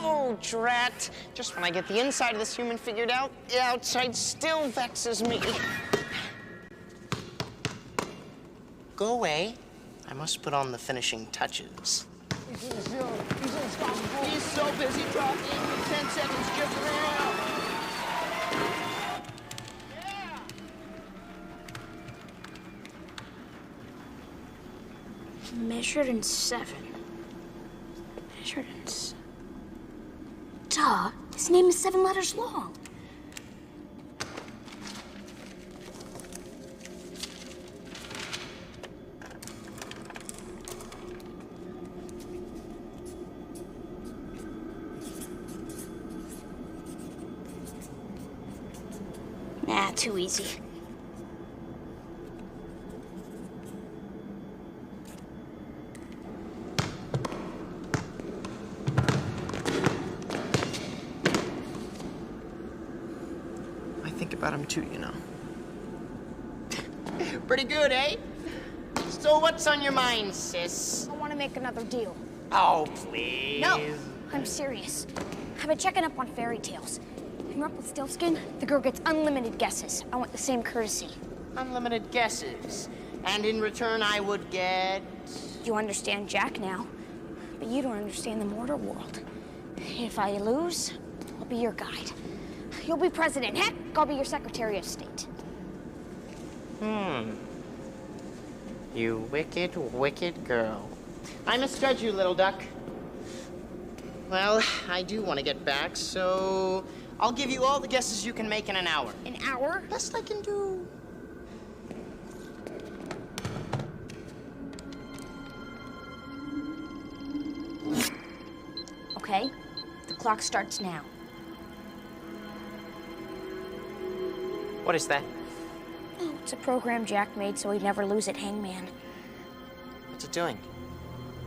Oh, drat. Just when I get the inside of this human figured out, the outside still vexes me. Go away. I must put on the finishing touches. He's so busy talking, 10 seconds just ran out. Measured in 7. Measured in 7. Duh, his name is 7 letters long. Nah, too easy. I think about him too, you know. Pretty good, eh? So what's on your mind, sis? I want to make another deal. Oh, please. No, I'm serious. I've been checking up on fairy tales. In Rumpelstiltskin, the girl gets unlimited guesses. I want the same courtesy. Unlimited guesses. And in return, I would get... You understand Jack now, but you don't understand the mortal world. If I lose, I'll be your guide. You'll be president. Heck, I'll be your Secretary of State. You wicked, wicked girl. I misjudge you, little duck. Well, I do want to get back, so I'll give you all the guesses you can make in an hour. An hour? Best I can do. Okay, the clock starts now. What is that? Oh, it's a program Jack made so he'd never lose at Hangman. What's it doing?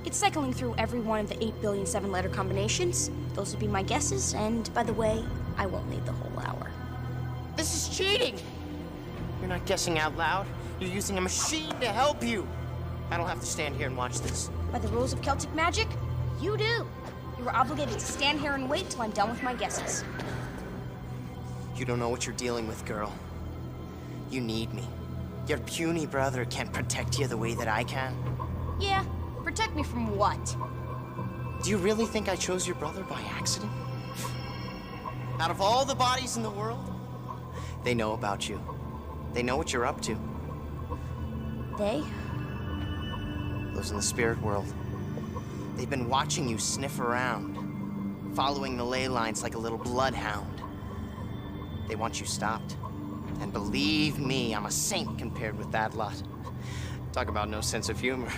It's cycling through every one of the 8 billion 7-letter combinations. Those would be my guesses, and by the way, I won't need the whole hour. This is cheating! You're not guessing out loud. You're using a machine to help you. I don't have to stand here and watch this. By the rules of Celtic magic, you do. You are obligated to stand here and wait till I'm done with my guesses. You don't know what you're dealing with, girl. You need me. Your puny brother can't protect you the way that I can. Yeah, protect me from what? Do you really think I chose your brother by accident? Out of all the bodies in the world, they know about you. They know what you're up to. They? Those in the spirit world. They've been watching you sniff around, following the ley lines like a little bloodhound. They want you stopped. And believe me, I'm a saint compared with that lot. Talk about no sense of humor.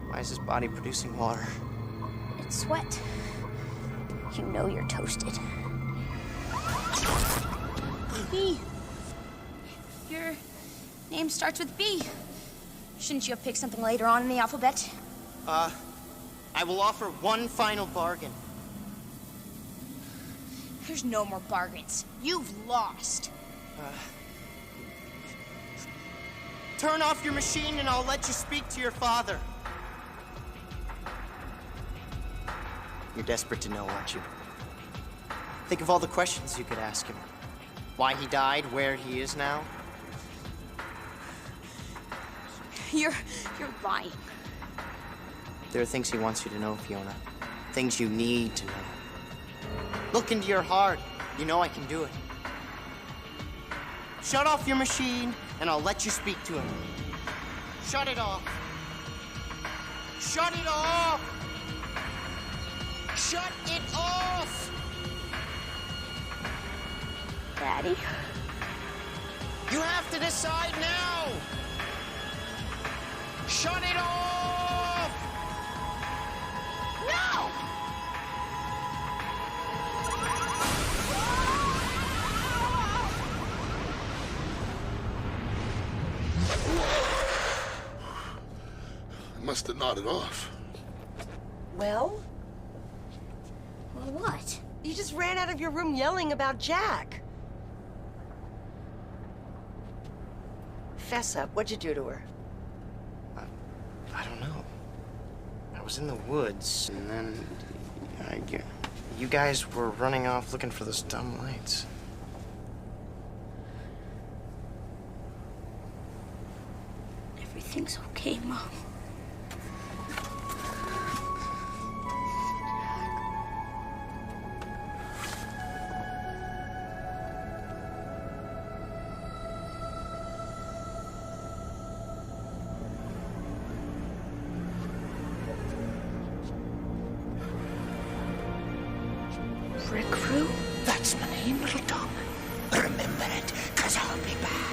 Why is his body producing water? It's sweat. You know you're toasted. B. Your name starts with B. Shouldn't you have picked something later on in the alphabet? I will offer one final bargain. There's no more bargains. You've lost. Turn off your machine and I'll let you speak to your father. You're desperate to know, aren't you? Think of all the questions you could ask him. Why he died, where he is now. You're lying. There are things he wants you to know, Fiona. Things you need to know. Look into your heart. You know I can do it. Shut off your machine, and I'll let you speak to him. Shut it off. Shut it off! Shut it off! Daddy? You have to decide now! Shut it off! No! I must have nodded off. Well? Well, what? You just ran out of your room yelling about Jack. Fess up. What'd you do to her? I don't know. I was in the woods, and then you guys were running off looking for those dumb lights. Everything's okay, Mom. That's my name, little dog. Remember it, 'cause I'll be back.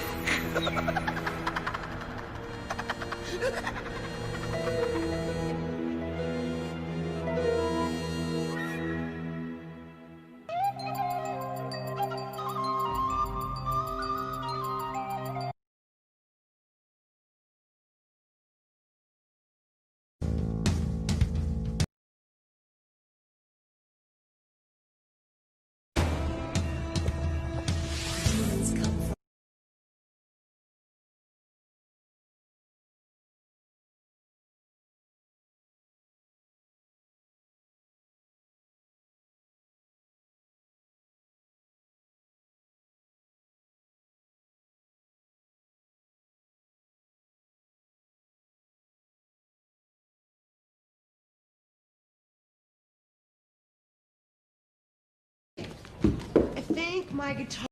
I think my guitar...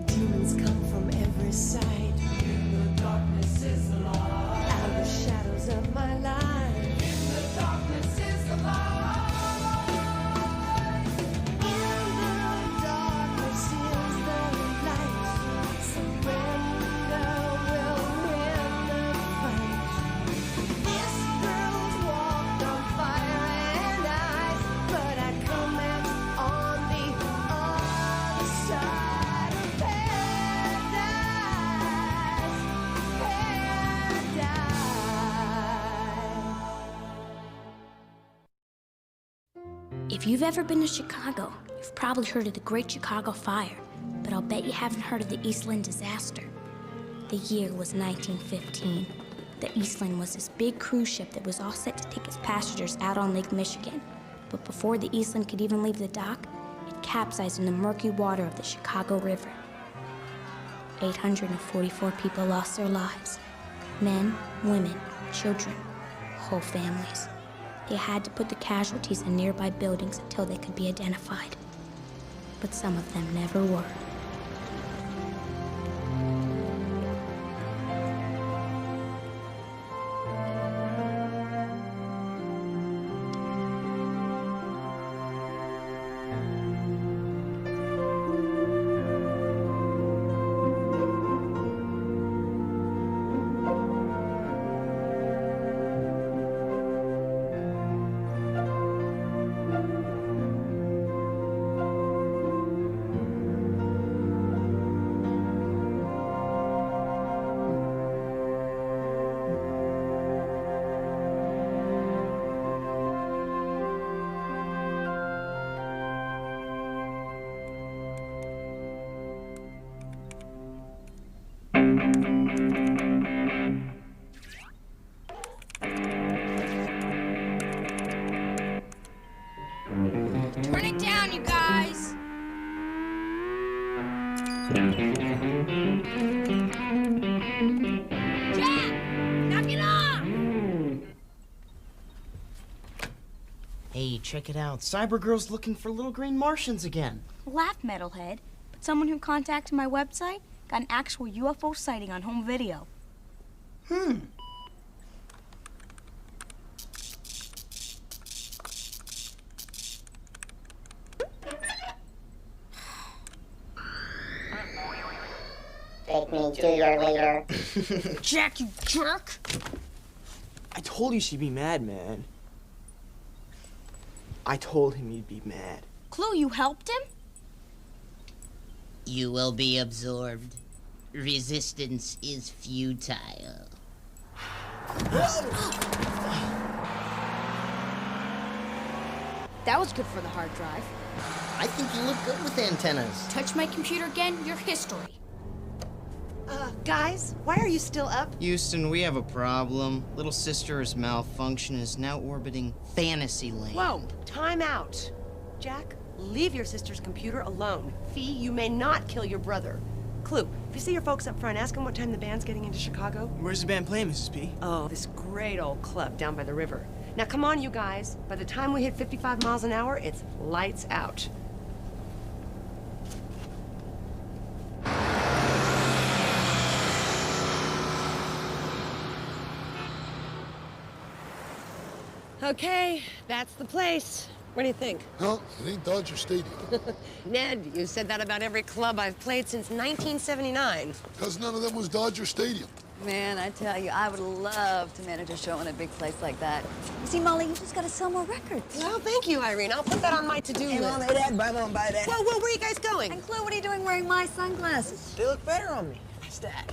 Demons come from every side. In the darkness is the light. Out of the shadows of my life. In the darkness is the light. In the darkness is the light. Surrender will win the fight. This girl's walked on fire and ice, but I come out on the other side of paradise. If you've ever been to Chicago, you've probably heard of the Great Chicago Fire, but I'll bet you haven't heard of the Eastland disaster. The year was 1915. The Eastland was this big cruise ship that was all set to take its passengers out on Lake Michigan. But before the Eastland could even leave the dock, it capsized in the murky water of the Chicago River. 844 people lost their lives. Men, women, children, whole families. They had to put the casualties in nearby buildings until they could be identified. But some of them never were. Knock it off! Hey, check it out. Cybergirl's looking for little green Martians again. Laugh, metalhead. But someone who contacted my website got an actual UFO sighting on home video. Take me to your leader. Jack, you jerk! I told you she'd be mad, man. I told him you'd be mad. Clue, you helped him? You will be absorbed. Resistance is futile. That was good for the hard drive. I think you look good with antennas. Touch my computer again, you're history. Guys, why are you still up? Houston, we have a problem. Little sister is malfunctioning and is now orbiting fantasy land. Whoa, time out. Jack, leave your sister's computer alone. Fee, you may not kill your brother. Clue, if you see your folks up front, ask them what time the band's getting into Chicago. Where's the band playing, Mrs. P? Oh, this great old club down by the river. Now come on, you guys. By the time we hit 55 miles an hour, it's lights out. Okay, that's the place. What do you think? No, it ain't Dodger Stadium. Ned, you said that about every club I've played since 1979. Because none of them was Dodger Stadium. Man, I tell you, I would love to manage a show in a big place like that. You see, Molly, you just gotta sell more records. Well, thank you, Irene. I'll put that on my to-do list. Mom, Dad, buy Mom, buy that. Whoa, where are you guys going? And Clue, what are you doing wearing my sunglasses? They look better on me. What's that?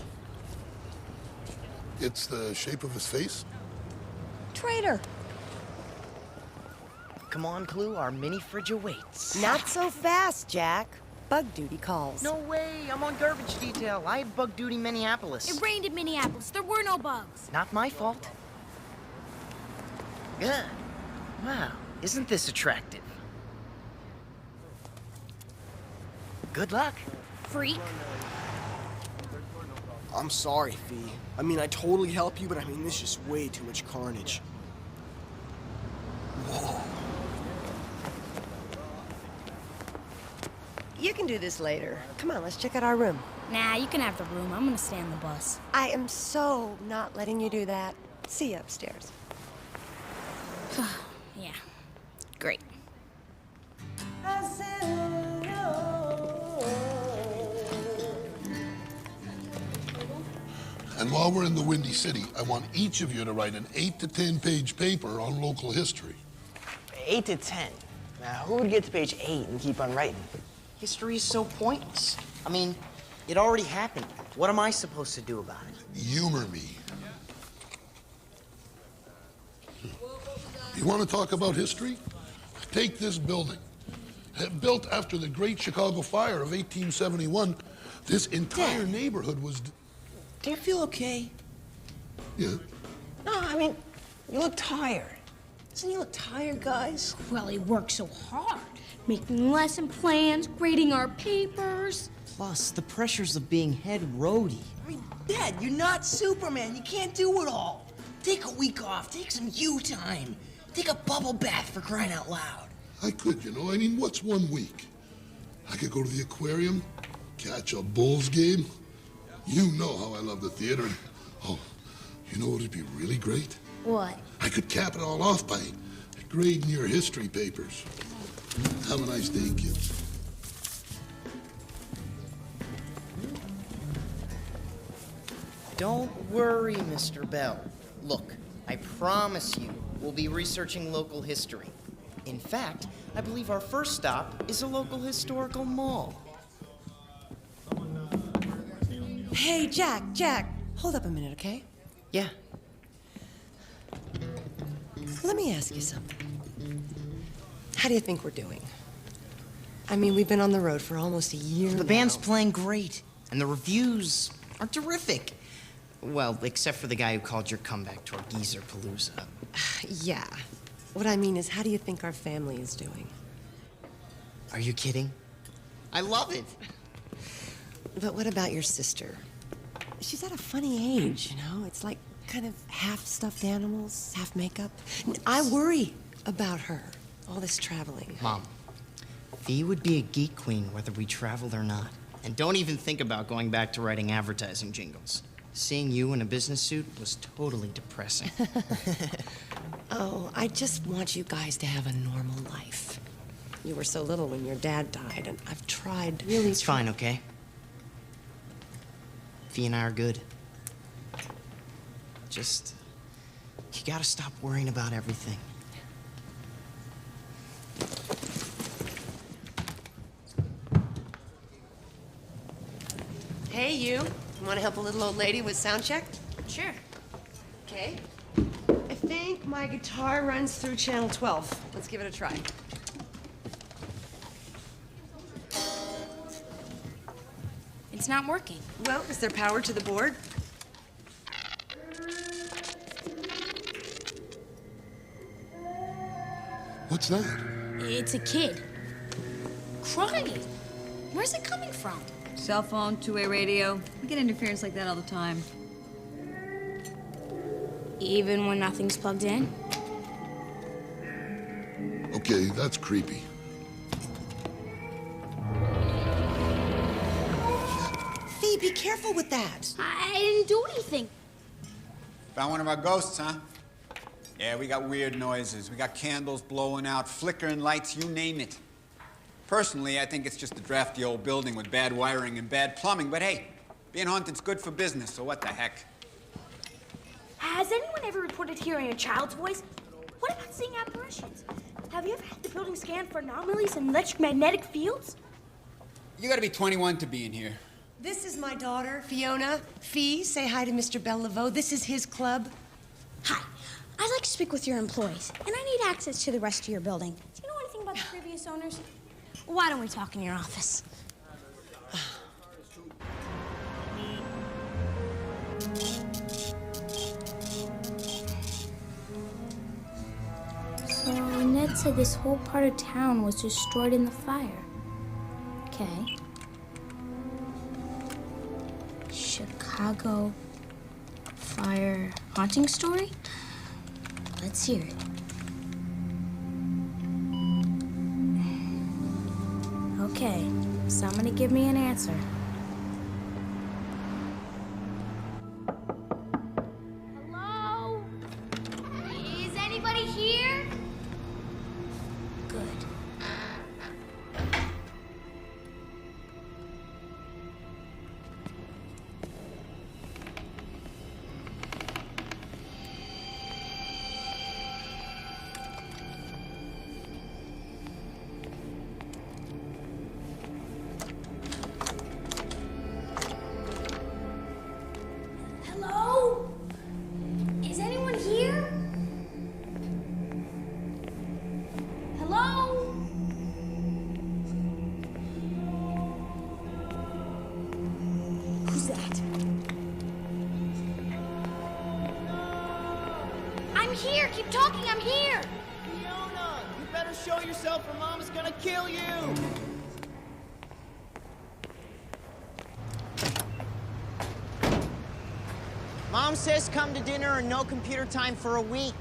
It's the shape of his face. Traitor. Come on, Clue, our mini fridge awaits. Not so fast, Jack. Bug duty calls. No way, I'm on garbage detail. I have bug duty Minneapolis. It rained in Minneapolis. There were no bugs. Not my fault. Good. Wow, isn't this attractive? Good luck. Freak. I'm sorry, Fee. I mean, I totally help you, but I mean, this is just way too much carnage. Whoa. You can do this later. Come on, let's check out our room. Nah, you can have the room. I'm gonna stay on the bus. I am so not letting you do that. See you upstairs. Yeah. Great. And while we're in the Windy City, I want each of you to write an 8 to 10 page paper on local history. 8 to 10. Now, who would get to page 8 and keep on writing? History is so pointless. I mean, it already happened. What am I supposed to do about it? Humor me. You want to talk about history? Take this building. Built after the Great Chicago Fire of 1871, this entire neighborhood was... Do you feel okay? Yeah. No, I mean, you look tired. Doesn't he look tired, guys? Well, he worked so hard. Making lesson plans, grading our papers. Plus, the pressures of being head roadie. I mean, Dad, you're not Superman. You can't do it all. Take a week off. Take some you time. Take a bubble bath, for crying out loud. I could, you know. I mean, what's 1 week? I could go to the aquarium, catch a Bulls game. You know how I love the theater. Oh, you know what would be really great? What? I could cap it all off by grading your history papers. Have a nice day, kids. Don't worry, Mr. Bell. Look, I promise you we'll be researching local history. In fact, I believe our first stop is a local historical mall. Hey, Jack. Hold up a minute, okay? Yeah. Let me ask you something. How do you think we're doing? I mean, we've been on the road for almost a year The now. band's playing great, and the reviews are terrific. Well, except for the guy who called your comeback tour Geezer Palooza. Yeah. What I mean is, how do you think our family is doing? Are you kidding? I love it. But what about your sister? She's at a funny age, you know? It's like kind of half stuffed animals, half makeup. I worry about her, all this traveling. Mom, Fee would be a geek queen whether we traveled or not. And don't even think about going back to writing advertising jingles. Seeing you in a business suit was totally depressing. Oh, I just want you guys to have a normal life. You were so little when your dad died, and I've tried really... It's fine, okay? Fee and I are good. Just, you gotta stop worrying about everything. Hey, you. Want to help a little old lady with sound check? Sure. Okay. I think my guitar runs through channel 12. Let's give it a try. It's not working. Well, is there power to the board? What's that? It's a kid. Crying. Where's it coming from? Cell phone, two-way radio. We get interference like that all the time. Even when nothing's plugged in? Okay, that's creepy. Fee, be careful with that. I didn't do anything. Found one of our ghosts, huh? Yeah, we got weird noises. We got candles blowing out, flickering lights, you name it. Personally, I think it's just a drafty old building with bad wiring and bad plumbing, but hey, being haunted's good for business, so what the heck? Has anyone ever reported hearing a child's voice? What about seeing apparitions? Have you ever had the building scanned for anomalies in electromagnetic fields? You gotta be 21 to be in here. This is my daughter, Fiona. Fee, say hi to Mr. Bellevaux. This is his club. Hi. I'd like to speak with your employees, and I need access to the rest of your building. Do you know anything about the previous owners? Why don't we talk in your office? So Ned said this whole part of town was destroyed in the fire. Okay. Chicago fire haunting story? Let's hear it. Okay, somebody give me an answer. Hello? Is anybody here? Good. Hello? Is anyone here? Hello? Who's that? I'm here. Keep talking. I'm here. Fiona, you better show yourself or Mom's gonna kill you. Mom says come to dinner and no computer time for a week.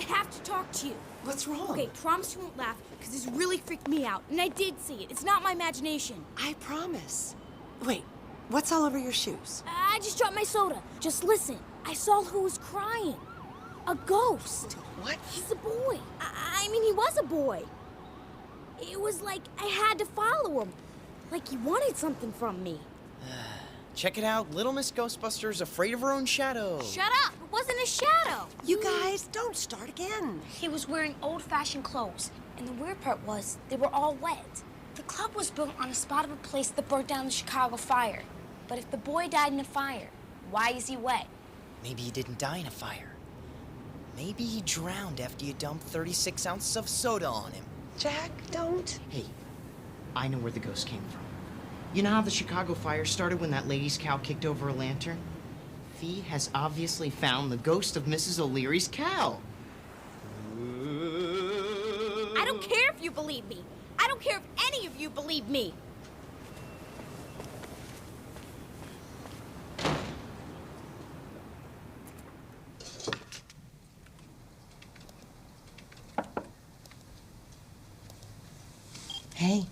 have to talk to you. What's wrong? Okay, promise you won't laugh, because this really freaked me out. And I did see it. It's not my imagination. I promise. Wait, what's all over your shoes? I just dropped my soda. Just listen. I saw who was crying. A ghost. What? He's a boy. I mean, he was a boy. It was like I had to follow him. Like he wanted something from me. Check it out, Little Miss Ghostbuster's afraid of her own shadow. Shut up! It wasn't a shadow. You guys, don't start again. He was wearing old-fashioned clothes, and the weird part was they were all wet. The club was built on a spot of a place that burnt down the Chicago fire. But if the boy died in a fire, why is he wet? Maybe he didn't die in a fire. Maybe he drowned after you dumped 36 ounces of soda on him. Jack, don't. Hey, I know where the ghost came from. You know how the Chicago fire started when that lady's cow kicked over a lantern? Fee has obviously found the ghost of Mrs. O'Leary's cow. I don't care if you believe me. I don't care if any of you believe me. Hey.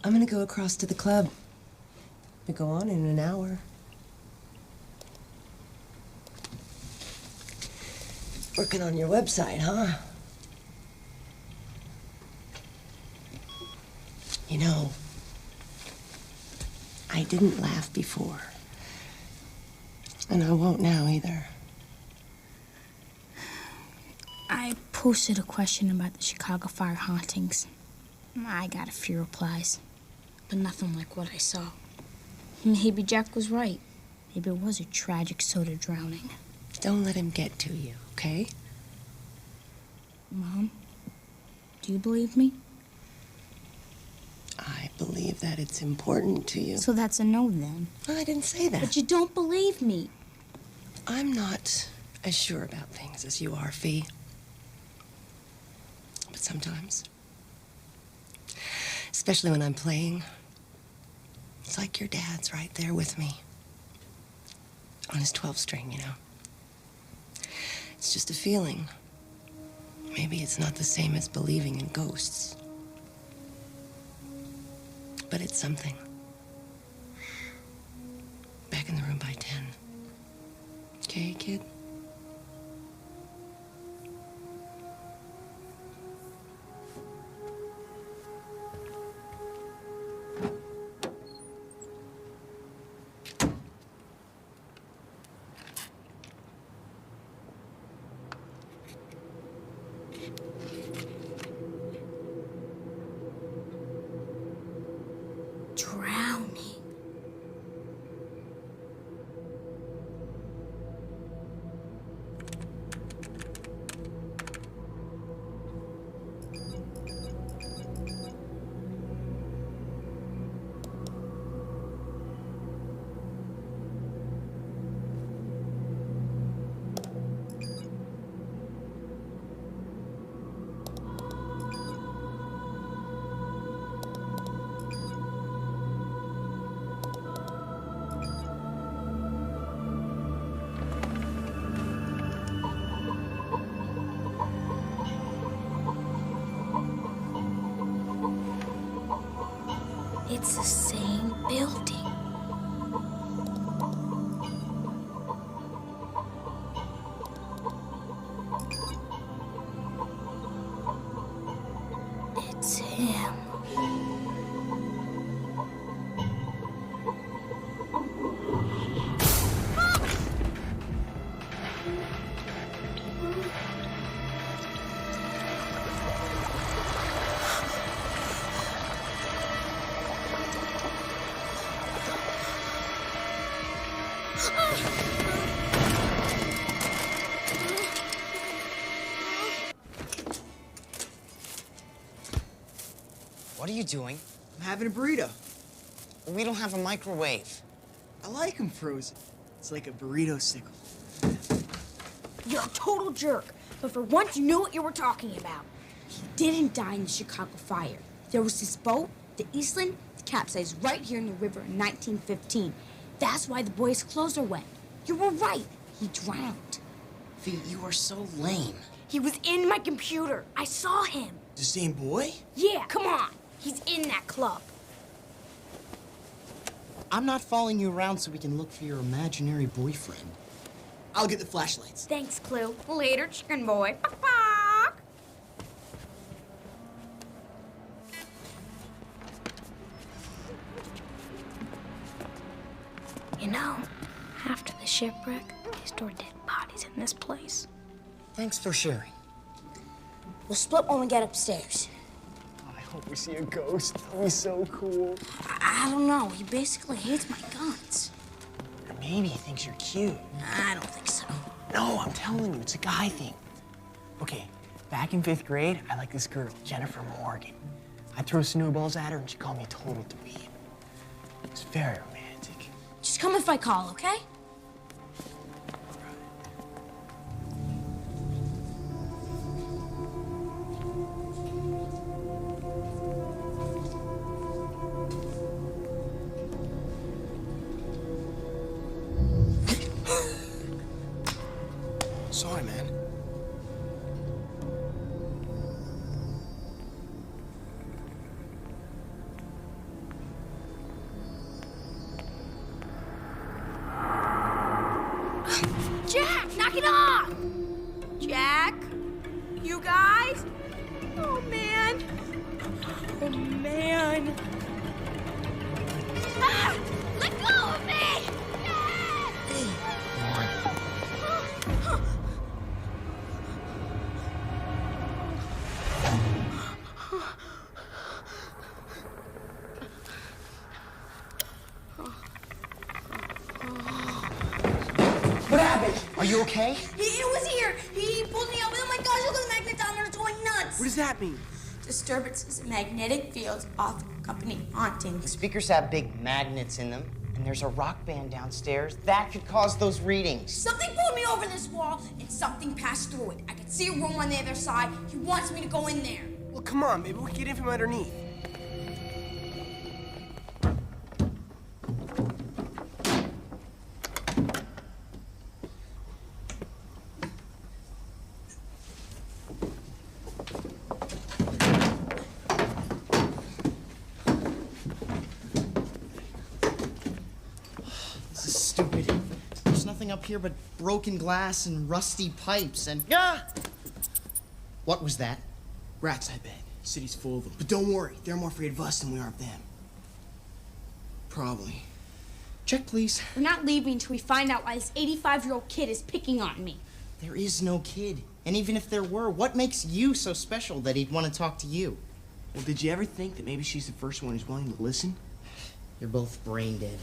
I'm gonna go across to the club. We go on in an hour. Working on your website, huh? You know, I didn't laugh before. And I won't now either. I posted a question about the Chicago fire hauntings. I got a few replies, but nothing like what I saw. Maybe Jack was right. Maybe it was a tragic soda drowning. Don't let him get to you, okay? Mom, do you believe me? I believe that it's important to you. So that's a no then. Well, I didn't say that. But you don't believe me. I'm not as sure about things as you are, Fee. But sometimes, especially when I'm playing, it's like your dad's right there with me. On his 12-string, you know. It's just a feeling. Maybe it's not the same as believing in ghosts. But it's something. Back in the room by 10. Okay, kid? Drowning. It's the same building. It's him. What are you doing? I'm having a burrito. We don't have a microwave. I like them frozen. It's like a burrito sickle. You're a total jerk, but for once you knew what you were talking about. He didn't die in the Chicago fire. There was this boat, the Eastland, that capsized right here in the river in 1915. That's why the boy's clothes are wet. You were right. He drowned. Fee, you are so lame. He was in my computer. I saw him. The same boy? Yeah, come on. He's in that club. I'm not following you around so we can look for your imaginary boyfriend. I'll get the flashlights. Thanks, Clue. Later, chicken boy. Bok, bok. You know, after the shipwreck, they stored dead bodies in this place. Thanks for sharing. We'll split when we get upstairs. I hope we see a ghost. That'll be so cool. I don't know. He basically hates my guns. Or maybe he thinks you're cute. I don't think so. No, I'm telling you, it's a guy thing. Okay, back in 5th grade, I liked this girl, Jennifer Morgan. I'd throw snowballs at her and she'd call me a total dweeb. It was very romantic. Just come if I call, okay? Sorry, man. Jack, knock it off! Jack? You guys? Oh, man. Oh, man. Ah! Let go of me! What happened? Are you okay? It was here. He pulled me up. Oh my gosh, look at the magnetometer. It's going nuts. What does that mean? Disturbances in magnetic fields often accompany haunting. The speakers have big magnets in them, and there's a rock band downstairs. That could cause those readings. Something pulled me over this wall, and something passed through it. I could see a room on the other side. He wants me to go in there. Well, come on, maybe we can get in from underneath. This is stupid. There's nothing up here but broken glass and rusty pipes and... Ah! What was that? Rats, I bet. City's full of them. But don't worry, they're more afraid of us than we are of them. Probably. Check, please. We're not leaving until we find out why this 85-year-old kid is picking on me. There is no kid. And even if there were, what makes you so special that he'd want to talk to you? Well, did you ever think that maybe she's the first one who's willing to listen? You're both brain dead.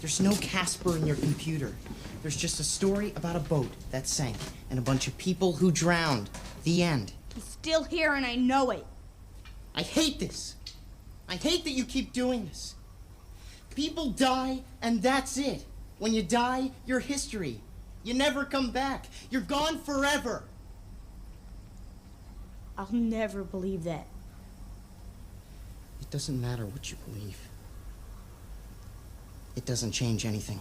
There's no Casper in your computer. There's just a story about a boat that sank and a bunch of people who drowned. The end. He's still here, and I know it. I hate this. I hate that you keep doing this. People die, and that's it. When you die, you're history. You never come back. You're gone forever. I'll never believe that. It doesn't matter what you believe. It doesn't change anything.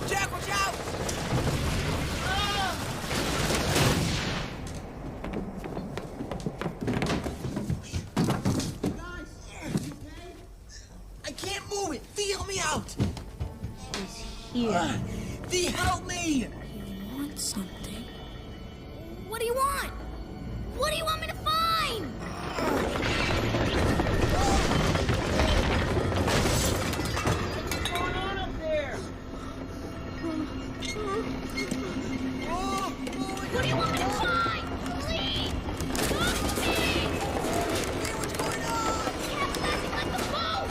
Jack, watch out! I can't move it. Fee, help me out. Here. Fee, help me. I want something. What do you want? What do you want me to find? What's going on up there? What do you want me to find? Please! Talk to me! Hey, what's going on? Capsizing like a boat!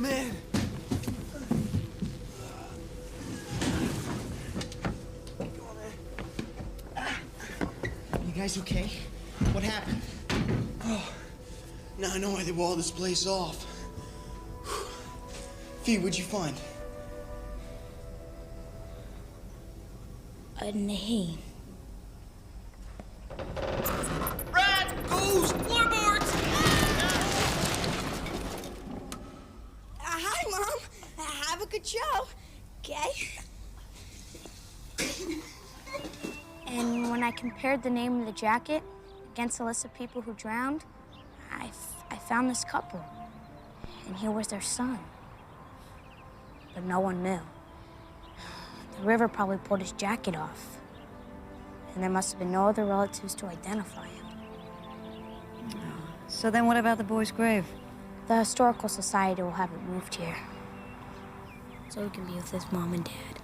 man. You guys okay? What happened? Oh, now I know why they walled this place off. Fee, what'd you find? A name. Rat! Goose! Floorboards! Hi, Mom. Have a good show. Okay? And when I compared the name of the jacket against the list of people who drowned, I found this couple. And here was their son. But no one knew. The river probably pulled his jacket off. And there must have been no other relatives to identify him. So then what about the boy's grave? The Historical Society will have it moved here. So he can be with his mom and dad.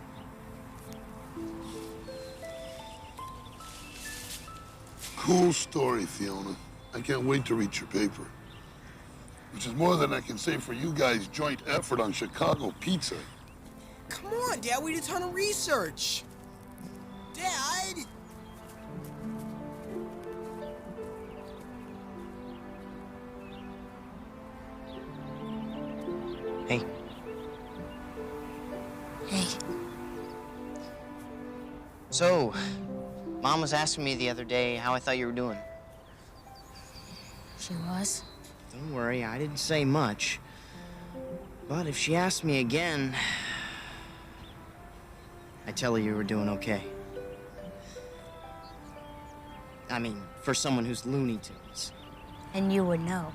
Cool story, Fiona. I can't wait to read your paper. Which is more than I can say for you guys' joint effort on Chicago pizza. Come on, Dad, we did a ton of research. Dad! Hey. Hey. So, Mom was asking me the other day how I thought you were doing. She was? Don't worry, I didn't say much. But if she asked me again, I'd tell her you were doing okay. I mean, for someone who's Looney Tunes. And you would know.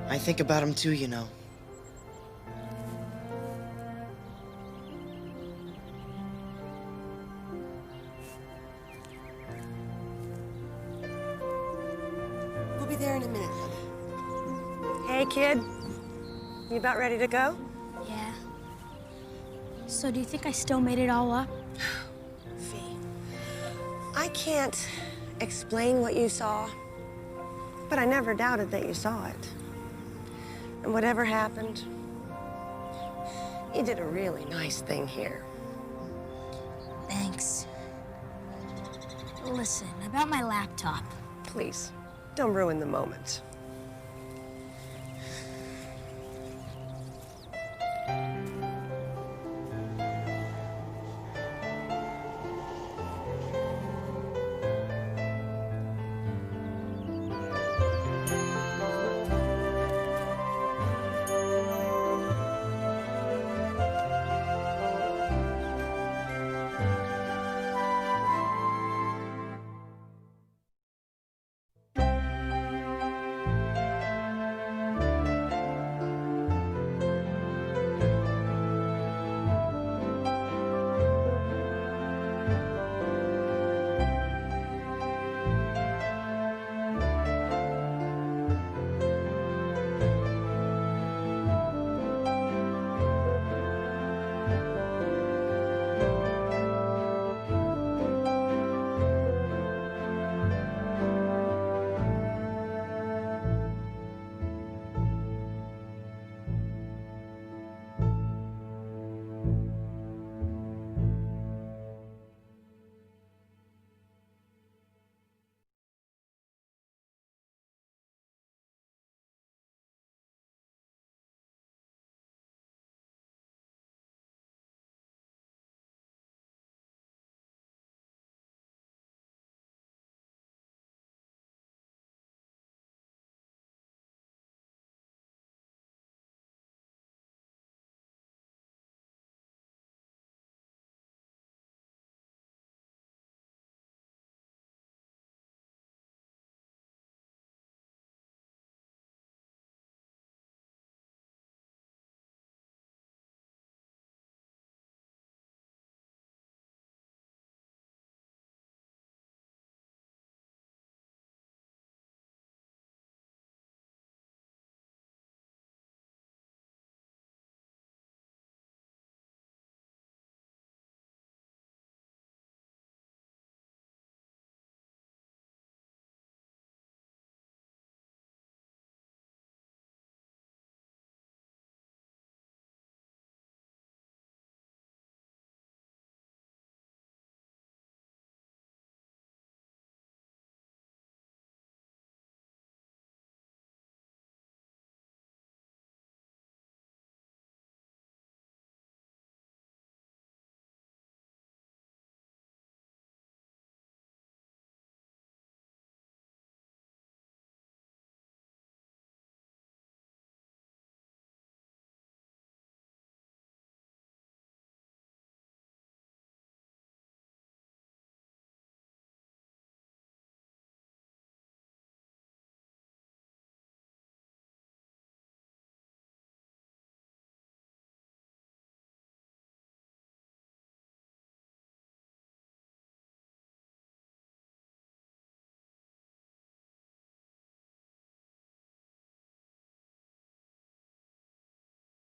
I think about him too, you know. We'll be there in a minute. Hey, kid. You about ready to go? Yeah. So do you think I still made it all up? I can't explain what you saw, but I never doubted that you saw it. And whatever happened, you did a really nice thing here. Thanks. Listen, about my laptop. Please, don't ruin the moment.